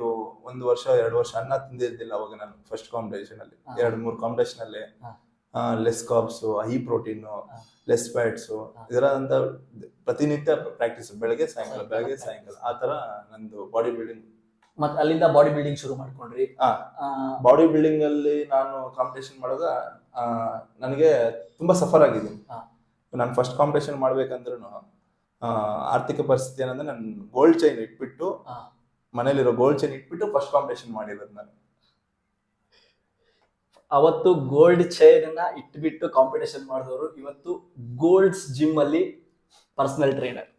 1 ವರ್ಷ 2 ವರ್ಷ ಅನ್ನ ತಿಂದಿದ್ದಿಲ್ಲ ಅವಾಗ ನಾನು ಫಸ್ಟ್ ಕಾಂಪಿಟೇಷನ್ ಅಲ್ಲಿ. 2-3 ಕಾಂಪಿಟೇಷನ್ ಅಲ್ಲಿ less carbs, high protein, less fats, ಇದರಂತ ಪ್ರತಿನಿತ್ಯ ಪ್ರಾಕ್ಟೀಸ್, ಬೆಳಗ್ಗೆ ಸಾಯಂಕಾಲ ಆ ತರ ನಂದು ಬಾಡಿ ಬಿಲ್ಡಿಂಗ್. ಮತ್ತೆ ಅಲ್ಲಿಂದ ಬಾಡಿ ಬಿಲ್ಡಿಂಗ್ ಶುರು ಮಾಡ್ಕೊಂಡ್ರಿ. ಬಾಡಿ ಬಿಲ್ಡಿಂಗ್ ಅಲ್ಲಿ ನಾನು ಕಾಂಪಿಟೇಷನ್ ಮಾಡುವಾಗ ನನಗೆ ತುಂಬಾ ಸಫರ್ ಆಗಿದ್ದೀನಿ. ನಾನು ಫಸ್ಟ್ ಕಾಂಪಿಟೇಷನ್ ಮಾಡ್ಬೇಕಂದ್ರೂ ಆರ್ಥಿಕ ಪರಿಸ್ಥಿತಿ ಏನಂದ್ರೆ ನಾನು ಗೋಲ್ಡ್ ಚೈನ್ ಇಟ್ಬಿಟ್ಟು, ಮನೇಲಿರೋ ಗೋಲ್ಡ್ ಚೈನ್ ಇಟ್ಬಿಟ್ಟು ಫಸ್ಟ್ ಕಾಂಪಿಟೇಷನ್ ಮಾಡಿರೋದು ನಾನು. ಅವತ್ತು ಗೋಲ್ಡ್ ಚೈನ್ ಅನ್ನ ಇಟ್ಬಿಟ್ಟು ಕಾಂಪಿಟೇಷನ್ ಮಾಡಿದವರು ಇವತ್ತು ಗೋಲ್ಡ್ಸ್ ಜಿಮ್ ಅಲ್ಲಿ ಪರ್ಸನಲ್ ಟ್ರೈನರ್.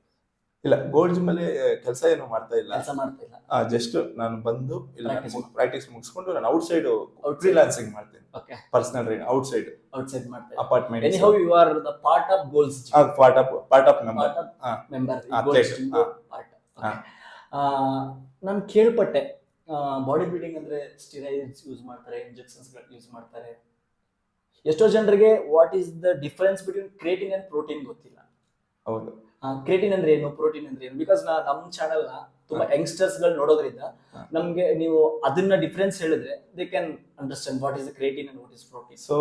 ಇಲ್ಲ, ಗೋಲ್ಡ್ ಜಿಮ್ ಅಲ್ಲಿ ಕೆಲಸ ಏನು ಮಾಡ್ತಾ ಇಲ್ಲ. ಜಸ್ಟ್ ನಾನು ಬಂದು ಇಲ್ಲ ಪ್ರಾಕ್ಟೀಸ್ ಮುಗಿಸ್ಕೊಂಡು ನಾನು ಔಟ್ ಸೈಡ್ ಫ್ರೀಲಾನ್ಸಿಂಗ್ ಮಾಡ್ತೀನಿ. ಪರ್ಸನಲ್ ಟ್ರೈನರ್ ಔಟ್ ಸೈಡ್ ಮಾಡ್ತೀನಿ. Apartment. Anyhow you are the part of Gold's Gym. Part of member. ನಾನು ಕೇಳ್ಪಟ್ಟೆ ಬಾಡಿ ಬಿಲ್ಡಿಂಗ್ ಅಂದ್ರೆ ಸ್ಟಿರಾಯ್ಡ್ಸ್ ಯೂಸ್ ಮಾಡ್ತಾರೆ, ಇಂಜೆಕ್ಷನ್ಸ್ ಯೂಸ್ ಮಾಡ್ತಾರೆ. ಎಷ್ಟೋ ಜನರಿಗೆ what is the difference between creatine and protein ಗೊತ್ತಿಲ್ಲ. ಹೌದು. ಕ್ರಿಯೇಟಿನ್ ಅಂದ್ರೆ ಏನು, ಪ್ರೋಟೀನ್ ಅಂದ್ರೆ ಏನು? ಬಿಕಾಸ್ ನಮ್ಮ ಚಾನೆಲ್ ನ ತುಂಬಾ ಯಂಗ್ಸ್ಟರ್ಸ್ ಗಳು ನೋಡೋದ್ರಿಂದ ನಮ್ಗೆ ನೀವು ಅದನ್ನ ಡಿಫರೆನ್ಸ್ ಹೇಳಿದ್ರೆ they can understand what is creatine and what is protein. So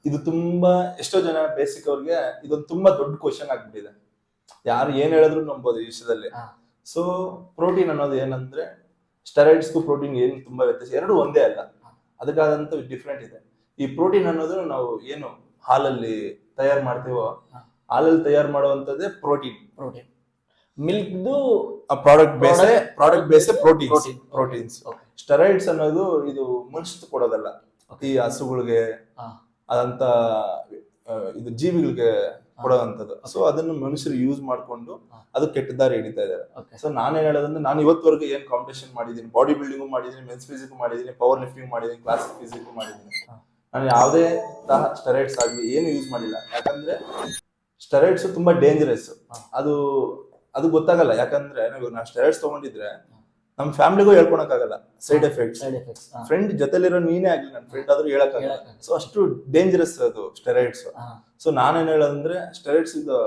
ಇದು ತುಂಬಾ ಎಷ್ಟೋ ಜನ ಬೇಸಿಕ್ ಅವ್ರಿಗೆ ಇದೊಂದು ತುಂಬಾ ದೊಡ್ಡ ಕ್ವಶನ್ ಆಗ್ಬಿಟ್ಟಿದೆ. ಯಾರು ಏನ್ ಹೇಳಿದ್ರು ನಂಬೋದು ಈ ವಿಷಯದಲ್ಲಿ. ಸೊ ಪ್ರೋಟೀನ್ ಅನ್ನೋದು ಏನಂದ್ರೆ, ಸ್ಟೆರಾಯ್ಡ್ಸ್ಗೂ ಪ್ರೋಟೀನ್ ಏನು ತುಂಬಾ ವ್ಯತ್ಯಾಸ, ಎರಡು ಒಂದೇ ಅಲ್ಲ, ಅದಕ್ಕಾದಂತ ಡಿಫ್ರೆಂಟ್ ಇದೆ. ಈ ಪ್ರೋಟೀನ್ ಅನ್ನೋದು ನಾವು ಏನು ಹಾಲಲ್ಲಿ ತಯಾರು ಮಾಡ್ತೀವೋ, ಹಾಲಲ್ಲಿ ತಯಾರು ಮಾಡುವಂತದ್ದೇ ಪ್ರೋಟೀನ್. ಮಿಲ್ಕ್ದು ಪ್ರಾಡಕ್ಟ್ ಬೇಸ್ ಪ್ರೋಟೀನ್ಸ್. ಸ್ಟೆರಾಯ್ಡ್ಸ್ ಅನ್ನೋದು ಇದು ಮನುಷ್ಯ ಕೊಡೋದಲ್ಲ, ಈ ಹಸುಗಳಿಗೆ ಅದಂತ ಇದು ಜೀವಿಗಳಿಗೆ ಕೊಡೋದಂಥದ್ದು. ಸೊ ಅದನ್ನು ಮನುಷ್ಯರು ಯೂಸ್ ಮಾಡ್ಕೊಂಡು ಅದು ಕೆಟ್ಟ ದಾರಿ ಹಿಡಿತಾ ಇದ್ದಾರೆ. ಸೊ ನಾನೇನ್ ಹೇಳೋದಂದ್ರೆ, ನಾನು ಇವತ್ತವರೆಗೂ ಏನ್ ಕಾಂಪಿಟೇಷನ್ ಮಾಡಿದೀನಿ, ಬಾಡಿ ಬಿಲ್ಡಿಂಗು ಮಾಡಿದೀನಿ, ಮೆನ್ಸ್ ಫಿಸಿಕ್ ಮಾಡಿದೀನಿ, ಪವರ್ ಲಿಫ್ಟಿಂಗ್ ಮಾಡಿದೀನಿ, ಕ್ಲಾಸಿಕ್ ಫಿಸಿಕ್ ಮಾಡಿದೀನಿ. ನಾನು ಯಾವುದೇ ತರ ಸ್ಟೆರಾಯ್ಡ್ಸ್ ಆಗ್ಲಿ ಏನು ಯೂಸ್ ಮಾಡಿಲ್ಲ. ಯಾಕಂದ್ರೆ ಸ್ಟೆರಾಯ್ಡ್ಸ್ ತುಂಬಾ ಡೇಂಜರಸ್. ಅದು ಗೊತ್ತಾಗಲ್ಲ. ಯಾಕಂದ್ರೆ ನಾವು ಸ್ಟೆರಾಯ್ಡ್ಸ್ ತಗೊಂಡಿದ್ರೆ ನಮ್ ಫ್ಯಾಮಿಲಿಗೂ ಹೇಳ್ಕೊಳಕ್ಕಾಗಲ್ಲ ಸೈಡ್ ಎಫೆಕ್ಟ್ಸ್. ಫ್ರೆಂಡ್ ಜೊತೆಲಿರೋ ನೀನೇ ಆಗ್ಲಿ, ನನ್ನ ಫ್ರೆಂಡ್ ಆದ್ರೂ ಹೇಳಕ್ಕಾಗಲ್ಲ. ಸೊ ಅಷ್ಟು ಡೇಂಜರಸ್ ಅದು ಸ್ಟೆರಾಯ್ಡ್ಸ್. ಸೊ ನಾನೇನ್ ಹೇಳೋದಂದ್ರೆ, ಸ್ಟೆರಾಯ್ಡ್ಸ್ ಇದು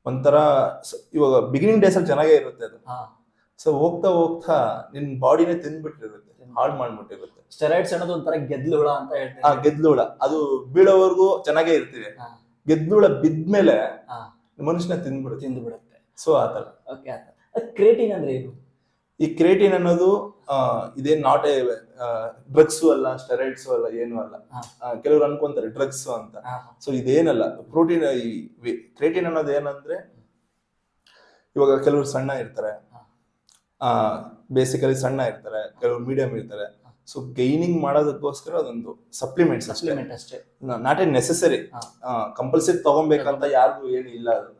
ಒಂಥರ ಇವಾಗ ಬಿಗಿನಿಂಗ್ ಡೇಸ್ ಅಲ್ಲಿ ಚೆನ್ನಾಗೇ ಇರುತ್ತೆ ಅದು. ಸೊ ಹೋಗ್ತಾ ನಿನ್ ಬಾಡಿನೇ ತಿಂದ್ಬಿಟ್ಟಿರುತ್ತೆ, ಹಾಳು ಮಾಡ್ಬಿಟ್ಟಿರುತ್ತೆ. ಸ್ಟೆರಾಯ್ಡ್ಸ್ ಅನ್ನೋದು ಒಂಥರ ಗೆದ್ಲು ಹುಳ ಅಂತ ಹೇಳ್ತಾರೆ. ಗೆದ್ಲು ಹುಳ. ಅದು ಬೀಳೋವರೆಗೂ ಚೆನ್ನಾಗೇ ಇರ್ತೀವಿ, ಗೆದ್ಲು ಹುಳ ಬಿದ್ಮೇಲೆ ಮನುಷ್ಯನ ತಿಂದ್ಬಿಡುತ್ತೆ. ಸೊ ಆತರ. ಕ್ರಿಯೇಟಿನ್ ಅಂದ್ರೆ ಏನು? ಈ ಕ್ರಿಯೇಟಿನ್ ಅನ್ನೋದು ಇದೇನ್ ನಾಟ್ ಎ ಡ್ರಗ್ಸ್ ಅಲ್ಲ, ಸ್ಟೆರಾಯ್ಡ್ಸ್ ಅಲ್ಲ, ಏನು ಅಲ್ಲ. ಕೆಲವರು ಅನ್ಕೊಂತಾರೆ ಡ್ರಗ್ಸ್ ಅಂತ. ಸೊ ಇದೇನಲ್ಲ. ಪ್ರೋಟೀನ್, ಈ ಕ್ರಿಯೇಟಿನ್ ಅನ್ನೋದು ಏನಂದ್ರೆ, ಇವಾಗ ಕೆಲವರು ಸಣ್ಣ ಇರ್ತಾರೆ, ಬೇಸಿಕಲಿ ಸಣ್ಣ ಇರ್ತಾರೆ, ಕೆಲವರು ಮೀಡಿಯಂ ಇರ್ತಾರೆ. ಸೊ ಗೈನಿಂಗ್ ಮಾಡೋದಕ್ಕೋಸ್ಕರ ಅದೊಂದು ಸಪ್ಲಿಮೆಂಟ್ಸ್ ಅಷ್ಟೇ, ನಾಟ್ ಎ ನೆಸೆಸರಿ. ಕಂಪಲ್ಸರಿ ತಗೊಬೇಕಂತ ಯಾರಿಗೂ ಏನು ಇಲ್ಲ. ಅದು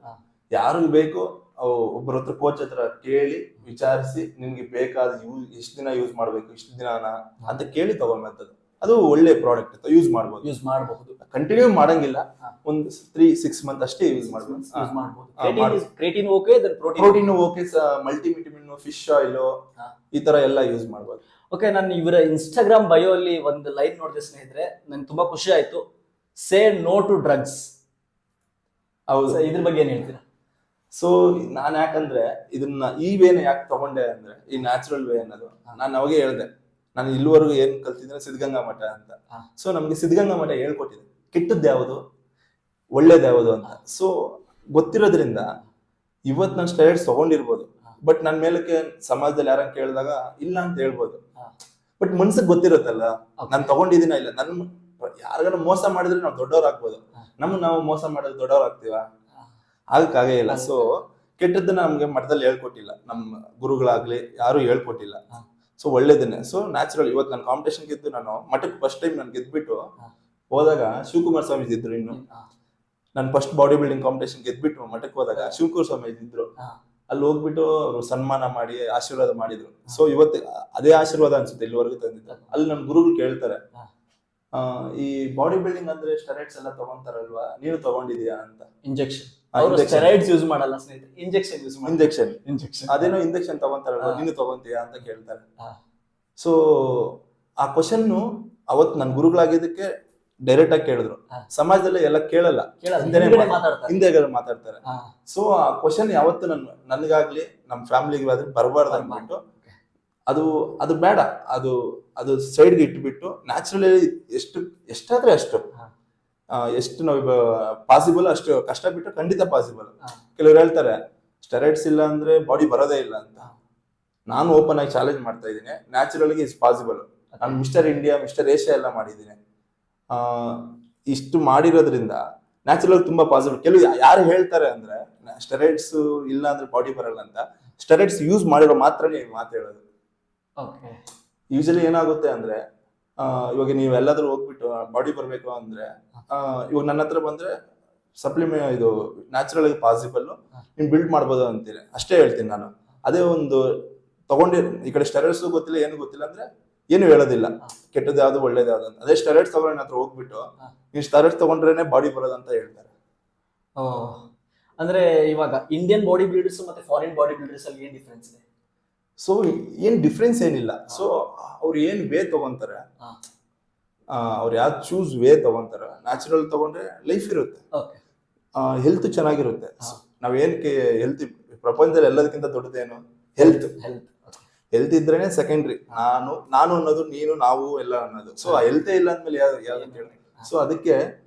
ಯಾರಿಗೂ ಬೇಕು ಒಬ್ಬರ ಹತ್ರ ಕೋಚ್ ಹತ್ರ ಕೇಳಿ ವಿಚಾರಿಸಿ ನಿಮ್ಗೆ ಬೇಕಾದ ಎಷ್ಟು ದಿನ ಯೂಸ್ ಮಾಡ್ಬೇಕು, ಇಷ್ಟು ದಿನ ಅಂತ ಕೇಳಿ ತಗೊಂಬಂತದ್ದು. ಅದು ಒಳ್ಳೆ ಪ್ರಾಡಕ್ಟ್, ಯೂಸ್ ಮಾಡಬಹುದು. ಕಂಟಿನ್ಯೂ ಮಾಡಂಗಿಲ್ಲ, ಒಂದು 3-6 ಮಂತ್ ಅಷ್ಟೇ ಯೂಸ್ ಮಾಡಬಹುದು. Protein okay, multivitamin, fish oil, ಈ ತರ ಎಲ್ಲ ಯೂಸ್ ಮಾಡಬಹುದು. ಓಕೆ, ನಾನು ಇವರ ಇನ್ಸ್ಟಾಗ್ರಾಮ್ ಬಯೋ ಅಲ್ಲಿ ಒಂದು ಲೈನ್ ನೋಡಿದೆ ಸ್ನೇಹಿತರೆ, ನನ್ಗೆ ತುಂಬಾ ಖುಷಿ ಆಯ್ತು. Say no to drugs. ಹೌದು, ಇದ್ರ ಬಗ್ಗೆ ಏನ್ ಹೇಳ್ತೀರಾ? ಸೊ ನಾನ್ ಯಾಕಂದ್ರೆ ಇದನ್ನ ಈ ವೇನ ಯಾಕೆ ತಗೊಂಡೆ ಅಂದ್ರೆ, ಈ ನ್ಯಾಚುರಲ್ ವೇ ಅನ್ನೋದು ನಾನು ಅವಾಗೆ ಹೇಳ್ದೆ. ನಾನು ಇಲ್ಲಿವರೆಗೂ ಏನ್ ಕಲ್ತಿದ್ರೆ ಸಿದ್ಧಗಂಗಾ ಮಠ ಅಂತ. ಸೊ ನಮ್ಗೆ ಸಿದ್ಧಗಂಗಾ ಮಠ ಹೇಳ್ಕೊಟ್ಟಿದೆ ಕೆಟ್ಟದ್ದು ಯಾವುದು, ಒಳ್ಳೇದು ಯಾವುದು ಅಂತ. ಸೊ ಗೊತ್ತಿರೋದ್ರಿಂದ ಇವತ್ತು ನಾನು ಸ್ಟೆರಾಯ್ಡ್ಸ್ ತಗೊಂಡಿರ್ಬೋದು, ಬಟ್ ನನ್ನ ಮೇಲಕ್ಕೆ ಸಮಾಜದಲ್ಲಿ ಯಾರ ಕೇಳಿದಾಗ ಇಲ್ಲ ಅಂತ ಹೇಳ್ಬೋದು. ಬಟ್ ಮನ್ಸಿಗೆ ಗೊತ್ತಿರುತ್ತಲ್ಲ ನಾನು ತಗೊಂಡಿದ್ದೀನ ಇಲ್ಲ. ಯಾರಿಗಾರ ಮೋಸ ಮಾಡಿದ್ರೆ ನಾವು ದೊಡ್ಡವ್ರು ಆಗ್ಬೋದು, ನಾವು ಮೋಸ ಮಾಡಿದ್ರೆ ದೊಡ್ಡವ್ರು ಆಗ್ತೀವ? ಆಗಕ್ಕಾಗೇ ಇಲ್ಲ. ಸೊ ಕೆಟ್ಟದ್ದನ್ನ ನಮ್ಗೆ ಮಠದಲ್ಲಿ ಹೇಳ್ಕೊಟ್ಟಿಲ್ಲ, ನಮ್ಮ ಗುರುಗಳಾಗ್ಲಿ ಯಾರು ಹೇಳ್ಕೊಟ್ಟಿಲ್ಲ. ಸೊ ಒಳ್ಳೇದನ್ನೇ. ಸೊ ನ್ಯಾಚುರಲ್ ಇವತ್ತು ನಾನು ಕಾಂಪಿಟೇಷನ್ ಗೆದ್ದು ನಾನು ಮಠಕ್ಕೆ ಫಸ್ಟ್ ಟೈಮ್ ನಾನು ಗೆದ್ಬಿಟ್ಟು ಹೋದಾಗ ಶಿವಕುಮಾರ್ ಸ್ವಾಮೀಜಿ ಇದ್ರು. ಇನ್ನು ನಾನು ಫಸ್ಟ್ ಬಾಡಿ ಬಿಲ್ಡಿಂಗ್ ಕಾಂಪಿಟೇಷನ್ ಗೆದ್ಬಿಟ್ಟು ಮಠಕ್ಕೆ ಹೋದಾಗ ಶಿವಕುಮಾರ್ ಸ್ವಾಮೀಜಿ ಇದ್ರು. ಅಲ್ಲಿ ಹೋಗ್ಬಿಟ್ಟು ಅವರು ಸನ್ಮಾನ ಮಾಡಿ ಆಶೀರ್ವಾದ ಮಾಡಿದ್ರು. ಸೊ ಇವತ್ತು ಅದೇ ಆಶೀರ್ವಾದ ಅನ್ಸುತ್ತೆ ಇಲ್ಲಿವರೆಗೂ ತಂದಿದ್ದು. ಅಲ್ಲಿ ನನ್ನ ಗುರುಗಳು ಕೇಳ್ತಾರೆ, ಈ ಬಾಡಿ ಬಿಲ್ಡಿಂಗ್ ಅಂದ್ರೆ ಸ್ಟೆರಾಯ್ಡ್ಸ್ ಎಲ್ಲ ತಗೊಂತಾರಲ್ವಾ, ನೀನು ತಗೊಂಡಿದ್ಯಾ ಅಂತ. ಇಂಜೆಕ್ಷನ್ ಸ್ಟೆರಾಯ್ಡ್ಸ್ ಯೂಸ್ ಮಾಡಲ್ಲ ಸ್ನೇಹಿತರೆ, ಇಂಜೆಕ್ಷನ್ ಅದೇನೋ ಇಂಜೆಕ್ಷನ್ ತಗೊಂತಾರಲ್ವಾ, ನೀನು ತಗೊಂತೀಯಾ ಅಂತ ಕೇಳ್ತಾರೆ. ಸೊ ಆ ಕ್ವಶನ್ ಅವತ್ತು ನನ್ನ ಗುರುಗಳಾಗಿದ್ದಕ್ಕೆ ಡೈರೆಕ್ಟ್ ಆಗಿ ಕೇಳಿದ್ರು. ಸಮಾಜದಲ್ಲಿ ಎಲ್ಲ ಕೇಳಲ್ಲ, ಹಿಂದೆ ಮಾತಾಡ್ತಾರೆ. ಸೊ ಆ ಕ್ವಶನ್ ಯಾವತ್ತು ನನ್ಗಾಗ್ಲಿ ನಮ್ಮ ಫ್ಯಾಮಿಲಿಗೆ ಆದ್ರೆ ಬರಬಾರ್ದು ಅಂದ್ಬಿಟ್ಟು ಅದು ಬೇಡ, ಅದು ಸೈಡ್ಗೆ ಇಟ್ಬಿಟ್ಟು ನ್ಯಾಚುರಲಿ ಎಷ್ಟಾದ್ರೆ ಅಷ್ಟು ಎಷ್ಟು ನಾವು ಪಾಸಿಬಲ್ ಅಷ್ಟು ಕಷ್ಟ ಬಿಟ್ಟು ಖಂಡಿತ ಪಾಸಿಬಲ್. ಕೆಲವ್ರು ಹೇಳ್ತಾರೆ ಸ್ಟೆರಾಯ್ಡ್ಸ್ ಇಲ್ಲ ಅಂದ್ರೆ ಬಾಡಿ ಬರೋದೇ ಇಲ್ಲ ಅಂತ. ನಾನು ಓಪನ್ ಆಗಿ ಚಾಲೆಂಜ್ ಮಾಡ್ತಾ ಇದ್ದೀನಿ, ನ್ಯಾಚುರಲ್ ಇಸ್ ಪಾಸಿಬಲ್. ನಾನು ಮಿಸ್ಟರ್ ಇಂಡಿಯಾ, ಮಿಸ್ಟರ್ ಏಷ್ಯಾ ಎಲ್ಲ ಮಾಡಿದ್ದೀನಿ. ಇಷ್ಟು ಮಾಡಿರೋದ್ರಿಂದ ನ್ಯಾಚುರಲ್ ತುಂಬಾ ಪಾಸಿಬಲ್. ಕೆಲವು ಯಾರು ಹೇಳ್ತಾರೆ ಅಂದ್ರೆ ಸ್ಟೆರಾಯ್ಡ್ಸ್ ಇಲ್ಲ ಅಂದ್ರೆ ಬಾಡಿ ಬರಲ್ಲ ಅಂತ, ಸ್ಟೆರಾಯ್ಡ್ಸ್ ಯೂಸ್ ಮಾಡಿರೋ ಮಾತ್ರನೇ ಮಾತು ಹೇಳೋದು. ಯೂಶಲಿ ಏನಾಗುತ್ತೆ ಅಂದ್ರೆ ಇವಾಗ ನೀವು ಎಲ್ಲಾದ್ರೂ ಹೋಗ್ಬಿಟ್ಟು ಬಾಡಿ ಬರ್ಬೇಕು ಅಂದ್ರೆ ಇವಾಗ ನನ್ನ ಹತ್ರ ಬಂದ್ರೆ ಸಪ್ಲಿಮೆಂಟ್ ಇದು ನ್ಯಾಚುರಲ್ ಆಗಿ ಪಾಸಿಬಲ್, ನೀವು ಬಿಲ್ಡ್ ಮಾಡ್ಬೋದು ಅಂತೀರಿ, ಅಷ್ಟೇ ಹೇಳ್ತೀನಿ ನಾನು. ಅದೇ ಒಂದು ತಗೊಂಡಿ ಈ ಕಡೆ ಸ್ಟೆರಾಯ್ಡ್ಸ್ ಗೊತ್ತಿಲ್ಲ ಏನು ಗೊತ್ತಿಲ್ಲ ಅಂದ್ರೆ ಏನು ಹೇಳೋದಿಲ್ಲ, ಕೆಟ್ಟದ್ದು ಯಾವ್ದು ಒಳ್ಳೇದು ಯಾವ್ದು ಅಂತ. ಅದೇ ಸ್ಟೆರಾಯ್ಡ್ಸ್ ತಗೊಂಡು ಹತ್ರ ಹೋಗ್ಬಿಟ್ಟು ನೀವು ಸ್ಟೆರಾಯ್ಡ್ಸ್ ತಗೊಂಡ್ರೇನೆ ಬಾಡಿ ಬರೋದಂತ ಹೇಳ್ತಾರೆ. ಅಂದ್ರೆ ಇವಾಗ ಇಂಡಿಯನ್ ಬಾಡಿ ಬಿಲ್ಡರ್ಸ್ ಮತ್ತೆ ಫಾರಿನ್ ಬಾಡಿ ಬಿಲ್ಡರ್ಸ್ ಅಲ್ಲಿ ಏನ್ ಡಿಫ್ರೆನ್ಸ್ ಇದೆ? ಸೊ ಏನ್ ಡಿಫ್ರೆನ್ಸ್ ಏನಿಲ್ಲ. ಸೊ ಅವ್ರು ಏನ್ ವೇ ತಗೊಂತಾರೆ, ಅವ್ರು ಯಾವ್ದು ಚೂಸ್ ವೇ ತಗೊಂತಾರ, ನ್ಯಾಚುರಲ್ ತಗೊಂಡ್ರೆ ಲೈಫ್ ಇರುತ್ತೆ, ಹೆಲ್ತ್ ಚೆನ್ನಾಗಿರುತ್ತೆ. ನಾವೇನಕ್ಕೆ ಹೆಲ್ತ್ ಪ್ರಪಂಚದಲ್ಲಿ ಎಲ್ಲದಕ್ಕಿಂತ ದೊಡ್ಡದೇನು ಹೆಲ್ತ್ ಇದ್ರೇನೆ ಸೆಕೆಂಡ್ರಿ. ನಾನು ಅನ್ನೋದು, ನೀನು, ನಾವು ಎಲ್ಲ ಅನ್ನೋದು. ಸೊ ಆ ಹೆಲ್ತೇ ಇಲ್ಲ ಅಂದ್ಮೇಲೆ ಯಾವ್ದು ಹೇಳಿ. ಸೊ ಅದಕ್ಕೆ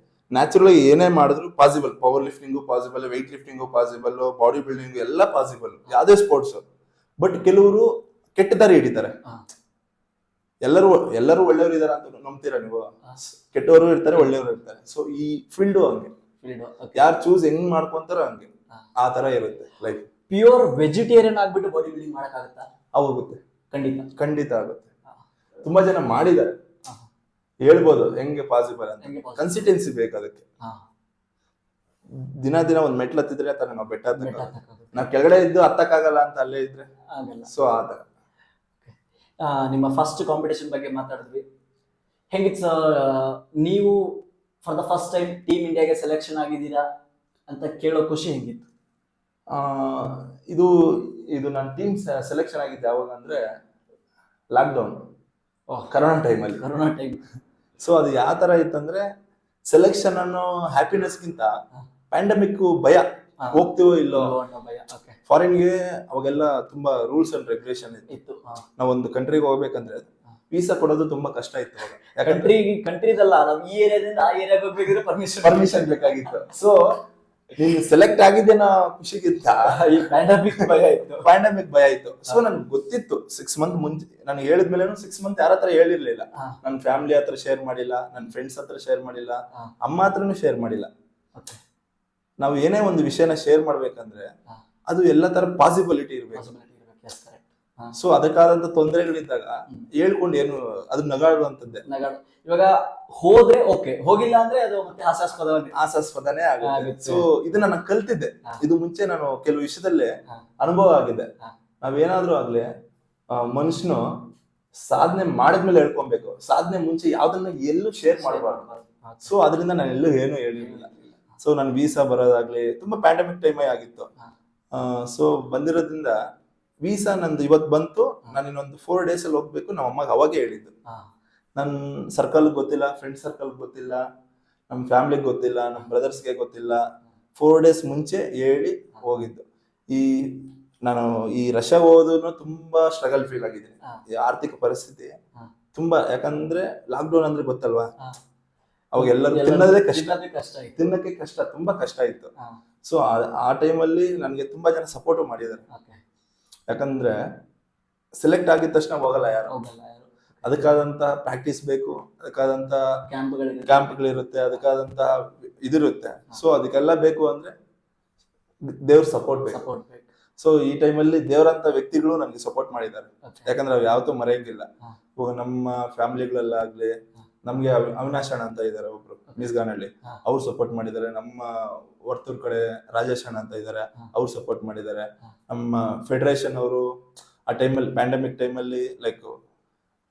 ನ್ಯಾಚುರಲ್ ಏನೇ ಮಾಡಿದ್ರು possible. Power lifting possible, weight lifting possible, body building ಎಲ್ಲ ಪಾಸಿಬಲ್, ಯಾವ್ದೇ ಸ್ಪೋರ್ಟ್ಸ್. ಬಟ್ ಕೆಲವರು ಕೆಟ್ಟ ದಾರಿ ಹಿಡಿತಾರೆ. ಎಲ್ಲರೂ ಒಳ್ಳೆಯವರು ಇದಾರೆ ಅಂತ ನಂಬ್ತೀರಾ ನೀವು? ಕೆಟ್ಟವರು ಇರ್ತಾರೆ, ಒಳ್ಳೆಯವರು ಇರ್ತಾರೆ. ಸೊ ಈ ಫೀಲ್ಡ್ ಹಂಗೆ, ಯಾರು ಚೂಸ್ ಹೆಂಗ್ ಮಾಡ್ಕೊಂತಾರೋ ಹಂಗೆ, ಆ ತರ ಇರುತ್ತೆ ಲೈಫ್. ಪ್ಯೂರ್ ವೆಜಿಟೇರಿಯನ್ ಆಗ್ಬಿಟ್ಟು ಬಾಡಿ ಬಿಲ್ಡಿಂಗ್ ಮಾಡಕ್ಕಾಗತ್ತಾ? ಆಗುತ್ತೆ, ಖಂಡಿತ ಆಗುತ್ತೆ. ತುಂಬಾ ಜನ ಮಾಡಿದ್ದಾರೆ, ಹೇಳ್ಬೋದು ಹೆಂಗೆ ಪಾಸಿಬಲ್ ಅಂತ. ಕನ್ಸಿಸ್ಟೆನ್ಸಿ ಬೇಕು ಅದಕ್ಕೆ. ದಿನ ಒಂದ್ ಮೆಟ್ಲು ಹತ್ತಿದ್ರೆ ತಾನೆ ನಾವು ಬೆಟ್ಟ ಹತ್ತಕ್ಕಾಗಲ್ಲ. ನಾವ್ ಕೆಳಗಡೆ ಇದ್ದು ಹತ್ತಕ್ಕಾಗಲ್ಲ ಅಂತ ಅಲ್ಲೇ ಇದ್ರೆ. ಸೊ ಆತರ. ನಿಮ್ಮ ಫಸ್ಟ್ ಕಾಂಪಿಟೇಷನ್ ಬಗ್ಗೆ ಮಾತಾಡಿದ್ವಿ. ಹೆಂಗಿತ್ತು ಸರ್, ನೀವು for the first time team ಇಂಡಿಯಾಗೆ ಸೆಲೆಕ್ಷನ್ ಆಗಿದ್ದೀರಾ ಅಂತ ಕೇಳೋ ಖುಷಿ ಹೆಂಗಿತ್ತು? ಇದು ನನ್ನ ಟೀಮ್ ಸೆಲೆಕ್ಷನ್ ಆಗಿದ್ದು ಯಾವಾಗ ಅಂದ್ರೆ ಲಾಕ್ಡೌನ್, ಕರೋನಾ ಟೈಮ್. ಸೊ ಅದು ಯಾವ ತರ ಇತ್ತಂದ್ರೆ ಸೆಲೆಕ್ಷನ್ ಅನ್ನೋ ಹ್ಯಾಪಿನೆಸ್ಗಿಂತ ಪ್ಯಾಂಡಮಿಕ್ ಭಯ, ಹೋಗ್ತೀವೋ ಇಲ್ಲೋ. ಫಾರಿನ್ಗೆ ಅವಾಗೆಲ್ಲ ತುಂಬಾ ರೂಲ್ಸ್ ಅಂಡ್ ರೆಗ್ಯುಲೇಷನ್ ಇತ್ತು. ನಾವೊಂದು ಕಂಟ್ರಿಗೆ ಹೋಗ್ಬೇಕಂದ್ರೆ ವೀಸಾ ಕೊಡೋದು ತುಂಬಾ ಕಷ್ಟ ಇತ್ತು ಅವಾಗ. ಕಂಟ್ರಿದಲ್ಲ, ನಾವು ಈ ಏರಿಯಾದಿಂದ ಆ ಏರಿಯಾಗೆ ಹೋಗ್ಬೇಕಿದ್ರೆ ಪರ್ಮಿಷನ್ ಬೇಕಾಗಿತ್ತು. ಸೊ ನೀನು ಸೆಲೆಕ್ಟ್ ಆಗಿದ್ದೇನ ಖುಷಿಗಿಂತ ಈ ಪ್ಯಾಂಡಮಿಕ್ ಭಯ ಇತ್ತು. ಸೊ ನನ್ಗೆ ಗೊತ್ತಿತ್ತು 6 ಮಂತ್ ಮುಂಚೆ. ನಾನು ಹೇಳಿದ್ಮೇಲೆ 6 ಮಂತ್ ಯಾರ ಹತ್ರ ಹೇಳಿರ್ಲಿಲ್ಲ. ನನ್ನ ಫ್ಯಾಮಿಲಿ ಹತ್ರ ಶೇರ್ ಮಾಡಿಲ್ಲ, ನನ್ನ ಫ್ರೆಂಡ್ಸ್ ಹತ್ರ ಶೇರ್ ಮಾಡಿಲ್ಲ, ಅಮ್ಮ ಹತ್ರನೂ ಶೇರ್ ಮಾಡಿಲ್ಲ. ನಾವು ಏನೇ ಒಂದು ವಿಷಯನ ಶೇರ್ ಮಾಡ್ಬೇಕಂದ್ರೆ ಅದು ಎಲ್ಲ ತರ ಪಾಸಿಬಿಲಿಟಿ ಇರ್ಬೇಕು. ಸೊ ಅದಕ್ಕಾದಂತ ತೊಂದರೆಗಳಿದ್ದಾಗ ಹೇಳ್ಕೊಂಡು ಏನು ಅದು ನಗಾಡುವಂತದ್ದೇ. ಇವಾಗ ಹೋದ್ರೆ ಓಕೆ, ಹೋಗಿಲ್ಲ ಅಂದ್ರೆ ಅದು ಮತ್ತೆ ಹಾಸ್ಯಾಸ್ಪದನೇ ಆಗುತ್ತೆ. ಸೊ ಇದನ್ನ ನಾನು ಕಲ್ತಿದ್ದೆ. ಇದು ಮುಂಚೆ ನಾನು ಕೆಲವು ವಿಷಯದಲ್ಲೇ ಅನುಭವ ಆಗಿದೆ. ನಾವೇನಾದ್ರೂ ಆಗ್ಲಿ ಮನುಷ್ಯನು ಸಾಧನೆ ಮಾಡಿದ್ಮೇಲೆ ಹೇಳ್ಕೊಬೇಕು, ಸಾಧನೆ ಮುಂಚೆ ಯಾವ್ದನ್ನ ಎಲ್ಲೂ ಶೇರ್ ಮಾಡಬಾರ್ದು. ಸೊ ಅದರಿಂದ ನಾನು ಎಲ್ಲೂ ಏನು ಹೇಳಿರ್ಲಿಲ್ಲ. ಸೊ ನನ್ ವೀಸಾ ಬರೋದಾಗ್ಲಿ ತುಂಬಾ ಪ್ಯಾಂಡಮಿಕ್ ಟೈಮೇ ಆಗಿತ್ತು. ಸೊ ಬಂದಿರೋದ್ರಿಂದ ವೀಸಾ ನಂದು ಇವತ್ತು ಬಂತು, ನಾನು ಇನ್ನೊಂದು 4 days ಅಲ್ಲಿ ಹೋಗ್ಬೇಕು. ನಮ್ಮ ಅಮ್ಮಗೆ ಅವಾಗೇ ಹೇಳಿದ್ದು. ನನ್ನ ಸರ್ಕಲ್ ಗೊತ್ತಿಲ್ಲ, ಫ್ರೆಂಡ್ ಸರ್ಕಲ್ ಗೊತ್ತಿಲ್ಲ, ನಮ್ಮ ಫ್ಯಾಮಿಲಿಗೆ ಗೊತ್ತಿಲ್ಲ, ನಮ್ಮ ಬ್ರದರ್ಸ್ಗೆ ಗೊತ್ತಿಲ್ಲ. 4 days ಮುಂಚೆ ಹೇಳಿ ಹೋಗಿದ್ದು. ನಾನು ಈ ರಷ್ಯಾ ಹೋದೂ ತುಂಬಾ ಸ್ಟ್ರಗಲ್ ಫೀಲ್ ಆಗಿದ್ದೀನಿ. ಈ ಆರ್ಥಿಕ ಪರಿಸ್ಥಿತಿ ತುಂಬಾ, ಯಾಕಂದ್ರೆ ಲಾಕ್ಡೌನ್ ಅಂದ್ರೆ ಗೊತ್ತಲ್ವಾ, ಅವಾಗ ಎಲ್ಲರೂ ತಿನ್ನಕ್ಕೆ ಕಷ್ಟ, ತುಂಬಾ ಕಷ್ಟ ಇತ್ತು. ಸೊ ಆ ಟೈಮಲ್ಲಿ ನನಗೆ ತುಂಬಾ ಜನ ಸಪೋರ್ಟ್ ಮಾಡಿದ್ದಾರೆ. ಯಾಕಂದ್ರೆ ಸೆಲೆಕ್ಟ್ ಆಗಿದ ತಕ್ಷಣ ಹೋಗಲ್ಲ ಯಾರು. ಅದಕ್ಕಾದಂತ ಪ್ರಾಕ್ಟೀಸ್ ಬೇಕು, ಅದಕ್ಕಾದಂತ ಕ್ಯಾಂಪ್ಗಳಿರುತ್ತೆ, ಅದಕ್ಕಾದಂತ ಇದಿರುತ್ತೆ. ಸೊ ಅದಕ್ಕೆಲ್ಲ ಬೇಕು ಅಂದ್ರೆ ದೇವ್ರ ಸಪೋರ್ಟ್ ಬೇಕು. ಸಪೋರ್ಟ್ ಬೇಕು. ಸೊ ಈ ಟೈಮಲ್ಲಿ ದೇವರಂತ ವ್ಯಕ್ತಿಗಳು ನನಗೆ ಸಪೋರ್ಟ್ ಮಾಡಿದ್ದಾರೆ. Okay. ಯಾಕಂದ್ರೆ ಅವ್ ಯಾವತ್ತೂ ಮರೆಯಂಗಿಲ್ಲ. ಹಾ. ಇವಾಗ ನಮ್ಮ ಫ್ಯಾಮಿಲಿಗಳಲ್ಲಾಗ್ಲಿ ನಮ್ಗೆ ಅವಿನಾಶ್ ಅಣ್ಣ ಅಂತ ಇದಾರೆ ಒಬ್ರು ಮಿಸ್ಗಾನಹಳ್ಳಿ, ಹಾ. ಅವ್ರು ಸಪೋರ್ಟ್ ಮಾಡಿದ್ದಾರೆ. ನಮ್ಮ ವರ್ತೂರ್ ಕಡೆ ರಾಜೇಶ್ ಅಣ್ಣ ಅಂತ ಇದಾರೆ, ಹಾ. ಅವ್ರು ಸಪೋರ್ಟ್ ಮಾಡಿದ್ದಾರೆ. ಹಾ. ನಮ್ಮ ಫೆಡರೇಷನ್ ಅವರು ಆ ಟೈಮಲ್ಲಿ ಪ್ಯಾಂಡಮಿಕ್ ಟೈಮಲ್ಲಿ ಲೈಕ್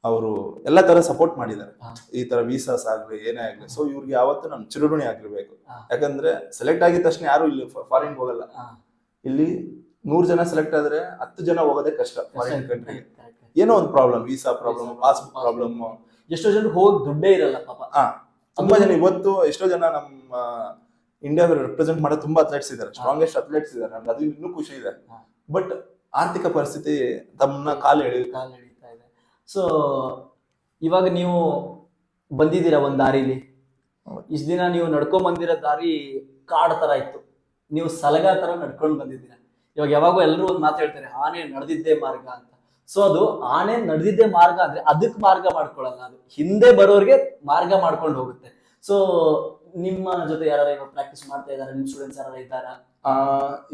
ಅವರು ಎಲ್ಲಾ ತರ ಸಪೋರ್ಟ್ ಮಾಡಿದ್ದಾರೆ. ಹಾ. ಈ ತರ ವೀಸಾಸ್ ಆಗ್ಲಿ ಏನೇ ಆಗ್ಲಿ. ಸೊ ಇವ್ರಿಗೆ ಯಾವತ್ತೂ ನಮ್ ಚಿರಋಣಿ ಆಗಿರ್ಬೇಕು. ಹಾ. ಯಾಕಂದ್ರೆ ಸೆಲೆಕ್ಟ್ ಆಗಿದ ತಕ್ಷಣ ಯಾರು ಇಲ್ಲಿ ಫಾರಿನ್ ಹೋಗಲ್ಲ. ಹಾ. ಇಲ್ಲಿ 100 ಜನ ಸೆಲೆಕ್ಟ್ ಆದ್ರೆ 10 ಜನ ಹೋಗೋದೇ ಕಷ್ಟ ಫಾರಿನ್ ಕಂಟ್ರಿಗೆ. Correct. ಏನೋ ಒಂದು problem, visa problem, passbook problem. ಎಷ್ಟೋ ಜನ ಹೋಗಿ ದುಡ್ಡೇ ಇರಲ್ಲ ಪಾಪ. ತುಂಬಾ ಜನ ಇವತ್ತು ಎಷ್ಟೋ ಜನ ನಮ್ಮ ಇಂಡಿಯಾ ರೆಪ್ರೆಸೆಂಟ್ ಮಾಡೋ ತುಂಬಾ ಅಥ್ಲೆಟ್ಸ್ ಇದಾರೆ, ಸ್ಟ್ರಾಂಗೆಸ್ಟ್ ಅಥ್ಲೆಟ್ಸ್ ಇದಾರೆ. ನಮ್ಗೆ ಅದು ಇನ್ನೂ ಖುಷಿ ಇದೆ. ಹಾ. ಬಟ್ ಆರ್ಥಿಕ ಪರಿಸ್ಥಿತಿ ತಮ್ಮನ್ನ ಕಾಲು ಹಿಡಿತಾ ಇದೆ. ಸೊ ಇವಾಗ ನೀವು ಬಂದಿದ್ದೀರಾ ಒಂದ್ ದಾರಿಲಿ. ಇಷ್ಟ ದಿನ ನೀವು ನಡ್ಕೊಂಡ್ ಬಂದಿರೋ ದಾರಿ ಕಾಡ್ ತರ ಇತ್ತು, ನೀವು ಸಲಗ ತರ ನಡ್ಕೊಂಡ್ ಬಂದಿದ್ದೀರಾ. ಇವಾಗ ಯಾವಾಗೂ ಎಲ್ಲರೂ ಒಂದ್ ಮಾತು ಹೇಳ್ತಾರೆ, ಆನೆ ನಡೆದಿದ್ದೇ ಮಾರ್ಗ ಅಂತ. ಸೊ ಅದು ಆನೆ ನಡೆದಿದ್ದೇ ಮಾರ್ಗ ಅಂದ್ರೆ ಅದಕ್ಕೆ ಮಾರ್ಗ ಮಾಡ್ಕೊಳಲ್ಲ, ಅದು ಹಿಂದೆ ಬರೋರ್ಗೆ ಮಾರ್ಗ ಮಾಡ್ಕೊಂಡು ಹೋಗುತ್ತೆ. ಸೊ ನಿಮ್ಮ ಜೊತೆ ಯಾರು ಇವಾಗ ಪ್ರಾಕ್ಟೀಸ್ ಮಾಡ್ತಾ ಇದಾರೆ, ನಿಮ್ ಸ್ಟೂಡೆಂಟ್ಸ್ ಯಾರು ಇದ್ದಾರಾ?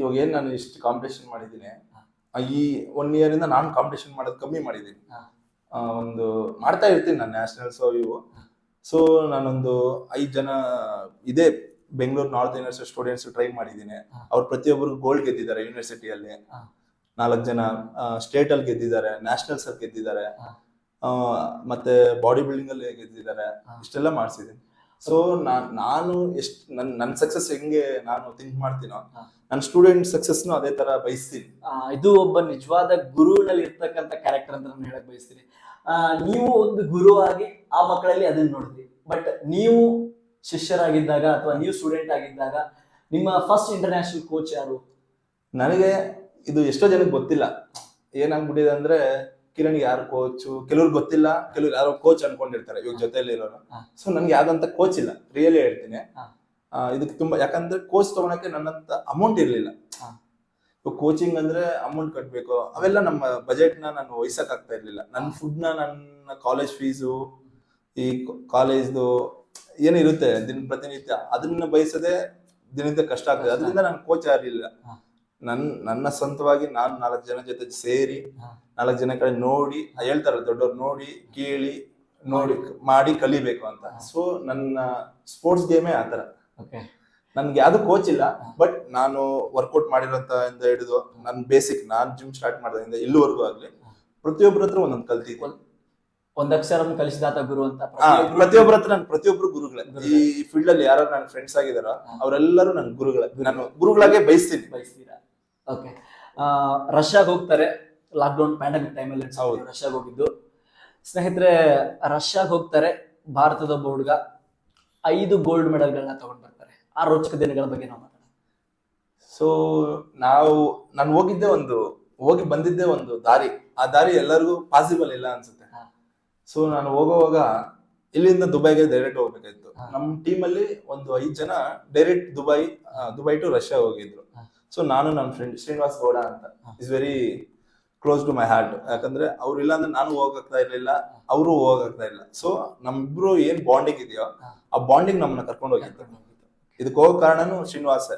ಇವಾಗ ಏನ್ ನಾನು ಇಷ್ಟು ಕಾಂಪಿಟೇಷನ್ ಮಾಡಿದ್ದೀನಿ, ಈ 1 year ಇಂದ ನಾನು ಕಾಂಪಿಟೇಷನ್ ಮಾಡೋದು ಕಮ್ಮಿ ಮಾಡಿದ್ದೀನಿ. ಒಂದು ಮಾಡ್ತಾ ಇರ್ತೀನಿ ನಾನು ನ್ಯಾಷನಲ್ಸ್ ಇವು. ಸೊ ನಾನೊಂದು 5 ಜನ ಇದೇ Bengaluru north university students try ಮಾಡಿದ್ದೀನಿ. ಅವ್ರು ಪ್ರತಿಯೊಬ್ಬರು ಗೋಲ್ಡ್ ಗೆದ್ದಿದ್ದಾರೆ ಯೂನಿವರ್ಸಿಟಿಯಲ್ಲಿ. 4 ಜನ ಸ್ಟೇಟ್ ಅಲ್ಲಿ ಗೆದ್ದಿದ್ದಾರೆ, ನ್ಯಾಷನಲ್ಸ್ ಅಲ್ಲಿ ಗೆದ್ದಿದ್ದಾರೆ, ಮತ್ತೆ ಬಾಡಿ ಬಿಲ್ಡಿಂಗ್ ಅಲ್ಲಿ ಗೆದ್ದಿದ್ದಾರೆ. ಇಷ್ಟೆಲ್ಲ ಮಾಡ್ಸಿದ್ದೀನಿ. ಸೊ ನಾನು ಎಷ್ಟು ನನ್ನ ಸಕ್ಸಸ್ ಹೆಂಗೆ ನಾನು ಥಿಂಕ್ ಮಾಡ್ತೀನೋ, ನನ್ನ ಸ್ಟೂಡೆಂಟ್ ಸಕ್ಸಸ್ನು ಅದೇ ತರ ಬಯಸ್ತೀನಿ. ಇದು ಒಬ್ಬ ನಿಜವಾದ ಗುರುವಿನಲ್ಲಿ ಇರ್ತಕ್ಕಂಥ ಕ್ಯಾರೆಕ್ಟರ್ ಅಂತ ನಾನು ಹೇಳಕ್ ಬಯಸ್ತೀನಿ. ನೀವು ಒಂದು ಗುರು ಆಗಿ ಆ ಮಕ್ಕಳಲ್ಲಿ ಅದನ್ನ ನೋಡಿದ್ರಿ. ಬಟ್ ನೀವು ಶಿಷ್ಯರಾಗಿದ್ದಾಗ ಅಥವಾ ನೀವು ಸ್ಟೂಡೆಂಟ್ ಆಗಿದ್ದಾಗ ನಿಮ್ಮ ಫಸ್ಟ್ ಇಂಟರ್ನ್ಯಾಷನಲ್ ಕೋಚ್ ಯಾರು? ನನಗೆ ಇದು ಎಷ್ಟೋ ಜನಕ್ಕೆ ಗೊತ್ತಿಲ್ಲ. ಏನಾಗ್ಬಿಟ್ಟಿದೆ ಅಂದ್ರೆ ಕಿರಣ್ ಯಾರು ಕೋಚ್, ಕೆಲವ್ರಿಗೆ ಗೊತ್ತಿಲ್ಲ, ಕೆಲವ್ರು ಯಾರೋ ಕೋಚ್ ಅನ್ಕೊಂಡಿರ್ತಾರೆ ಇವಾಗ ಜೊತೆಲಿ ಇರೋರು. ಸೊ ನನ್ಗೆ ಯಾವ್ದಂತ ಕೋಚ್ ಇಲ್ಲ, ರಿಯಲಿ ಹೇಳ್ತೀನಿ. ಇದಕ್ಕೆ ತುಂಬಾ, ಯಾಕಂದ್ರೆ ಕೋಚ್ ತಗೊಳಕ್ಕೆ ನನ್ನಂತ ಅಮೌಂಟ್ ಇರ್ಲಿಲ್ಲ. ಇವಾಗ ಕೋಚಿಂಗ್ ಅಂದ್ರೆ ಅಮೌಂಟ್ ಕಟ್ಬೇಕು, ಅವೆಲ್ಲ ನಮ್ಮ ಬಜೆಟ್ ನಾನು ವಹಿಸಕ್ ಆಗ್ತಾ ಇರ್ಲಿಲ್ಲ. ನನ್ನ ಫುಡ್ ನನ್ನ ಕಾಲೇಜ್ ಫೀಸು, ಈ ಕಾಲೇಜ್ದು ಏನಿರುತ್ತೆ ಪ್ರತಿನಿತ್ಯ, ಅದನ್ನ ಬಯಸದೆ ದಿನನಿತ್ಯ ಕಷ್ಟ ಆಗ್ತದೆ. ಅದರಿಂದ ನಾನು ಕೋಚ್ ಯಾರಿಲ್ಲ. ನನ್ನ ಸ್ವಂತವಾಗಿ ನಾನು 4 ಜನ ಜೊತೆ ಸೇರಿ 4 ಜನ ಕಡೆ ನೋಡಿ, ಹೇಳ್ತಾರಲ್ಲ ದೊಡ್ಡವ್ರು, ನೋಡಿ ಕೇಳಿ ನೋಡಿ ಮಾಡಿ ಕಲಿಬೇಕು ಅಂತ. ಸೊ ನನ್ನ ಸ್ಪೋರ್ಟ್ಸ್ ಗೇಮೇ ಆತರ. ನನ್ಗೆ ಯಾವ್ದು ಕೋಚ್ ಇಲ್ಲ. ಬಟ್ ನಾನು ವರ್ಕೌಟ್ ಮಾಡಿರೋಂತ ಇಂದ ಹಿಡಿದು ನನ್ ಬೇಸಿಕ್, ನಾನ್ ಜಿಮ್ ಸ್ಟಾರ್ಟ್ ಮಾಡೋದ್ರಿಂದ ಇಲ್ಲಿವರೆಗೂ ಆಗ್ಲಿ ಪ್ರತಿಯೊಬ್ಬರ ಹತ್ರ ಒಂದೊಂದು ಕಲ್ತಿದ್ದೀನಿ. ಒಂದಕ್ಷರ ಕಲಿಸಿದಾತ ಗುರು ಅಂತ ಪ್ರತಿಯೊಬ್ಬರ ಹತ್ರ ನಾನು ಪ್ರತಿಯೊಬ್ರು ಗುರುಗಳೇ. ಈ ಫೀಲ್ಡ್ ಅಲ್ಲಿ ಯಾರು ನನ್ನ ಫ್ರೆಂಡ್ಸ್ ಆಗಿದಾರೋ ಅವರೆಲ್ಲರೂ ನನ್ ಗುರುಗಳೇ. ನಾನು ಗುರುಗಳಾಗೆ ಬಯಸ್ತೀರಾ? ಓಕೆ. ರಷ್ಯಾಗ್ ಹೋಗ್ತಾರೆ, ಲಾಕ್ಡೌನ್ ಪ್ಯಾಂಡಮಿಕ್ ಟೈಮಲ್ಲಿ ರಷ್ಯಾಗ್ ಹೋಗಿದ್ದು. ಸ್ನೇಹಿತರೆ, ರಷ್ಯಾಗ್ ಹೋಗ್ತಾರೆ, ಭಾರತದ ಒಬ್ಬ ಹುಡುಗ 5 ಗೋಲ್ಡ್ ಮೆಡಲ್ಗಳನ್ನ ತಗೊಂಡ್ ಬರ್ತಾರೆ. ಆ ರೋಚಕ ದಿನಗಳ ಬಗ್ಗೆ ನಾವು ಮಾತಾಡೋಣ. ಸೊ ನಾನು ಹೋಗಿ ಬಂದಿದ್ದೆ ಒಂದು ದಾರಿ. ಆ ದಾರಿ ಎಲ್ಲರಿಗೂ ಪಾಸಿಬಲ್ ಇಲ್ಲ ಅನ್ಸುತ್ತೆ. ಸೊ ನಾನು ಹೋಗುವಾಗ ಇಲ್ಲಿಂದ ದುಬೈಗೆ ಡೈರೆಕ್ಟ್ ಹೋಗ್ಬೇಕಾಯ್ತು. ನಮ್ಮ ಟೀಮ್ ಅಲ್ಲಿ ಒಂದು 5 ಜನ ಡೈರೆಕ್ಟ್ ದುಬೈ ಟು ರಷ್ಯಾ ಹೋಗಿದ್ರು. ಸೊ ನಾನು ನನ್ನ ಫ್ರೆಂಡ್ ಶ್ರೀನಿವಾಸ್ ಗೌಡ ಅಂತ, is very close to my heart. ಯಾಕಂದ್ರೆ ಅವ್ರು ಇಲ್ಲ ಅಂದ್ರೆ ನಾನು ಹೋಗಕ್ತಾ ಇರ್ಲಿಲ್ಲ, ಅವರು ಹೋಗಕ್ತಾ ಇಲ್ಲ. ಸೊ ನಮ್ಮಿಬ್ರು ಏನ್ ಬಾಂಡಿಂಗ್ ಇದೆಯೋ ಆ ಬಾಂಡಿಂಗ್ ನಮ್ಮನ್ನ ಕರ್ಕೊಂಡು ಹೋಗಿತ್ತು. ಇದಕ್ಕೆ ಹೋಗೋ ಕಾರಣನು ಶ್ರೀನಿವಾಸ.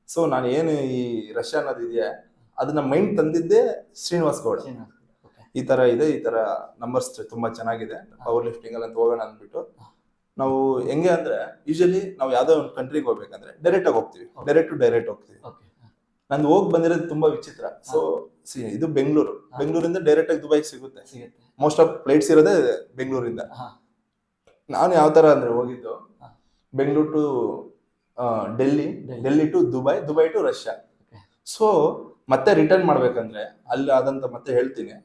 ಸೊ ನಾನು ಏನು ಈ ರಷ್ಯಾ ಅನ್ನೋದು ಇದೆಯಾ ಅದನ್ನ ಮೈಂಡ್ ತಂದಿದ್ದೆ ಶ್ರೀನಿವಾಸ್ ಗೌಡ. ಈ ತರ ಇದೆ, ಈ ತರ ನಂಬರ್ಸ್ ತುಂಬಾ ಚೆನ್ನಾಗಿದೆ, ಪವರ್ ಲಿಫ್ಟಿಂಗ್ ಅಲ್ಲಿ ಅಂತ ಹೋಗೋಣ ಅಂದ್ಬಿಟ್ಟು ನಾವು ಹೆಂಗೆ ಅಂದ್ರೆ ಯೂಶಲಿ ನಾವು ಯಾವ್ದೋ ಒಂದು ಕಂಟ್ರಿಗೆ ಹೋಗ್ಬೇಕಂದ್ರೆ ಡೈರೆಕ್ಟ್ ಆಗಿ ಹೋಗ್ತೀವಿ, ಡೈರೆಕ್ಟ್ ಹೋಗ್ತೀವಿ. ನಂದು ಹೋಗಿ ಬಂದಿರೋದು ತುಂಬಾ ವಿಚಿತ್ರ. ಸೊ ಇದು ಬೆಂಗಳೂರಿಂದ ಡೈರೆಕ್ಟ್ ಆಗಿ ದುಬೈಗೆ ಸಿಗುತ್ತೆ. ಮೋಸ್ಟ್ ಆಫ್ ಫ್ಲೈಟ್ಸ್ ಇರೋದೇ ಬೆಂಗಳೂರಿಂದ. ನಾನು ಯಾವ ತರ ಅಂದ್ರೆ ಹೋಗಿದ್ದು Bengaluru to Delhi to Dubai to Russia. So ಮತ್ತೆ ರಿಟರ್ನ್ ಮಾಡ್ಬೇಕಂದ್ರೆ ಅಲ್ಲಿ ಆದಂತ ಮತ್ತೆ ಹೇಳ್ತೀನಿ,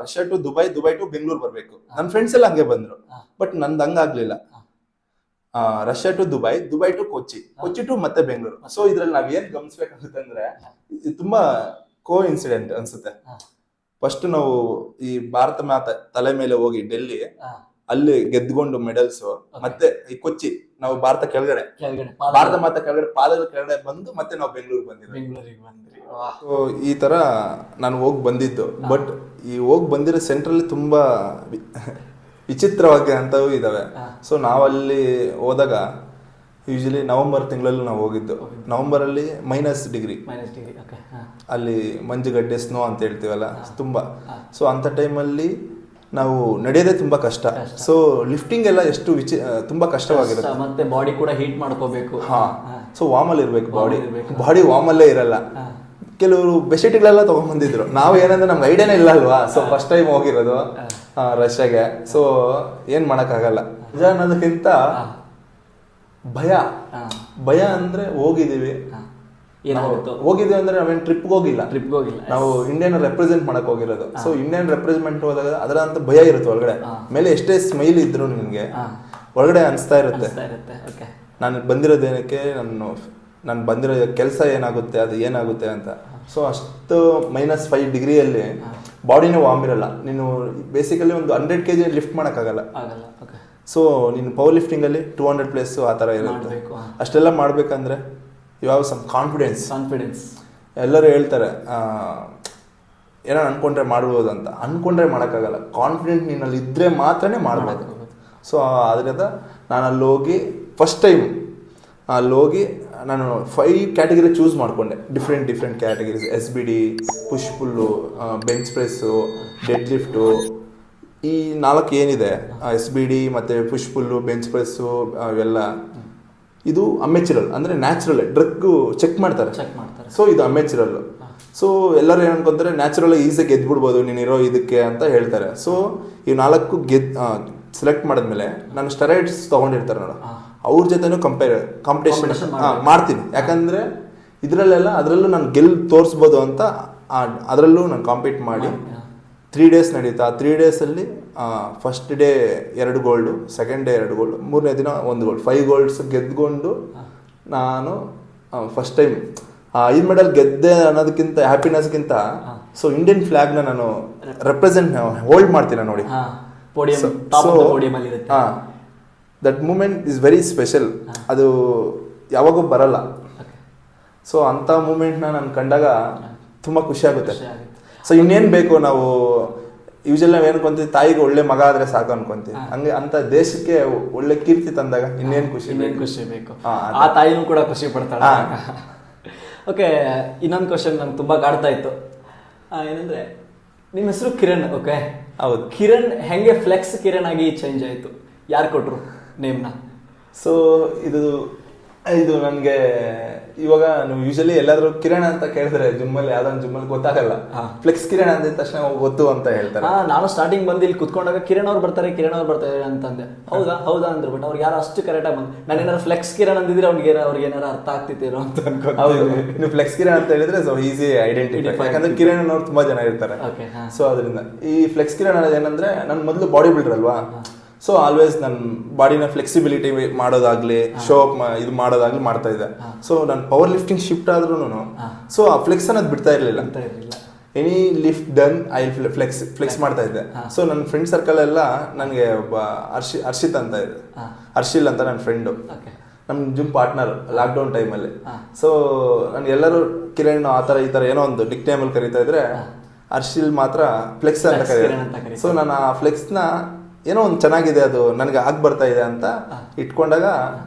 Russia to Dubai to Bengaluru ಬರ್ಬೇಕು. ನನ್ನ ಫ್ರೆಂಡ್ಸ್ ಎಲ್ಲ ಹಂಗೆ ಬಂದ್ರು. ಬಟ್ ನಂದು ಹಂಗಾಗ್ಲಿಲ್ಲ. Russia to Dubai to Kochi to ಮತ್ತೆ ಬೆಂಗಳೂರು. ಸೊ ಇದ್ರಲ್ಲಿ ನಾವ್ ಏನ್ ಗಮನಿಸ್ಬೇಕಾಗುತ್ತೆ ಅಂದ್ರೆ ಇದು ತುಂಬಾ ಕೋ ಇನ್ಸಿಡೆಂಟ್ ಅನ್ಸುತ್ತೆ. ಫಸ್ಟ್ ನಾವು ಈ ಭಾರತ ಮಾತೆ ತಲೆ ಮೇಲೆ ಹೋಗಿ ಡೆಲ್ಲಿ, ಅಲ್ಲಿ ಗೆದ್ಕೊಂಡು ಮೆಡಲ್ಸ್, ಮತ್ತೆ ಈ ಕೊಚ್ಚಿ ನಾವು ಭಾರತ ಕೆಳಗಡೆ ಭಾರತ ಮಾತೆ ಕೆಳಗಡೆ ಪಾದಗಳ ಕೆಳಗಡೆ ಬಂದು ಮತ್ತೆ ನಾವು ಬೆಂಗಳೂರಿಗೆ ಬಂದಿದ್ವಿ. ಸೊ ಈ ತರ ನಾನು ಹೋಗಿ ಬಂದಿದ್ದು. ಬಟ್ ಈ ಹೋಗಿ ಬಂದಿರೋ ಸೆಂಟ್ರಲ್ಲಿ ತುಂಬಾ ವಿಚಿತ್ರವಾಗಿ ಅಂತವೂ ಇದಾವೆ. ಸೊ ನಾವಲ್ಲಿ ಹೋದಾಗ ಯೂಶಲಿ ನವೆಂಬರ್ ತಿಂಗಳಲ್ಲಿ ನಾವು ಹೋಗಿದ್ದು. ನವೆಂಬರಲ್ಲಿ -ಡಿಗ್ರಿ, ಓಕೆ. ಅಲ್ಲಿ ಮಂಜುಗಡ್ಡೆ ಸ್ನೋ ಅಂತ ಹೇಳ್ತೀವಲ್ಲ ತುಂಬ. ಸೊ ಅಂಥ ಟೈಮಲ್ಲಿ ನಾವು ನಡೆಯೋದೇ ತುಂಬ ಕಷ್ಟ. ಸೊ ಲಿಫ್ಟಿಂಗ್ ಎಲ್ಲ ಎಷ್ಟು ತುಂಬ ಕಷ್ಟವಾಗಿರುತ್ತೆ. ಮತ್ತೆ ಬಾಡಿ ಕೂಡ ಹೀಟ್ ಮಾಡ್ಕೋಬೇಕು. ಸೊ ವಾಮಲ್ಲಿ ಇರಬೇಕು, ಬಾಡಿ ವಾಮಲ್ಲೇ ಇರಲ್ಲ. ಕೆಲವರು ಬೆಡ್ಶೀಟ್ಗಳೆಲ್ಲ ತಗೊಂಡ್ಬಂದಿದ್ರು. ನಾವು ಏನಂದ್ರೆ ನಮ್ಗೆ ಐಡಿಯಾನೇ ಇಲ್ಲ ಅಲ್ವಾ. ಸೊ ಫಸ್ಟ್ ಟೈಮ್ ಹೋಗಿರೋದು ರಷ್ಯಾಗೆ. ಸೊ ಏನ್ ಮಾಡಕ್ಕಾಗಲ್ಲ. ನಿಜ ಅನ್ನೋದಕ್ಕಿಂತ ಭಯ ಅಂದ್ರೆ ಹೋಗಿದೀವಿ ಅಂದ್ರೆ ನಾವೇನ್ ಟ್ರಿಪ್ಗೆ ಹೋಗಿಲ್ಲ, ನಾವು ಇಂಡಿಯನ್ ರೆಪ್ರೆಸೆಂಟ್ ಮಾಡಕ್ ಹೋಗಿರೋದು. ಸೊ ಇಂಡಿಯನ್ ರೆಪ್ರೆಸೆಂಟ್ ಹೋದಾಗ ಅದರ ಅಂತ ಭಯ ಇರುತ್ತೆ ಒಳಗಡೆ. ಮೇಲೆ ಎಷ್ಟೇ ಸ್ಮೈಲ್ ಇದ್ರು ನಿಮ್ಗೆ ಒಳಗಡೆ ಅನಿಸ್ತಾ ಇರುತ್ತೆ ನಾನು ಬಂದಿರೋದೇನಕ್ಕೆ, ನಾನು ಬಂದಿರೋ ಕೆಲಸ ಏನಾಗುತ್ತೆ, ಅದು ಏನಾಗುತ್ತೆ ಅಂತ. ಸೊ ಅಷ್ಟು -5 ಡಿಗ್ರಿಯಲ್ಲಿ ಬಾಡಿನೇ ವಾರ್ಮ್ ಇರಲ್ಲ. ನೀನು ಬೇಸಿಕಲಿ ಒಂದು 100 kg ಲಿಫ್ಟ್ ಮಾಡೋಕ್ಕಾಗಲ್ಲ. ಸೊ ನೀನು ಪವರ್ ಲಿಫ್ಟಿಂಗಲ್ಲಿ 200 ಪ್ಲಸ್ ಆ ಥರ ಇರುತ್ತೆ. ಅಷ್ಟೆಲ್ಲ ಮಾಡ್ಬೇಕಂದ್ರೆ ಯು ಹ್ಯಾವ್ ಸಮ್ ಕಾನ್ಫಿಡೆನ್ಸ್. ಎಲ್ಲರೂ ಹೇಳ್ತಾರೆ ಏನೋ ಅನ್ಕೊಂಡ್ರೆ ಮಾಡ್ಬೋದು ಅಂತ. ಅನ್ಕೊಂಡ್ರೆ ಮಾಡೋಕ್ಕಾಗಲ್ಲ. ಕಾನ್ಫಿಡೆಂಟ್ ನೀನಲ್ಲಿ ಇದ್ರೆ ಮಾತ್ರನೇ ಮಾಡಬೇಕು. ಸೊ ಅದರಿಂದ ನಾನು ಅಲ್ಲಿ ಹೋಗಿ ಫಸ್ಟ್ ಟೈಮ್ ನಾನು 5 ಕ್ಯಾಟಗರಿ ಚೂಸ್ ಮಾಡಿಕೊಂಡೆ. Different categories: SBD, push full, bench press, dead lift. ಈ 4 ಏನಿದೆ, SBD ಮತ್ತು ಪುಷ್ ಪುಲ್ಲು, ಬೆಂಚ್ ಪ್ರೆಸ್ಸು, ಇವೆಲ್ಲ ಇದು ಅಮೆಚುರಲ್, ಅಂದರೆ ನ್ಯಾಚುರಲ್. ಡ್ರಗ್ಗು ಚೆಕ್ ಮಾಡ್ತಾರೆ. ಸೊ ಇದು ಅಮೆಚುರಲ್ಲು. ಸೊ ಎಲ್ಲರೂ ಏನು ಅನ್ಕೊಂತಾರೆ, ನ್ಯಾಚುರಲ್ ಈಸಿಯಾಗಿ ಗೆದ್ಬಿಡ್ಬೋದು ನೀನಿರೋ ಇದಕ್ಕೆ ಅಂತ ಹೇಳ್ತಾರೆ. ಸೊ ಈ 4 ಸೆಲೆಕ್ಟ್ ಮಾಡಿದ್ಮೇಲೆ ನಾನು ಸ್ಟೆರಾಯ್ಡ್ಸ್ ತೊಗೊಂಡಿರ್ತಾರೆ ನೋಡು, ಅವ್ರ ಜೊತೆನೂ ಕಾಂಪಿಟೇಷನ್ ಮಾಡ್ತೀನಿ. ಯಾಕಂದರೆ ಅದರಲ್ಲೂ ನಾನು ತೋರಿಸ್ಬೋದು ಅಂತ ಅದರಲ್ಲೂ ನಾನು ಕಾಂಪೀಟ್ ಮಾಡಿ 3 days ನಡೀತಾ. 3 daysಲ್ಲಿ first day 2 gold, second day 2 gold, 3ನೇ ದಿನ 1 ಗೋಲ್ಡ್, 5 ಗೋಲ್ಡ್ಸ್ ಗೆದ್ಕೊಂಡು ನಾನು ಫಸ್ಟ್ ಟೈಮ್ 5 ಮೆಡಲ್ ಗೆದ್ದೆ ಅನ್ನೋದಕ್ಕಿಂತ ಹ್ಯಾಪಿನೆಸ್ಗಿಂತ ಸೊ ಇಂಡಿಯನ್ ಫ್ಲಾಗ್ನ ನಾನು ಹೋಲ್ಡ್ ಮಾಡ್ತೀನಿ ನೋಡಿ. That moment is very special. ಅದು ಯಾವಾಗೂ ಬರಲ್ಲ. ಸೊ ಅಂಥ ಮೂಮೆಂಟ್ನ ನಾನು ಕಂಡಾಗ ತುಂಬ ಖುಷಿ ಆಗುತ್ತೆ. ಸೊ ಇನ್ನೇನು ಬೇಕು, ನಾವು ಯೂಶಲಿ ನಾವು ಏನ್ಕೊಂತೀವಿ, ತಾಯಿಗೆ ಒಳ್ಳೆ ಮಗ ಆದ್ರೆ ಸಾಕು ಅನ್ಕೊಂತೀವಿ. ಹಂಗೆ ಅಂತ ದೇಶಕ್ಕೆ ಒಳ್ಳೆ ಕೀರ್ತಿ ತಂದಾಗ ಇನ್ನೇನು ಖುಷಿ ಬೇಕು. ಆ ತಾಯಿನೂ ಕೂಡ ಖುಷಿ ಪಡ್ತಾಳೆ. ಓಕೆ, ಇನ್ನೊಂದು ಕ್ವಶನ್ ನಂಗೆ ತುಂಬ ಕಾಡ್ತಾ ಇತ್ತು. ಏನಂದ್ರೆ, ನಿಮ್ಮ ಹೆಸರು ಕಿರಣ್. ಓಕೆ, ಹೌದು. ಕಿರಣ್ ಹೆಂಗೆ ಫ್ಲೆಕ್ಸ್ ಕಿರಣ್ ಆಗಿ ಚೇಂಜ್ ಆಯಿತು? ಯಾರು ಕೊಟ್ರು ನೇಮ್ನ? ಸೊ ಇದು ನನಗೆ ಇವಾಗ ನೀವು ಯೂಶಲಿ ಎಲ್ಲಾದ್ರೂ ಕಿರಣ್ ಅಂತ ಕೇಳಿದ್ರೆ ಜಿಮ್ಮಲ್ಲಿ ಯಾವ್ದೊಂದು ಜಿಮ್ಮಲ್ಲಿ ಗೊತ್ತಾಗಲ್ಲ. ಫ್ಲೆಕ್ಸ್ ಕಿರಣ್ ಅಂದ ತಕ್ಷಣ ಗೊತ್ತು ಅಂತ ಹೇಳ್ತಾರೆ. ನಾನು ಸ್ಟಾರ್ಟಿಂಗ್ ಬಂದು ಇಲ್ಲಿ ಕುತ್ಕೊಂಡಾಗ ಕಿರಣ್ ಅವ್ರು ಬರ್ತಾರೆ ಅಂತಂದೆ. ಹೌದಾ ಅಂದ್ರು. ಬಟ್ ಅವ್ರಿಗೆ ಯಾರು ಅಷ್ಟು ಕರೆಕ್ಟಾಗಿ ಬಂದು ನಾನು ಏನಾರು ಫ್ಲೆಕ್ಸ್ ಕಿರಣ್ ಅಂದಿದ್ರೆ ಅವ್ರಿಗೆ ಏನಾರು ಅರ್ಥ ಆಗ್ತಿತ್ತೇನೋ ಅಂತ ಅನ್ಕೊಂಡು. ಹೌದು, ನೀವು ಫ್ಲೆಕ್ಸ್ ಕಿರಣ್ ಅಂತ ಹೇಳಿದ್ರೆ ಸೊ ಈಸಿ ಐಡೆಂಟಿಫೈ. ಯಾಕಂದ್ರೆ ಕಿರಣ್ ಅನ್ನೋರು ತುಂಬಾ ಜನ ಇರ್ತಾರೆ. ಸೊ ಅದರಿಂದ ಈ ಫ್ಲೆಕ್ಸ್ ಕಿರಣ್ ಅನ್ನೋದು ಏನಂದ್ರೆ, ನಾನು ಮೊದಲು ಬಾಡಿ ಬಿಲ್ಡರ್ ಅಲ್ವಾ. ಸೊ ಆಲ್ವೇಸ್ ನನ್ನ ಬಾಡಿನ ಫ್ಲೆಕ್ಸಿಬಿಲಿಟಿ ಮಾಡೋದಾಗ್ಲಿ, ಶೋ ಅಪ್ ಇದು ಮಾಡೋದಾಗ್ಲಿ ಮಾಡ್ತಾ ಇದ್ದೆ. ಸೊ ನಾನು ಪವರ್ ಲಿಫ್ಟಿಂಗ್ ಶಿಫ್ಟ್ ಆದ್ರೂ ಸೊ ಆ ಫ್ಲೆಕ್ಸ್ ಅನ್ನೋದು ಬಿಡ್ತಾ ಇರಲಿಲ್ಲ. Any lift done I flex ಮಾಡ್ತಾ ಇದ್ದೆ. ಸೊ ನನ್ನ ಫ್ರೆಂಡ್ ಸರ್ಕಲ್ ಎಲ್ಲ ನನಗೆ ಒಬ್ಬ ಹರ್ಷಿತ್ ಅಂತ ಇದೆ, ಹರ್ಷಿಲ್ ಅಂತ ನನ್ನ ಫ್ರೆಂಡು, ನಮ್ಮ ಜಿಮ್ ಪಾರ್ಟ್ನರ್ ಲಾಕ್ಡೌನ್ ಟೈಮಲ್ಲಿ. ಸೊ ನನಗೆ ಎಲ್ಲರೂ ಕಿರಣ್ ಆ ಥರ ಈ ಥರ ಏನೋ ಒಂದು ನಿಕ್ ನೇಮಲ್ಲಿ ಕರೀತಾ ಇದ್ರೆ, ಹರ್ಷಿಲ್ ಮಾತ್ರ ಫ್ಲೆಕ್ಸ್ ಅಂತ ಕರೀತಾರೆ. ಸೊ ನಾನು ಆ ಫ್ಲೆಕ್ಸ್ನ ಏನೋ ಒಂದು ಚೆನ್ನಾಗಿದೆ, ಅದು ನನಗೆ ಆಗಿ ಬರ್ತಾ ಇದೆ ಅಂತ ಇಟ್ಕೊಂಡಾಗ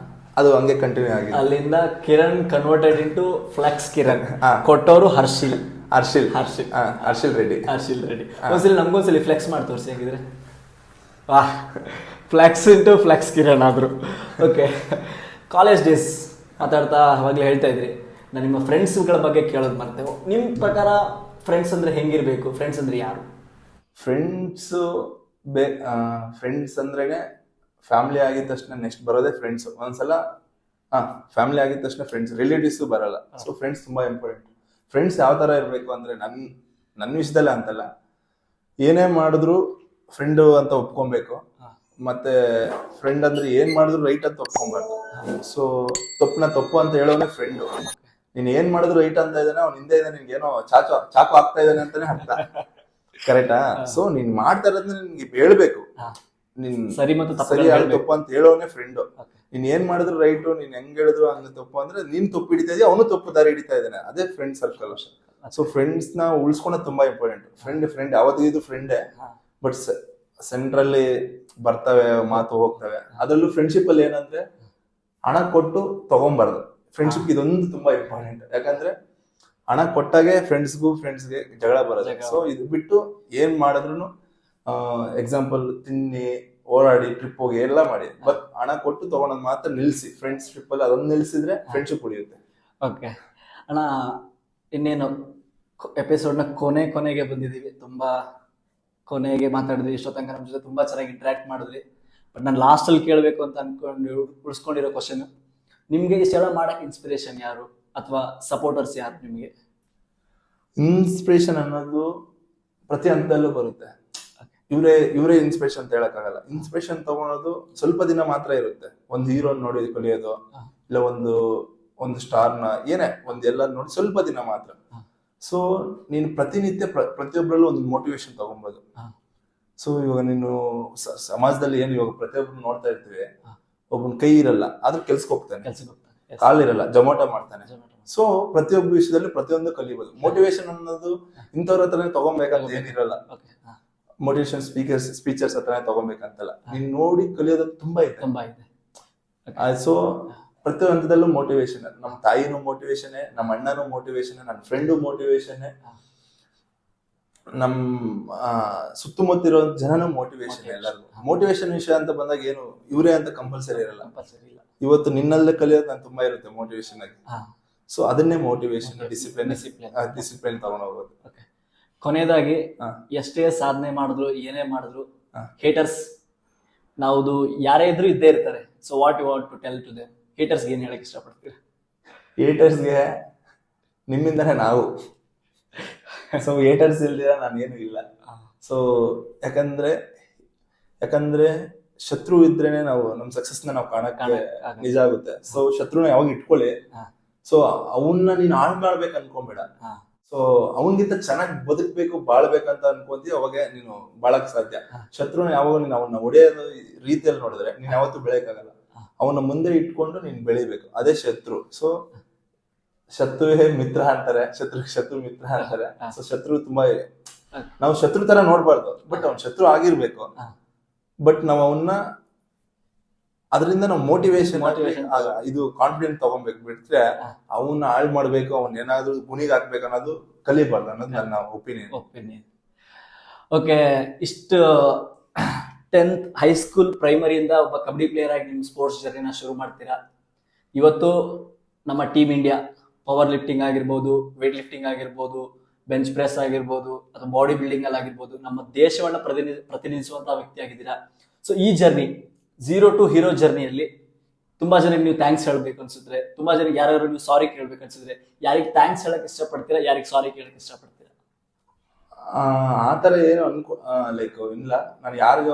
ಅದು ಹಂಗೆ ಕಂಟಿನ್ಯೂ ಆಗಿದೆ. ಅಲ್ಲಿಂದ Kiran converted into flex Kiran. ಕೊಟ್ಟವರು ಹರ್ಷಿಲ್ ರೆಡ್ಡಿ. ಒಂದ್ಸಲಿ ನಮ್ಗೊಂದ್ಸಲಿ ಫ್ಲೆಕ್ಸ್ ಮಾಡಿ ತೋರಿಸಿ ಹೇಗಿದ್ರೆ. ಫ್ಲೆಕ್ಸ್ ಇಂಟು ಫ್ಲೆಕ್ಸ್ ಕಿರಣ್ ಆದ್ರು. ಓಕೆ, ಕಾಲೇಜ್ ಡೇಸ್ ಮಾತಾಡ್ತಾ ಅವಾಗಲೇ ಹೇಳ್ತಾ ಇದ್ರಿ. ನಾನು ನಿಮ್ಮ ಫ್ರೆಂಡ್ಸ್ಗಳ ಬಗ್ಗೆ ಕೇಳೋದು ಮರ್ತೇವೆ. ನಿಮ್ಮ ಪ್ರಕಾರ ಫ್ರೆಂಡ್ಸ್ ಅಂದ್ರೆ ಹೆಂಗಿರ್ಬೇಕು? ಫ್ರೆಂಡ್ಸ್ ಅಂದ್ರೆ ಯಾರು? ಫ್ರೆಂಡ್ಸ್ ಅಂದ್ರೇನೆ ಫ್ಯಾಮಿಲಿ ಆಗಿದ ತಕ್ಷಣ ನೆಕ್ಸ್ಟ್ ಬರೋದೇ ಫ್ರೆಂಡ್ಸ್. ಒಂದ್ಸಲ ಫ್ಯಾಮಿಲಿ ಆಗಿದ ತಕ್ಷಣ ಫ್ರೆಂಡ್ಸ್, ರಿಲೇಟಿವ್ಸ್ ಬರಲ್ಲ. ಸೊ ಫ್ರೆಂಡ್ಸ್ ತುಂಬಾ ಇಂಪಾರ್ಟೆಂಟ್. ಫ್ರೆಂಡ್ಸ್ ಯಾವ ತರ ಇರಬೇಕು ಅಂದ್ರೆ, ನನ್ನ ವಿಷಯದಲ್ಲ ಅಂತಲ್ಲ, ಏನೇ ಮಾಡಿದ್ರು ಫ್ರೆಂಡ್ ಅಂತ ಒಪ್ಕೊಬೇಕು. ಮತ್ತೆ ಫ್ರೆಂಡ್ ಅಂದ್ರೆ ಏನ್ ಮಾಡಿದ್ರು ರೈಟ್ ಅಂತ ಒಪ್ಕೊಬಾರ್ದು. ಸೊ ತಪ್ಪು ಅಂತ ಹೇಳೋನೆ ಫ್ರೆಂಡು. ನೀನ್ ಏನ್ ಮಾಡಿದ್ರು ರೈಟ್ ಅಂತ ಇದ್ದಾನೆ, ಅವ್ನ ಹಿಂದೆ ಇದ್ದಾನೆ, ನಿನ್ಗೇನೋ ಚಾಕು ಆಗ್ತಾ ಇದ್ದಾನೆ ಅಂತಾನೆ ಅರ್ಥ. ಕರೆಕ್ಟಾ? ಸೊ ನೀನ್ ಮಾಡ್ತಾ ಇರೋದ್ನ ನಿನ್ಗೆ ಹೇಳ್ಬೇಕು. ನೀನ್ ಸರಿ ತಪ್ಪು ಅಂತ ಹೇಳೋನೆ ಫ್ರೆಂಡು. ನೀನ್ ಏನ್ ಮಾಡಿದ್ರು ರೈಟು, ನೀನ್ ಹೆಂಗ್ ಹೇಳಿದ್ರು ಹಂಗ ತಪ್ಪು ಅಂದ್ರೆ ನೀನ್ ತಪ್ಪು ಹಿಡಿತಾ ಇದೆಯಾ, ಅವನು ತಪ್ಪು ದಾರಿ ಹಿಡಿತಾ ಇದ್ದಾನೆ. ಅದೇ ಫ್ರೆಂಡ್ ಸರ್ಕಲ್. ಸೊ ಫ್ರೆಂಡ್ಸ್ ನ ಉಳಿಸ್ಕೊಳೋದು ತುಂಬಾ ಇಂಪಾರ್ಟೆಂಟ್. ಫ್ರೆಂಡ್ ಯಾವತ್ತಿಗೂ ಫ್ರೆಂಡೇ, ಬಟ್ ಸೆಂಟ್ರಲ್ಲಿ ಬರ್ತವೆ, ಮಾತು ಹೋಗ್ತವೆ. ಅದರಲ್ಲೂ ಫ್ರೆಂಡ್ಶಿಪ್ ಅಲ್ಲಿ ಏನಂದ್ರೆ ಹಣ ಕೊಟ್ಟು ತಗೊಂಬಾರ್ದು. ಫ್ರೆಂಡ್ಶಿಪ್ ಇದೊಂದು ತುಂಬಾ ಇಂಪಾರ್ಟೆಂಟ್. ಯಾಕಂದ್ರೆ ಹಣ ಕೊಟ್ಟಾಗೆ ಫ್ರೆಂಡ್ಸ್ಗೆ ಜಗಳ ಬರೋದು. ಸೊ ಇದು ಬಿಟ್ಟು ಏನ್ ಮಾಡಿದ್ರು ಎಕ್ಸಾಂಪಲ್ ತಿನ್ನಿ, ಓಡಾಡಿ, ಟ್ರಿಪ್ ಹೋಗಿ ಎಲ್ಲ ಮಾಡಿ, ಬಟ್ ಹಣ ಕೊಟ್ಟು ತಗೊಳೋದ್ ಮಾತ್ರ ನಿಲ್ಸಿ. ಫ್ರೆಂಡ್ಸ್ ಟ್ರಿಪ್ ಅಲ್ಲಿ ಅದೊಂದು ನಿಲ್ಸಿದ್ರೆ ಫ್ರೆಂಡ್ಶಿಪ್ ಉಳಿಯುತ್ತೆ. ಓಕೆ ಅಣ್ಣ, ಇನ್ನೇನು ಎಪಿಸೋಡ್ನ ಕೊನೆಗೆ ಬಂದಿದ್ದೀವಿ. ತುಂಬಾ ಕೊನೆಗೆ ಮಾತಾಡಿದ್ವಿ. ಇಷ್ಟೊತ್ತಂಕ ನಮ್ಮ ಜೊತೆ ತುಂಬಾ ಚೆನ್ನಾಗಿ ಇಂಟ್ರಾಕ್ಟ್ ಮಾಡಿದ್ವಿ. ಬಟ್ ನಾನು ಲಾಸ್ಟಲ್ಲಿ ಕೇಳಬೇಕು ಅಂತ ಅನ್ಕೊಂಡು ಉಳಿಸ್ಕೊಂಡಿರೋ ಕ್ವಶನ್, ನಿಮ್ಗೆ ಇಷ್ಟೆಲ್ಲ ಮಾಡಕ್ ಇನ್ಸ್ಪಿರೇಷನ್ ಯಾರು ಅಥವಾ ಸಪೋರ್ಟರ್ಸ್ ಯಾರು ನಿಮ್ಗೆ? ಇನ್ಸ್ಪಿರೇಷನ್ ಅನ್ನೋದು ಪ್ರತಿ ಹಂತದಲ್ಲೂ ಬರುತ್ತೆ. ಇವರೇ ಇನ್ಸ್ಪಿರೇಷನ್ ಅಂತ ಹೇಳಕ್ಕಾಗಲ್ಲ. ಇನ್ಸ್ಪಿರೇಷನ್ ತಗೊಳೋದು ಸ್ವಲ್ಪ ದಿನ ಮಾತ್ರ ಇರುತ್ತೆ. ಒಂದು ಹೀರೋ ನೋಡಿ ಕಲಿಯೋದು, ಇಲ್ಲ ಒಂದು ಸ್ಟಾರ್ನ ಏನೇ ಎಲ್ಲ ನೋಡಿ ಸ್ವಲ್ಪ ದಿನ ಮಾತ್ರ. ಸೊ ನೀನು ಪ್ರತಿನಿತ್ಯ ಪ್ರತಿಯೊಬ್ಬರಲ್ಲೂ ಒಂದು ಮೋಟಿವೇಶನ್ ತಗೊಬೋದು. ಸೊ ಇವಾಗ ನೀನು ಸಮಾಜದಲ್ಲಿ ಏನು ಇವಾಗ ಪ್ರತಿಯೊಬ್ಬರು ನೋಡ್ತಾ ಇರ್ತೀವಿ, ಒಬ್ಬನ ಕೈ ಇರಲ್ಲ ಆದ್ರೂ ಕೆಲ್ಸಕ್ಕೆ ಹೋಗ್ತಾನೆ, ಕಾಲಿರಲ್ಲ ಜೊಮಾಟೊ ಮಾಡ್ತಾನೆ. ಸೊ ಪ್ರತಿಯೊಬ್ಬ ವಿಷಯದಲ್ಲಿ ಪ್ರತಿಯೊಂದು ಕಲಿಬಹುದು. ಮೋಟಿವೇಶನ್ ಅನ್ನೋದು ಇಂಥವ್ರ ಹತ್ರನೇ ತಗೊಬೇಕಂತ ಏನಿರಲ್ಲ. ಮೋಟಿವೇಶನ್ ಸ್ಪೀಚರ್ಸ್ ಹತ್ರನೇ ತಗೊಬೇಕಂತಲ್ಲ, ನೀನ್ ನೋಡಿ ಕಲಿಯೋದು ತುಂಬಾ ಇದೆ. ಸೊ ಪ್ರತಿ ಹಂತದಲ್ಲೂ ಮೋಟಿವೇಶನ್. ನಮ್ಮ ತಾಯಿನೂ ಮೋಟಿವೇಶನ್, ನಮ್ಮ ಅಣ್ಣನೂ ಮೋಟಿವೇಶನ್, ನನ್ನ ಫ್ರೆಂಡು ಮೋಟಿವೇಶನ್, ನಮ್ಮ ಸುತ್ತಮುತ್ತ ಇರೋ ಜನನೂ ಮೋಟಿವೇಶನ್. ಎಲ್ಲರಿಗೂ ಮೋಟಿವೇಶನ್ ವಿಷಯ ಅಂತ ಬಂದಾಗ ಏನು ಇವರೇ ಅಂತ ಕಂಪಲ್ಸರಿ ಇರಲ್ಲ. ಇವತ್ತು ನಿನ್ನಲ್ಲೇ ಕಲಿಯೋದು ನಾನು ತುಂಬಾ ಇರುತ್ತೆ ಮೋಟಿವೇಶನ್ ಆಗಿ. ಸೊ ಅದನ್ನೇ ಮೋಟಿವೇಶನ್, ಡಿಸಿಪ್ಲಿನ್ ತಗೊಂಡು ಹೋಗೋದು. ಕೊನೆಯದಾಗಿ ಎಷ್ಟೇ ಸಾಧನೆ ಮಾಡಿದ್ರು ಏನೇ ಮಾಡಿದ್ರು ಹೇಟರ್ಸ್ ನಾವು ಯಾರೇ ಇದ್ರು ಇದ್ದೇ ಇರ್ತಾರೆ. So what you want to tell to them? ಹೇಟರ್ಸ್ಗೆ ಏನ್ ಹೇಳಕ್ ಇಷ್ಟಪಡ್ತೀರಾ? ಹೇಟರ್ಸ್ಗೆ ನಿಮ್ಮಿಂದಾನೆ ನಾವು. ಸೊ ಹೇಟರ್ಸ್ ಇಲ್ದಿರ ನಾನೇನು ಇಲ್ಲ. ಸೊ ಯಾಕಂದ್ರೆ ಶತ್ರು ಇದ್ರೇನೆ ನಾವು ನಮ್ ಸಕ್ಸಸ್ ನಾವು ಕಾಣಕ್ಕೆ ನಿಜ ಆಗುತ್ತೆ. ಸೊ ಶತ್ರುನ ಯಾವಾಗ ಇಟ್ಕೊಳ್ಳಿ. ಸೊ ಅವನ್ನ ನೀನ್ ಹಾಳು ಮಾಡ್ಬೇಕು ಅನ್ಕೊಂಬೇಡ. ಸೊ ಅವನ್ಗಿಂತ ಚೆನ್ನಾಗಿ ಬದುಕ್ಬೇಕು, ಬಾಳ್ಬೇಕಂತ ಅನ್ಕೊಂತೀವಿ, ಅವಾಗ ನೀನು ಬಾಳಕ್ ಸಾಧ್ಯ. ಶತ್ರುನ ಯಾವಾಗ ನೀನು ಅವನ್ನ ಹೊಡೆಯೋದು ರೀತಿಯಲ್ಲಿ ನೋಡಿದ್ರೆ ನೀನ್ ಯಾವತ್ತೂ ಬೆಳೆಯಕ್ಕಾಗಲ್ಲ. ಅವನ ಮುಂದೆ ಇಟ್ಕೊಂಡು ನೀನ್ ಬೆಳಿಬೇಕು, ಅದೇ ಶತ್ರು. ಸೊ ಶತ್ರುವೇ ಮಿತ್ರ ಅಂತಾರೆ, ಶತ್ರು ಮಿತ್ರ ಅಂತಾರೆ. ಸೊ ಶತ್ರು ತುಂಬಾ ನಾವು ಶತ್ರು ತರ ನೋಡ್ಬಾರ್ದು, ಬಟ್ ಅವ್ನ ಶತ್ರು ಆಗಿರ್ಬೇಕು. ಬಟ್ ನಾವ್ ಅವನ್ನ ಅದರಿಂದ ನಾವು ಮೋಟಿವೇಶನ್ ಇದು ಕಾನ್ಫಿಡೆಂಟ್ ತಗೊಬೇಕು. ಬಿಟ್ರೆ ಅವನ್ನ ಹಾಳು ಮಾಡ್ಬೇಕು, ಅವನ್ ಏನಾದ್ರು ಗುಣಿಗೆ ಹಾಕ್ಬೇಕು ಅನ್ನೋದು ಕಲಿಬಾರ್ದು ಅನ್ನೋದು ನನ್ನ ಒಪಿನಿಯನ್. ಓಕೆ, ಇಷ್ಟು 10th ಹೈಸ್ಕೂಲ್ ಪ್ರೈಮರಿಯಿಂದ ಒಬ್ಬ ಕಬಡ್ಡಿ ಪ್ಲೇಯರ್ ಆಗಿ ನಿಮ್ ಸ್ಪೋರ್ಟ್ಸ್ ಜರ್ನಿನ ಶುರು ಮಾಡ್ತೀರಾ. ಇವತ್ತು ನಮ್ಮ ಟೀಮ್ ಇಂಡಿಯಾ ಪವರ್ ಲಿಫ್ಟಿಂಗ್ ಆಗಿರ್ಬೋದು, ವೇಟ್ ಲಿಫ್ಟಿಂಗ್ ಆಗಿರ್ಬೋದು, ಬೆಂಚ್ ಪ್ರೆಸ್ ಆಗಿರ್ಬೋದು, ಅಥವಾ ಬಾಡಿ ಬಿಲ್ಡಿಂಗ್ ಅಲ್ಲಿ ಆಗಿರ್ಬೋದು, ನಮ್ಮ ದೇಶವನ್ನ ಪ್ರತಿನಿಧಿಸುವಂತಹ ವ್ಯಕ್ತಿ ಆಗಿದ್ದೀರಾ. ಸೊ ಈ ಜರ್ನಿ 0 to ಹೀರೋ ಜರ್ನಿಯಲ್ಲಿ ತುಂಬಾ ಜನಕ್ಕೆ ನೀವು ಥ್ಯಾಂಕ್ಸ್ ಹೇಳ್ಬೇಕು ಅನ್ಸಿದ್ರೆ, ತುಂಬಾ ಜನಕ್ಕೆ ಯಾರು ನೀವು ಸಾರಿ ಕೇಳ್ಬೇಕು ಅನ್ಸಿದ್ರೆ, ಯಾರಿಗೆ ಥ್ಯಾಂಕ್ಸ್ ಹೇಳಕ್ ಇಷ್ಟಪಡ್ತೀರಾ, ಯಾರಿಗೆ ಸಾರಿ ಕೇಳಕ್ ಇಷ್ಟಪಡ್ತೀರಾ? ಆತರ ಏನು ಲೈಕ್ ಇಲ್ಲ. ನಾನು ಯಾರಿಗ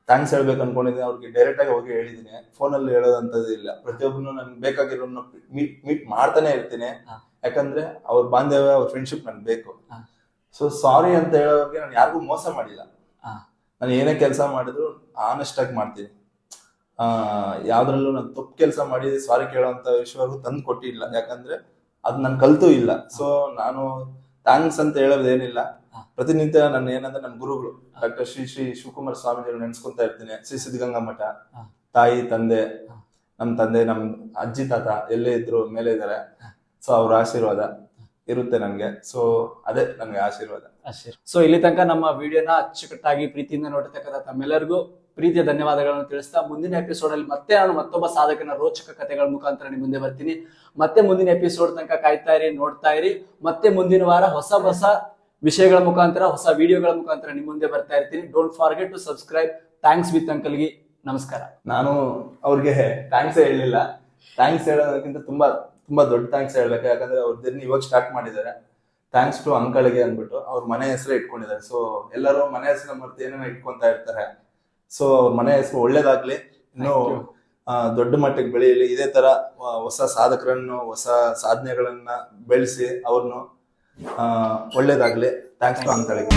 ಥ್ಯಾಂಕ್ಸ್ ಹೇಳ್ಬೇಕು ಅನ್ಕೊಂಡಿದ್ದೀನಿ ಅವ್ರಿಗೆ ಡೈರೆಕ್ಟ್ ಆಗಿ ಹೋಗಿ ಹೇಳಿದೀನಿ. ಫೋನಲ್ಲಿ ಹೇಳೋದಂತದ್ದು ಇಲ್ಲ. ಪ್ರತಿಯೊಬ್ಬನು ನನ್ಗೆ ಬೇಕಾಗಿರೋನ್ನ ಮೀಟ್ ಮಾಡ್ತಾನೆ ಇರ್ತೀನಿ. ಯಾಕಂದ್ರೆ ಅವ್ರ ಬಾಂಧವ್ಯ, ಅವ್ರ ಫ್ರೆಂಡ್ಶಿಪ್ ನನ್ಗೆ ಬೇಕು. ಸೊ ಸಾರಿ ಅಂತ ಹೇಳೋರಿಗೆ ನಾನು ಯಾರಿಗೂ ಮೋಸ ಮಾಡಿಲ್ಲ. ನಾನು ಏನೇ ಕೆಲಸ ಮಾಡಿದ್ರು ಆನೆಸ್ಟ್ ಆಗಿ ಮಾಡ್ತೀನಿ. ಯಾವ್ದ್ರಲ್ಲೂ ನಾನು ತಪ್ಪು ಕೆಲಸ ಮಾಡಿ ಸಾರಿ ಕೇಳೋಂತ ವಿಷಯವರೆಗೂ ತಂದು ಕೊಟ್ಟಿಲ್ಲ. ಯಾಕಂದ್ರೆ ಅದ್ ನನ್ ಕಲ್ತೂ ಇಲ್ಲ. ಸೊ ನಾನು ಥ್ಯಾಂಕ್ಸ್ ಅಂತ ಹೇಳೋದೇನಿಲ್ಲ. ಪ್ರತಿನಿತ್ಯ ನನ್ನ ಏನಂದ್ರೆ ನನ್ನ ಗುರುಗಳು ಡಾಕ್ಟರ್ ಶ್ರೀ ಶಿವಕುಮಾರ ಸ್ವಾಮೀಜಿಗಳು ನೆನ್ಸ್ಕೊಂತಾ ಇರ್ತೀನಿ. ಶ್ರೀ ಸಿದ್ಧಗಂಗಾ ಮಠ, ತಾಯಿ, ತಂದೆ, ನಮ್ ಅಜ್ಜಿ ತಾತ ಎಲ್ಲೇ ಇದ್ರು ಮೇಲೆ ಇದಾರೆ. ಸೊ ಅವ್ರ ಆಶೀರ್ವಾದ ಇರುತ್ತೆ ನನ್ಗೆ. ಸೊ ಅದೇ ನನ್ಗೆ ಆಶೀರ್ವಾದ. ಸೊ ಇಲ್ಲಿ ತನಕ ನಮ್ಮ ವಿಡಿಯೋನ ಅಚ್ಚುಕಟ್ಟಾಗಿ ಪ್ರೀತಿಯಿಂದ ನೋಡಿರ್ತಕ್ಕಂಥ ತಮ್ಮೆಲ್ಲರಿಗೂ ಪ್ರೀತಿಯ ಧನ್ಯವಾದಗಳನ್ನು ತಿಳಿಸ್ತಾ, ಮುಂದಿನ ಎಪಿಸೋಡ್ ಅಲ್ಲಿ ಮತ್ತೆ ನಾನು ಮತ್ತೊಬ್ಬ ಸಾಧಕನ ರೋಚಕ ಕಥೆಗಳ ಮುಖಾಂತರ ನಿಮ್ಮ ಮುಂದೆ ಬರ್ತೀನಿ. ಮತ್ತೆ ಮುಂದಿನ ಎಪಿಸೋಡ್ ತನಕ ಕಾಯ್ತಾ ಇರಿ, ನೋಡ್ತಾ ಇರಿ. ಮತ್ತೆ ಮುಂದಿನ ವಾರ ಹೊಸ ವಿಷಯಗಳ ಮುಖಾಂತರ, ಹೊಸ ವಿಡಿಯೋಗಳ ಮುಖಾಂತರ ನಿಮ್ಮ ಮುಂದೆ ಬರ್ತಾ ಇರ್ತೀನಿ. Don't forget to subscribe. Thanks with ಅಂಕಲ್ಗೆ ನಮಸ್ಕಾರ. ನಾನು ಅವ್ರಿಗೆ ಥ್ಯಾಂಕ್ಸ್ ಹೇಳಲಿಲ್ಲ. ಥ್ಯಾಂಕ್ಸ್ ಹೇಳೋದಕ್ಕಿಂತ ತುಂಬಾ ದೊಡ್ಡ ಥ್ಯಾಂಕ್ಸ್ ಹೇಳ್ಬೇಕು. ಯಾಕಂದ್ರೆ ಅವ್ರ ಜರ್ನಿ ಇವಾಗ ಸ್ಟಾರ್ಟ್ ಮಾಡಿದ್ದಾರೆ. ಥ್ಯಾಂಕ್ಸ್ ಟು ಅಂಕಲ್ಗೆ ಅಂದ್ಬಿಟ್ಟು ಅವ್ರ ಮನೆ ಹೆಸರೇ ಇಟ್ಕೊಂಡಿದ್ದಾರೆ. ಸೊ ಎಲ್ಲರೂ ಮನೆ ಹೆಸರು ಮತ್ತೆ ಏನೇನೋ ಇಟ್ಕೊಂತ ಇರ್ತಾರೆ. ಸೊ ಅವ್ರ ಮನೆ ಹೆಸರು ಒಳ್ಳೇದಾಗ್ಲಿ, ಇನ್ನು ದೊಡ್ಡ ಮಟ್ಟಕ್ಕೆ ಬೆಳೆಯಲಿ. ಇದೇ ತರ ಹೊಸ ಸಾಧಕರನ್ನು, ಹೊಸ ಸಾಧನೆಗಳನ್ನ ಬೆಳೆಸಿ ಅವ್ರನ್ನು ಒಳ್ಳೇದಾಗ್ಲಿ. Thanks to ಅಂಕಲ್ಗೆ.